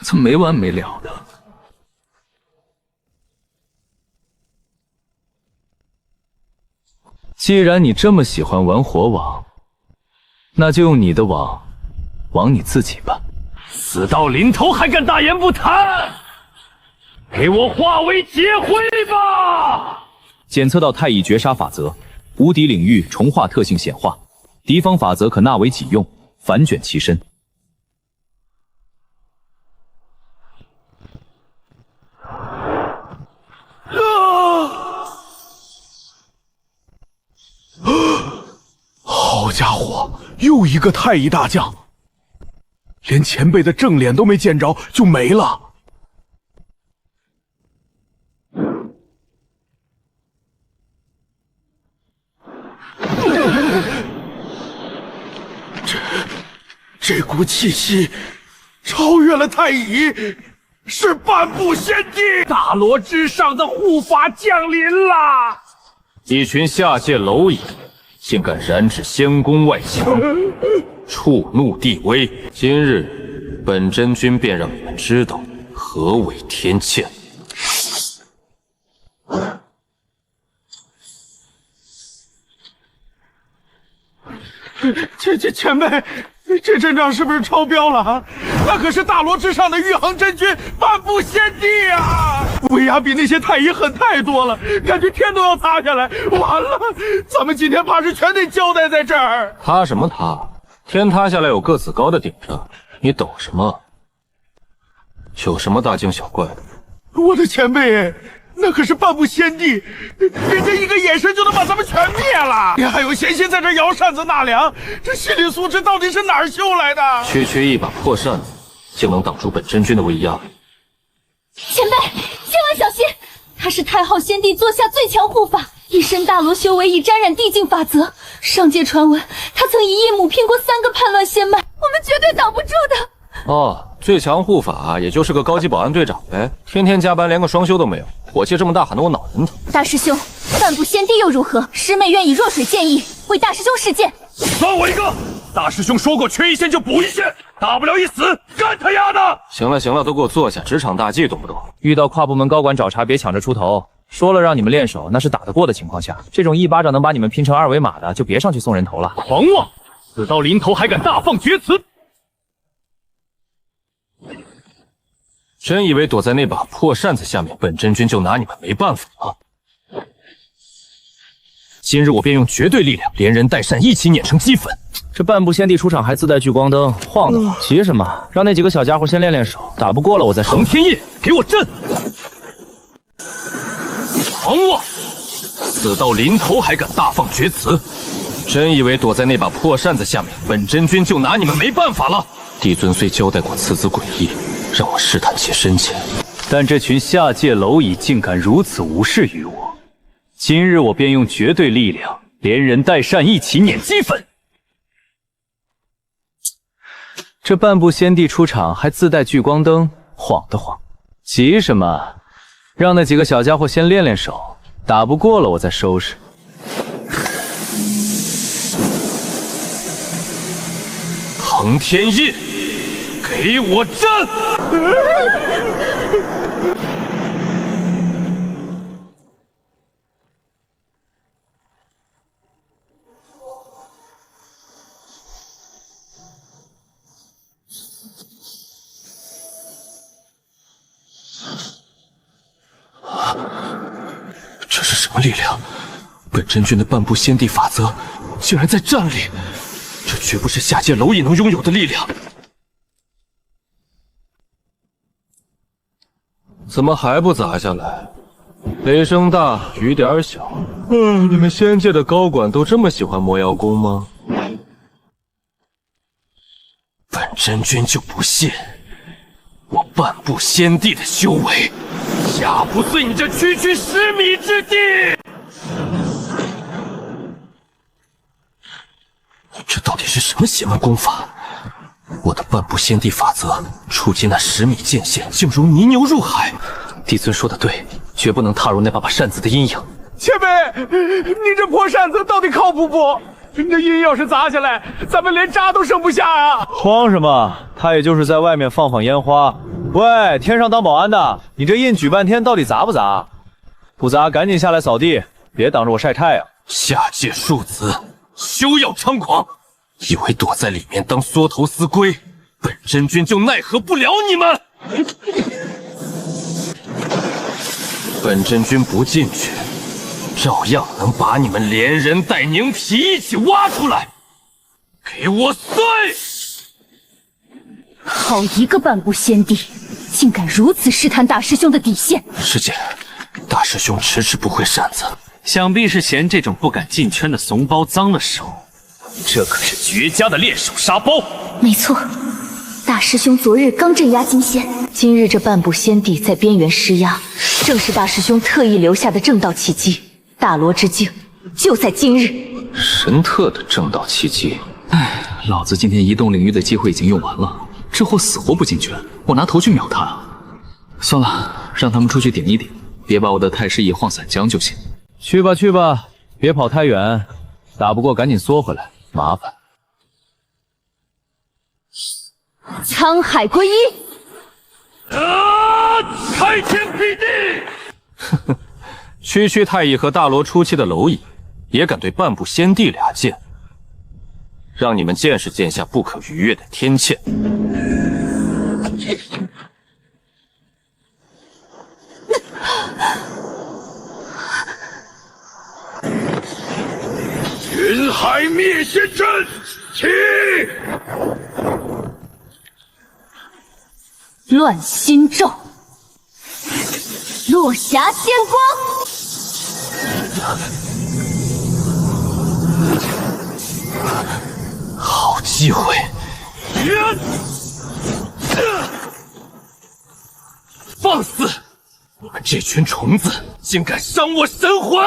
怎么没完没了的？既然你这么喜欢玩火网，那就用你的网网你自己吧。死到临头还敢大言不惭，给我化为劫灰吧！检测到太乙绝杀法则，无敌领域重化特性显化，敌方法则可纳为己用，反卷其身。好家伙，又一个太乙大将，连前辈的正脸都没见着就没了。这股气息超越了太乙，是半步仙帝，大罗之上的护法降临啦！一群下界蝼蚁，竟敢染指仙宫外墙，触怒帝威。今日本真君便让你们知道何为天堑。前辈，这阵仗是不是超标了？那可是大罗之上的玉衡真君，半步仙帝啊！威压比那些太乙狠太多了，感觉天都要塌下来。完了，咱们今天怕是全得交代在这儿。塌什么塌？天塌下来有个子高的顶着，你抖什么？有什么大惊小怪的？我的前辈，那可是半步先帝，人家一个眼神就能把咱们全灭了。你还有闲心在这摇扇子纳凉，这心理素质到底是哪儿修来的？区区一把破扇子，就能挡住本真君的威压？前辈，千万小心！他是太昊先帝座下最强护法，一身大罗修为已沾染地境法则。上界传闻，他曾一夜母拼过3个叛乱仙脉，我们绝对挡不住的。哦，最强护法也就是个高级保安队长呗，天天加班连个双休都没有，火气这么大，喊得我脑仁疼。大师兄，半步先帝又如何？师妹愿以弱水建议，为大师兄示剑。算我一个！大师兄说过，缺一线就补一线，大不了一死，干他丫的！行了行了，都给我坐下，职场大忌懂不懂？遇到跨部门高管找茬，别抢着出头。说了让你们练手，那是打得过的情况下，这种一巴掌能把你们拼成2维码的，就别上去送人头了。狂妄！死到临头还敢大放厥词！真以为躲在那把破扇子下面，本真君就拿你们没办法啊？今日我便用绝对力量，连人带扇一起碾成齑粉。这半步先帝出场还自带聚光灯，晃的慌，急什么？让那几个小家伙先练练手，打不过了我再说。横天印，给我震！狂妄！死到临头还敢大放厥词，真以为躲在那把破扇子下面，本真君就拿你们没办法了？帝尊虽交代过此子诡异，让我试探其深浅，但这群下界蝼蚁竟敢如此无视于我，今日我便用绝对力量，连人带扇一起碾齑粉。这半步先帝出场还自带聚光灯，晃的慌，急什么？让那几个小家伙先练练手，打不过了我再收拾。横天印，给我震！这是什么力量？本真君的半步先帝法则竟然在战里，这绝不是下界蝼蚁能拥有的力量。怎么还不砸下来？雷声大雨点小。你们仙界的高管都这么喜欢魔妖功吗？本真君就不信我半步先帝的修为压不碎你这区区10米之地！这到底是什么邪门功法？我的半步先帝法则触及那10米界限，竟如泥牛入海。帝尊说的对，绝不能踏入那把扇子的阴影。前辈，你这破扇子到底靠谱不？那阴要是砸下来，咱们连渣都剩不下啊！慌什么？他也就是在外面放放烟花。喂，天上当保安的，你这印举半天到底砸不砸？不砸，赶紧下来扫地，别挡着我晒太阳。下界庶子，休要猖狂！以为躲在里面当缩头思龟，本真君就奈何不了你们！本真君不进去，照样能把你们连人带凝皮一起挖出来，给我碎！好一个半步先帝，竟敢如此试探大师兄的底线！师姐，大师兄迟迟不会扇子，想必是嫌这种不敢进圈的怂包脏了手。这可是绝佳的练手沙包。没错，大师兄昨日刚镇压金仙，今日这半步先帝在边缘施压，正是大师兄特意留下的正道契机。大罗之境就在今日。神特的正道契机。唉，老子今天移动领域的机会已经用完了，这货死活不进圈，我拿头去秒他。算了，让他们出去顶一顶，别把我的太师椅晃散江就行。去吧去吧，别跑太远，打不过赶紧缩回来，麻烦。沧海归一！开天辟地！区区太乙和大罗初期的蝼蚁，也敢对半步先帝俩剑，让你们见识见下不可逾越的天堑。云海灭仙阵，起！乱心咒，落落霞仙光。好机会！放肆！你们这群虫子竟敢伤我神魂！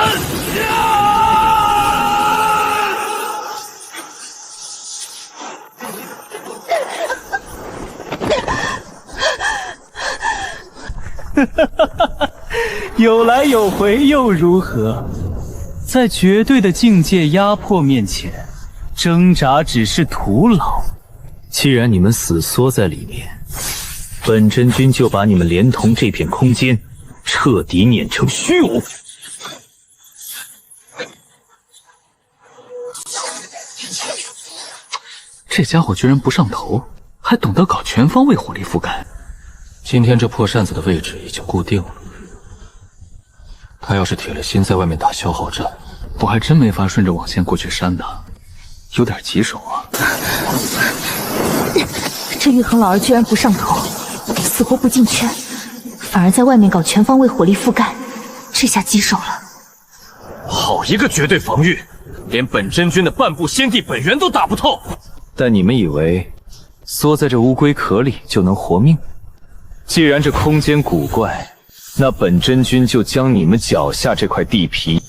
有来有回又如何？在绝对的境界压迫面前，挣扎只是徒劳。既然你们死缩在里面，本真君就把你们连同这片空间彻底碾成虚无。这家伙居然不上头，还懂得搞全方位火力覆盖。今天这破扇子的位置已经固定了，他要是铁了心在外面打消耗战，我还真没法顺着网线过去扇他，有点棘手啊。这玉衡老儿居然不上头，死活不进圈，反而在外面搞全方位火力覆盖，这下棘手了。好一个绝对防御，连本真君的半步仙帝本源都打不透。但你们以为缩在这乌龟壳里就能活命？既然这空间古怪，那本真君就将你们脚下这块地皮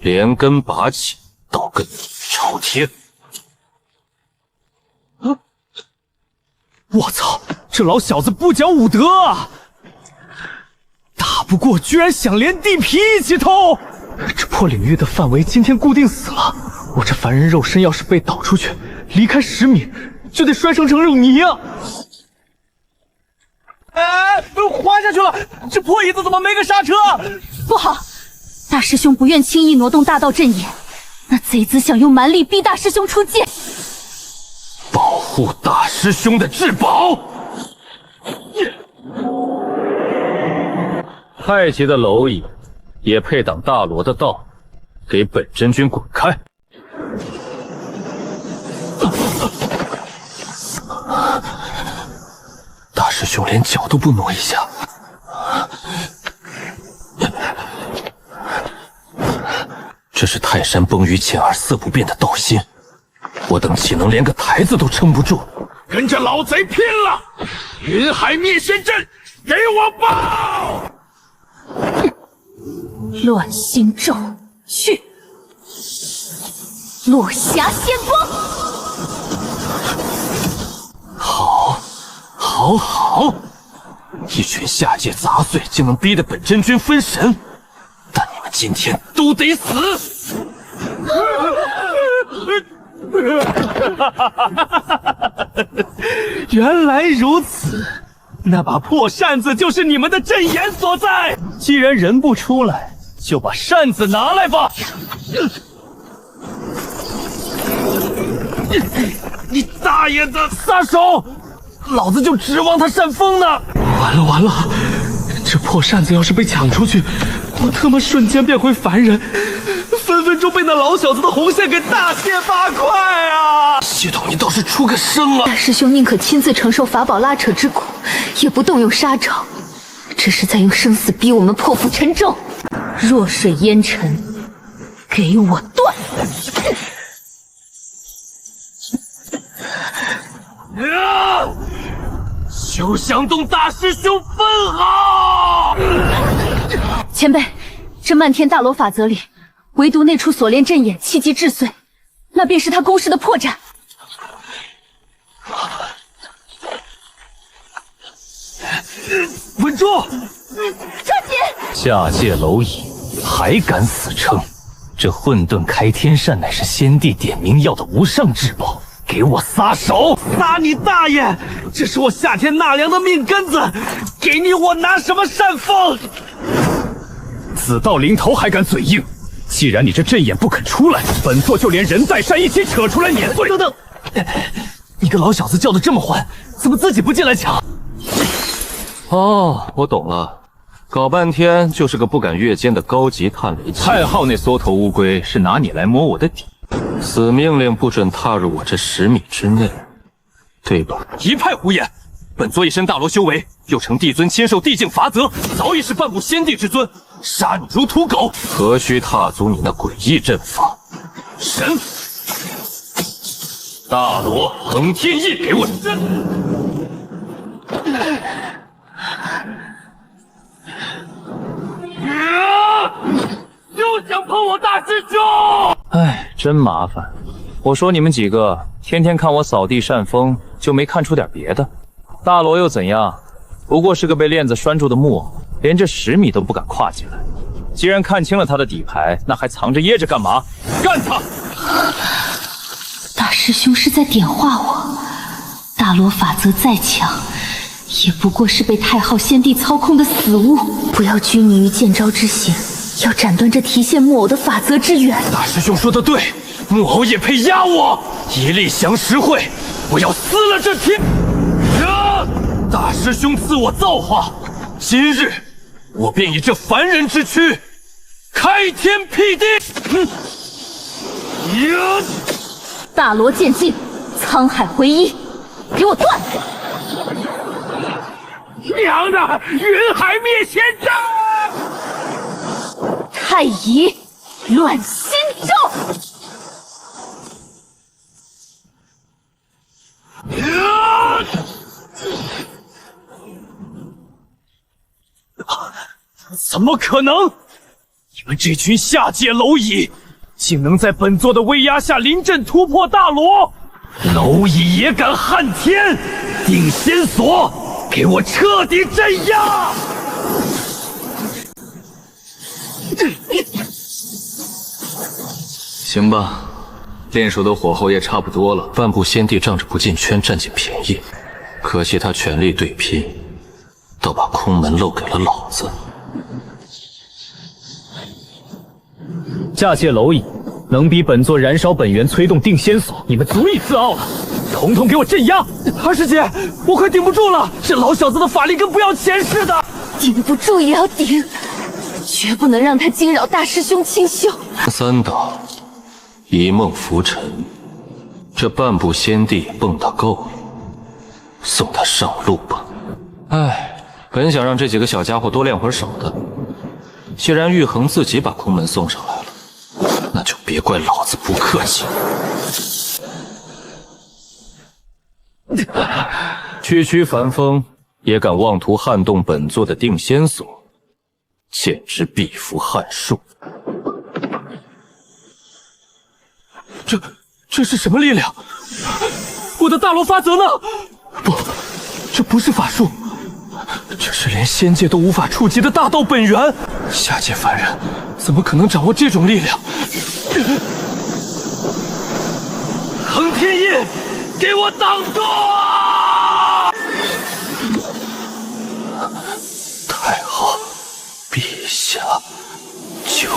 连根拔起，倒根朝天。我操，这老小子不讲武德啊！打不过居然想连地皮一起偷！这破领域的范围今天固定死了，我这凡人肉身要是被导出去，离开10米就得摔成肉泥啊！滑下去了！这破椅子怎么没个刹车？不好，大师兄不愿轻易挪动大道阵眼，那贼子想用蛮力逼大师兄出界，保护大师兄的至宝。太极的蝼蚁也配挡大罗的道？给本真君滚开！大师兄连脚都不挪一下，这是泰山崩于前而色不变的道心，我等岂能连个台子都撑不住？跟着老贼拼了！云海灭仙阵，给我爆！乱心咒去，落霞仙光。好，一群下界杂碎竟能逼得本真君分神，但你们今天都得死！原来如此，那把破扇子就是你们的阵眼所在。既然人不出来，就把扇子拿来吧。你大爷的，撒手！老子就指望他扇风呢！完了！这破扇子要是被抢出去，我他妈瞬间变回凡人，分分钟被那老小子的红线给大卸八块啊！系统，你倒是出个声啊！大师兄宁可亲自承受法宝拉扯之苦，也不动用杀招，这是在用生死逼我们破釜沉舟。弱水烟尘，给我断！休想动大师兄分毫！前辈，这漫天大罗法则里，唯独那处锁链阵眼气机至碎，那便是他攻势的破绽。稳住！抓紧！下界蝼蚁还敢死撑？这混沌开天扇乃是先帝点名要的无上至宝，给我撒手！撒你大爷！这是我夏天纳凉的命根子，给你我拿什么扇风？子道临头还敢嘴硬！既然你这阵眼不肯出来，本座就连人带扇一起扯出来碾碎！等等，你个老小子叫的这么欢，怎么自己不进来抢？哦，我懂了，搞半天就是个不敢越肩的高级探雷器。太昊那缩头乌龟是拿你来摸我的底，死命令不准踏入我这10米之内，对吧？一派胡言！本座一身大罗修为，又承帝尊亲授地境法则，早已是半步先帝之尊，杀你如屠狗，何须踏足你那诡异阵法？神！大罗横天印，给我震！就想碰我大师兄！哎，真麻烦。我说你们几个天天看我扫地扇风，就没看出点别的？大罗又怎样？不过是个被链子拴住的木偶，连这10米都不敢跨进来。既然看清了他的底牌，那还藏着掖着干嘛？干他！大师兄是在点化我。大罗法则再强，也不过是被太昊先帝操控的死物。不要拘泥于见招之刑，要斩断这提线木偶的法则之源。大师兄说的对，木偶也配压我？一力降十会，我要撕了这天！大师兄赐我造化，今日我便以这凡人之躯开天辟地！大罗剑境，沧海回一，给我断！娘的，云海灭仙阵！太乙乱心咒！怎么可能？你们这群下界蝼蚁，竟能在本座的威压下临阵突破大罗！蝼蚁也敢撼天！定仙锁，给我彻底镇压！行吧，练手的火候也差不多了。半步先帝仗着不进圈占尽便宜，可惜他全力对拼，倒把空门漏给了老子。下界蝼蚁能比本座燃烧本源催动定仙锁，你们足以自傲了！统统给我镇压！二师姐，我快顶不住了，这老小子的法力跟不要钱似的。顶不住也要顶，绝不能让他惊扰大师兄清秀。三道一梦浮沉，这半步先帝蹦跶够了，送他上路吧。哎，本想让这几个小家伙多练会儿手的，既然玉衡自己把空门送上来了，那就别怪老子不客气。区区凡风也敢妄图撼动本座的定仙锁，简直必服撼术。这是什么力量？我的大罗法则呢？不，这不是法术，这是连仙界都无法触及的大道本源。下界凡人怎么可能掌握这种力量？横天印，给我挡住！太后，陛下，救！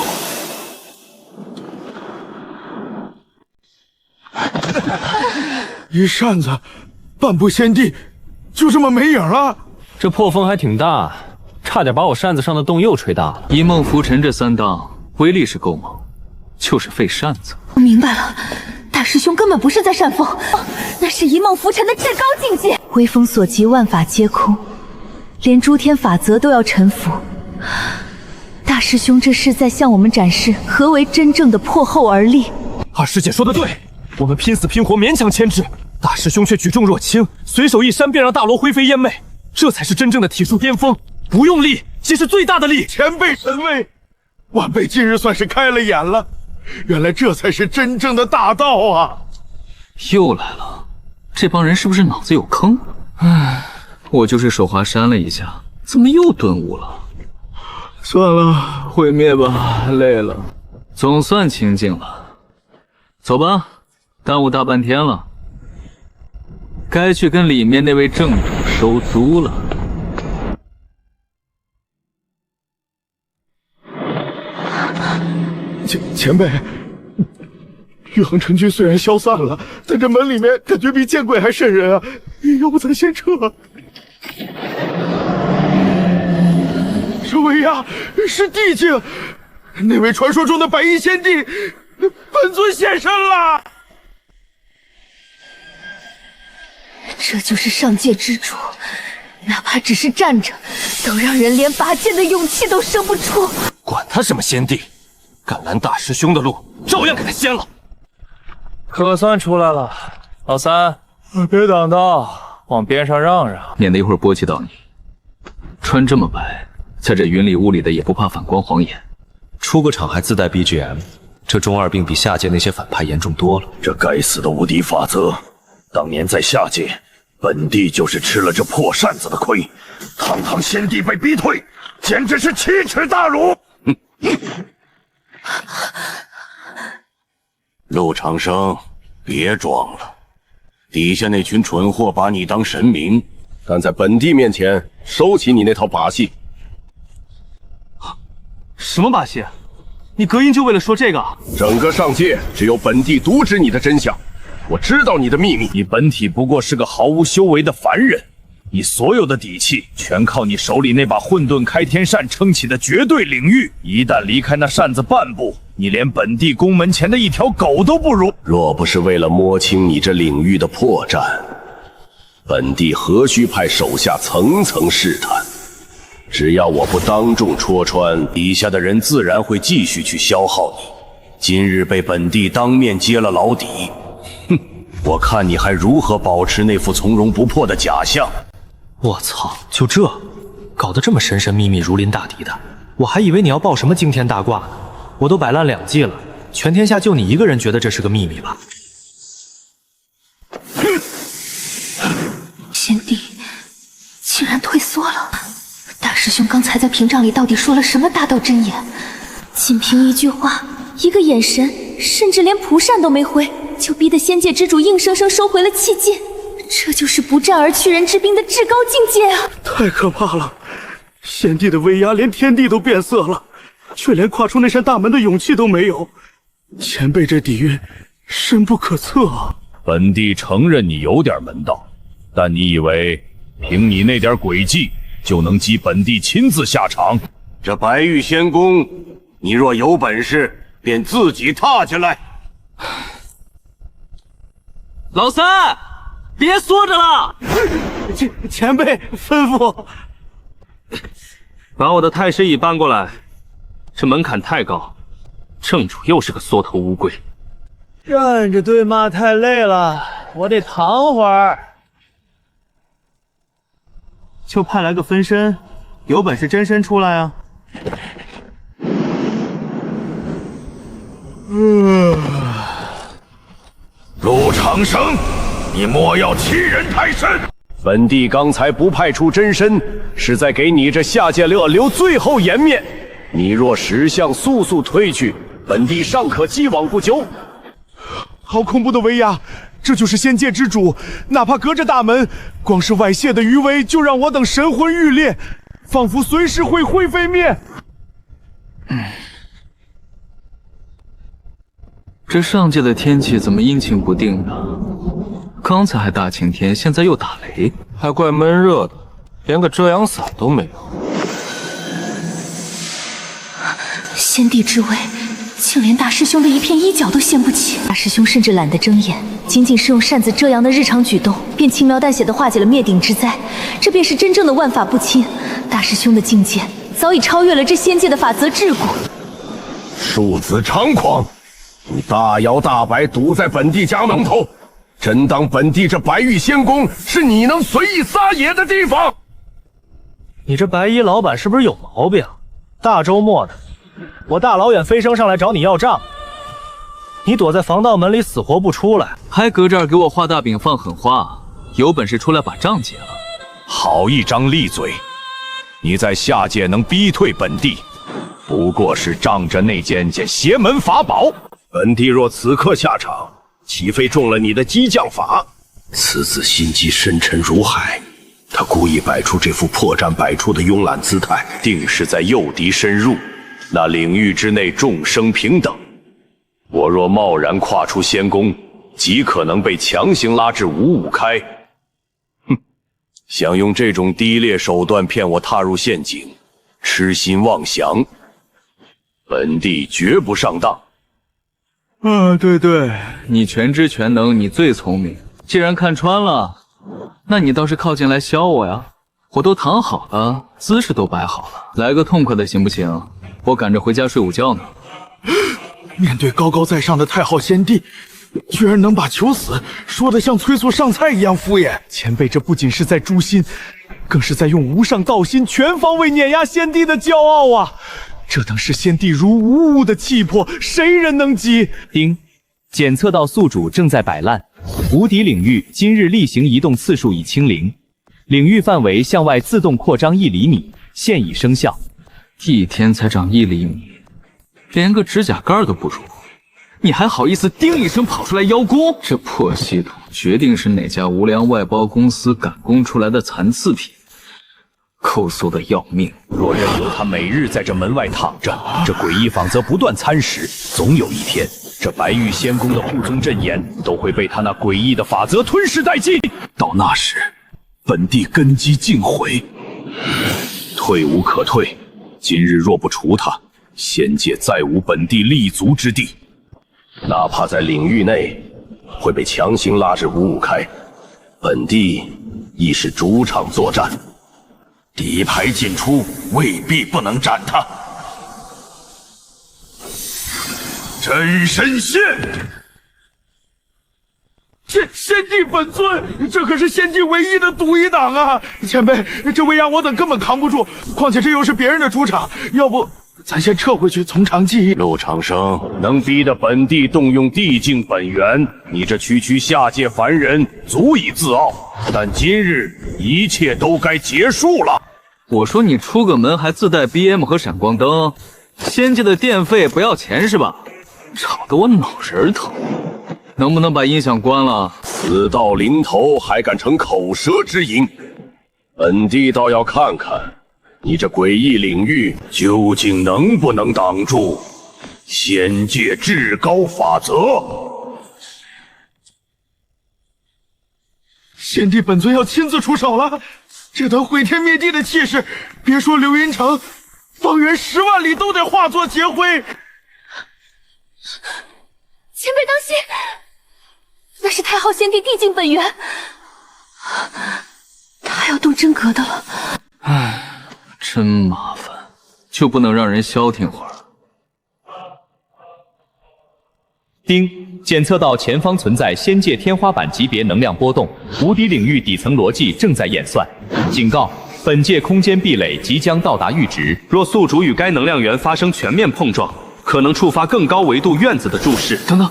一扇子，半步先帝，就这么没影了。这破风还挺大，差点把我扇子上的洞又吹大了。一梦浮沉这三档威力是够猛，就是费扇子。我明白了，大师兄根本不是在扇风，那是一梦浮沉的至高境界。微风所及，万法皆空，连诸天法则都要臣服。大师兄这是在向我们展示何为真正的破后而立。二师姐说的对，我们拼死拼活勉强牵制，大师兄却举重若轻，随手一扇便让大罗灰飞烟灭，这才是真正的体术巅峰。不用力即是最大的力。前辈神威，晚辈今日算是开了眼了，原来这才是真正的大道啊！又来了，这帮人是不是脑子有坑？唉，我就是手滑扇了一下，怎么又顿悟了？算了，毁灭吧，累了，总算清静了。走吧，耽误大半天了，该去跟里面那位正主收租了。前辈，玉衡城军虽然消散了，但这门里面感觉比见鬼还瘆人啊！要不咱先撤？这位呀，是地境，那位传说中的白衣仙帝，本尊现身了。这就是上界之主哪怕只是站着，都让人连拔剑的勇气都生不出。管他什么先帝，敢拦大师兄的路，照样给他掀了。可算出来了，老三，别挡道，往边上让让，免得一会儿波及到你。穿这么白，在这云里雾里的也不怕反光晃眼。出个场还自带 BGM， 这中二病比下界那些反派严重多了。这该死的无敌法则，当年在下界，本帝就是吃了这破扇子的亏，堂堂先帝被逼退，简直是奇耻大辱！陆长生，别装了，底下那群蠢货把你当神明，但在本帝面前收起你那套把戏。什么把戏？你隔音就为了说这个？整个上界只有本帝独知你的真相，我知道你的秘密。你本体不过是个毫无修为的凡人，你所有的底气全靠你手里那把混沌开天扇撑起的绝对领域。一旦离开那扇子半步，你连本帝宫门前的一条狗都不如。若不是为了摸清你这领域的破绽，本帝何须派手下层层试探？只要我不当众戳穿，底下的人自然会继续去消耗你。今日被本帝当面揭了老底，哼，我看你还如何保持那副从容不迫的假象。我操，就这，搞得这么神神秘秘、如临大敌的，我还以为你要报什么惊天大卦呢。我都摆烂2季了，全天下就你一个人觉得这是个秘密吧？先帝竟然退缩了。大师兄刚才在屏障里到底说了什么大道真言？仅凭一句话，一个眼神，甚至连蒲扇都没挥，就逼得仙界之主硬生生收回了气劲。这就是不战而屈人之兵的至高境界啊！太可怕了！先帝的威压连天地都变色了，却连跨出那扇大门的勇气都没有。前辈这底蕴深不可测啊！本帝承认你有点门道，但你以为凭你那点诡计就能激本帝亲自下场？这白玉仙宫，你若有本事，便自己踏进来。老三，别缩着了！前辈吩咐，把我的太师椅搬过来。这门槛太高，正主又是个缩头乌龟。站着对骂太累了，我得躺会儿。就派来个分身，有本事真身出来啊！陆长生，你莫要欺人太甚！本帝刚才不派出真身，是在给你这下界恶留最后颜面。你若识相，速速退去，本帝尚可既往不咎。好恐怖的威压！这就是仙界之主，哪怕隔着大门，光是外泄的余威就让我等神魂欲裂，仿佛随时会灰飞灭。这上界的天气怎么阴晴不定的？刚才还大晴天，现在又打雷，还怪闷热的，连个遮阳伞都没有。先帝之威，竟连大师兄的一片衣角都掀不起。大师兄甚至懒得睁眼，仅仅是用扇子遮阳的日常举动，便轻描淡写地化解了灭顶之灾。这便是真正的万法不侵。大师兄的境界早已超越了这仙界的法则桎梏。庶子猖狂，你大摇大摆堵在本帝家门头，真当本帝这白玉仙宫是你能随意撒野的地方？你这白衣老板是不是有毛病？大周末的，我大老远飞升上来找你要账，你躲在防盗门里死活不出来，还搁这儿给我画大饼放狠话，有本事出来把账结了。好一张利嘴！你在下界能逼退本帝，不过是仗着那件邪门法宝。本帝若此刻下场，岂非中了你的激将法？此子心机深沉如海，他故意摆出这副破绽百出的慵懒姿态，定是在诱敌深入。那领域之内众生平等，我若贸然跨出仙宫，极可能被强行拉至5-5开。哼，想用这种低劣手段骗我踏入陷阱，痴心妄想，本帝绝不上当。对，你全知全能，你最聪明。既然看穿了，那你倒是靠近来削我呀！我都躺好了，姿势都摆好了，来个痛快的行不行？我赶着回家睡午觉呢。面对高高在上的太昊先帝，居然能把求死说得像催促上菜一样敷衍。前辈这不仅是在诛心，更是在用无上道心全方位碾压先帝的骄傲啊！这等是先帝如无物的气魄，谁人能及？丁，检测到宿主正在摆烂，无敌领域今日例行移动次数已清零，领域范围向外自动扩张1厘米，现已生效。一天才长1厘米，连个指甲盖都不如，你还好意思叮一声跑出来邀功？这破系统决定是哪家无良外包公司赶工出来的残次品，抠搜的要命。若任由他每日在这门外躺着，这诡异法则不断蚕食，总有一天，这白玉仙宫的护宗阵眼都会被他那诡异的法则吞噬殆尽。到那时，本地根基尽毁，退无可退。今日若不除他，仙界再无本地立足之地。哪怕在领域内，会被强行拉至5-5开，本地亦是主场作战。敌牌进出，未必不能斩他。真身线，先帝本尊，这可是先帝唯一的独一档啊！前辈，这威压我等根本扛不住，况且这又是别人的主场，要不咱先撤回去，从长计议。陆长生能逼得本地动用地境本源，你这区下界凡人足以自傲。但今日一切都该结束了。我说你出个门还自带 BM 和闪光灯，仙界的电费不要钱是吧？吵得我脑仁疼。能不能把音响关了？死到临头还敢逞口舌之淫，本地倒要看看你这诡异领域究竟能不能挡住仙界至高法则。先帝本尊要亲自出手了，这等毁天灭地的气势，别说流云城，方圆10万里都得化作劫灰。前辈当心！那是太昊先帝地境本源，他要动真格的了。唉，真麻烦，就不能让人消停会儿？丁，检测到前方存在仙界天花板级别能量波动，无敌领域底层逻辑正在演算。警告：本界空间壁垒即将到达阈值，若宿主与该能量源发生全面碰撞，可能触发更高维度院子的注视。等等，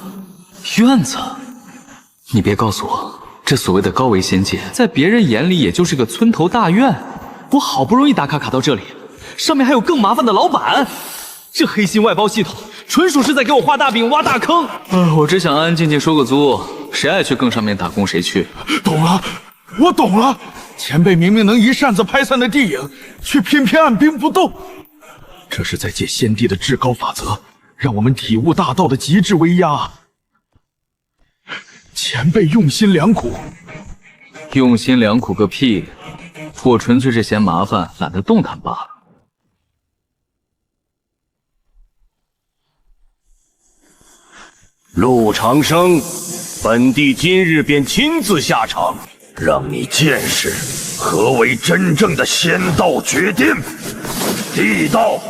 院子？你别告诉我，这所谓的高维仙界，在别人眼里也就是个村头大院。我好不容易打卡到这里，上面还有更麻烦的老板。这黑心外包系统，纯属是在给我画大饼挖大坑。我只想安安静静收个租，谁爱去更上面打工谁去。懂了，我懂了。前辈明明能一扇子拍散的地影，却偏偏按兵不动。这是在借先帝的至高法则，让我们体悟大道的极致威压。前辈用心良苦，用心良苦个屁！我纯粹是嫌麻烦，懒得动弹罢了。陆长生，本帝今日便亲自下场，让你见识何为真正的仙道绝巅。地道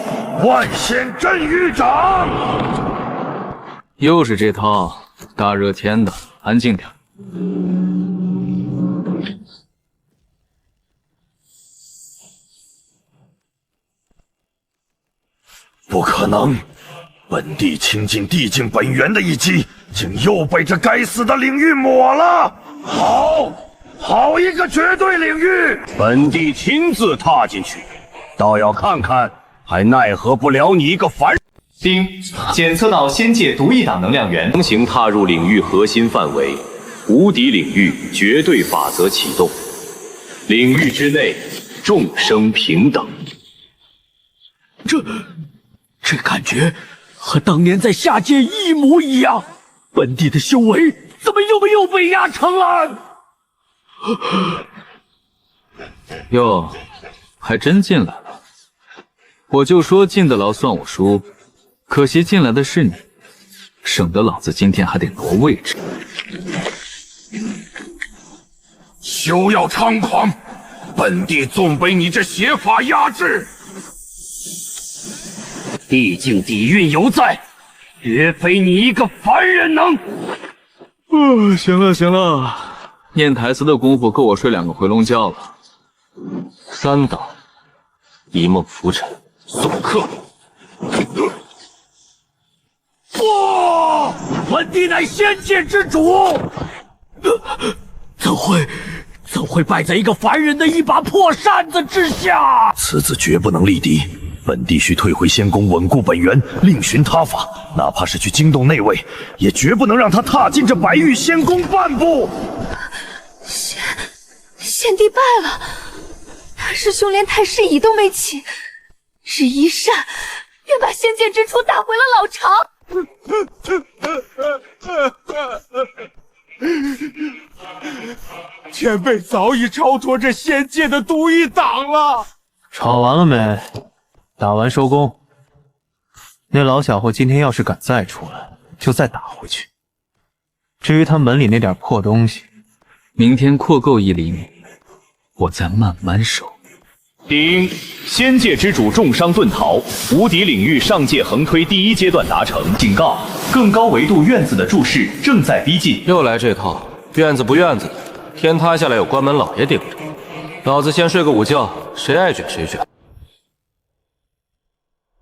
万仙镇狱掌，又是这套，大热天的，安静点。不可能！本帝倾尽地境本源的一击，竟又被这该死的领域抹了。好一个绝对领域！本帝亲自踏进去，倒要看看还奈何不了你一个凡人。丁，检测到仙界独一档能量源，强行踏入领域核心范围，无敌领域绝对法则启动，领域之内众生平等。这感觉和当年在下界一模一样。本地的修为怎么又被压成了？哟，还真进来了。我就说进得牢算我输，可惜进来的是你，省得老子今天还得挪位置。休要猖狂！本帝纵被你这邪法压制。毕竟底蕴犹在，绝非你一个凡人能。行了行了，念台词的功夫够我睡2个回笼觉了。3档，一梦浮沉，送客。本帝乃仙界之主，怎会败在一个凡人的一把破扇子之下？此子绝不能力敌，本帝需退回仙宫，稳固本源，另寻他法。哪怕是去惊动内卫，也绝不能让他踏进这白玉仙宫半步。先帝败了，大师兄连太师椅都没起，只一扇便把仙界之主打回了老巢。前辈早已超脱这仙界的独一档了。吵完了没？打完收工。那老小伙今天要是敢再出来，就再打回去。至于他门里那点破东西，明天扩够1厘米，我再慢慢收。丁，仙界之主重伤遁逃，无敌领域上界横推第1阶段达成。警告：更高维度院子的注视正在逼近。又来这套，院子不院子的，天塌下来有关门老爷顶着。老子先睡个午觉，谁爱卷谁卷。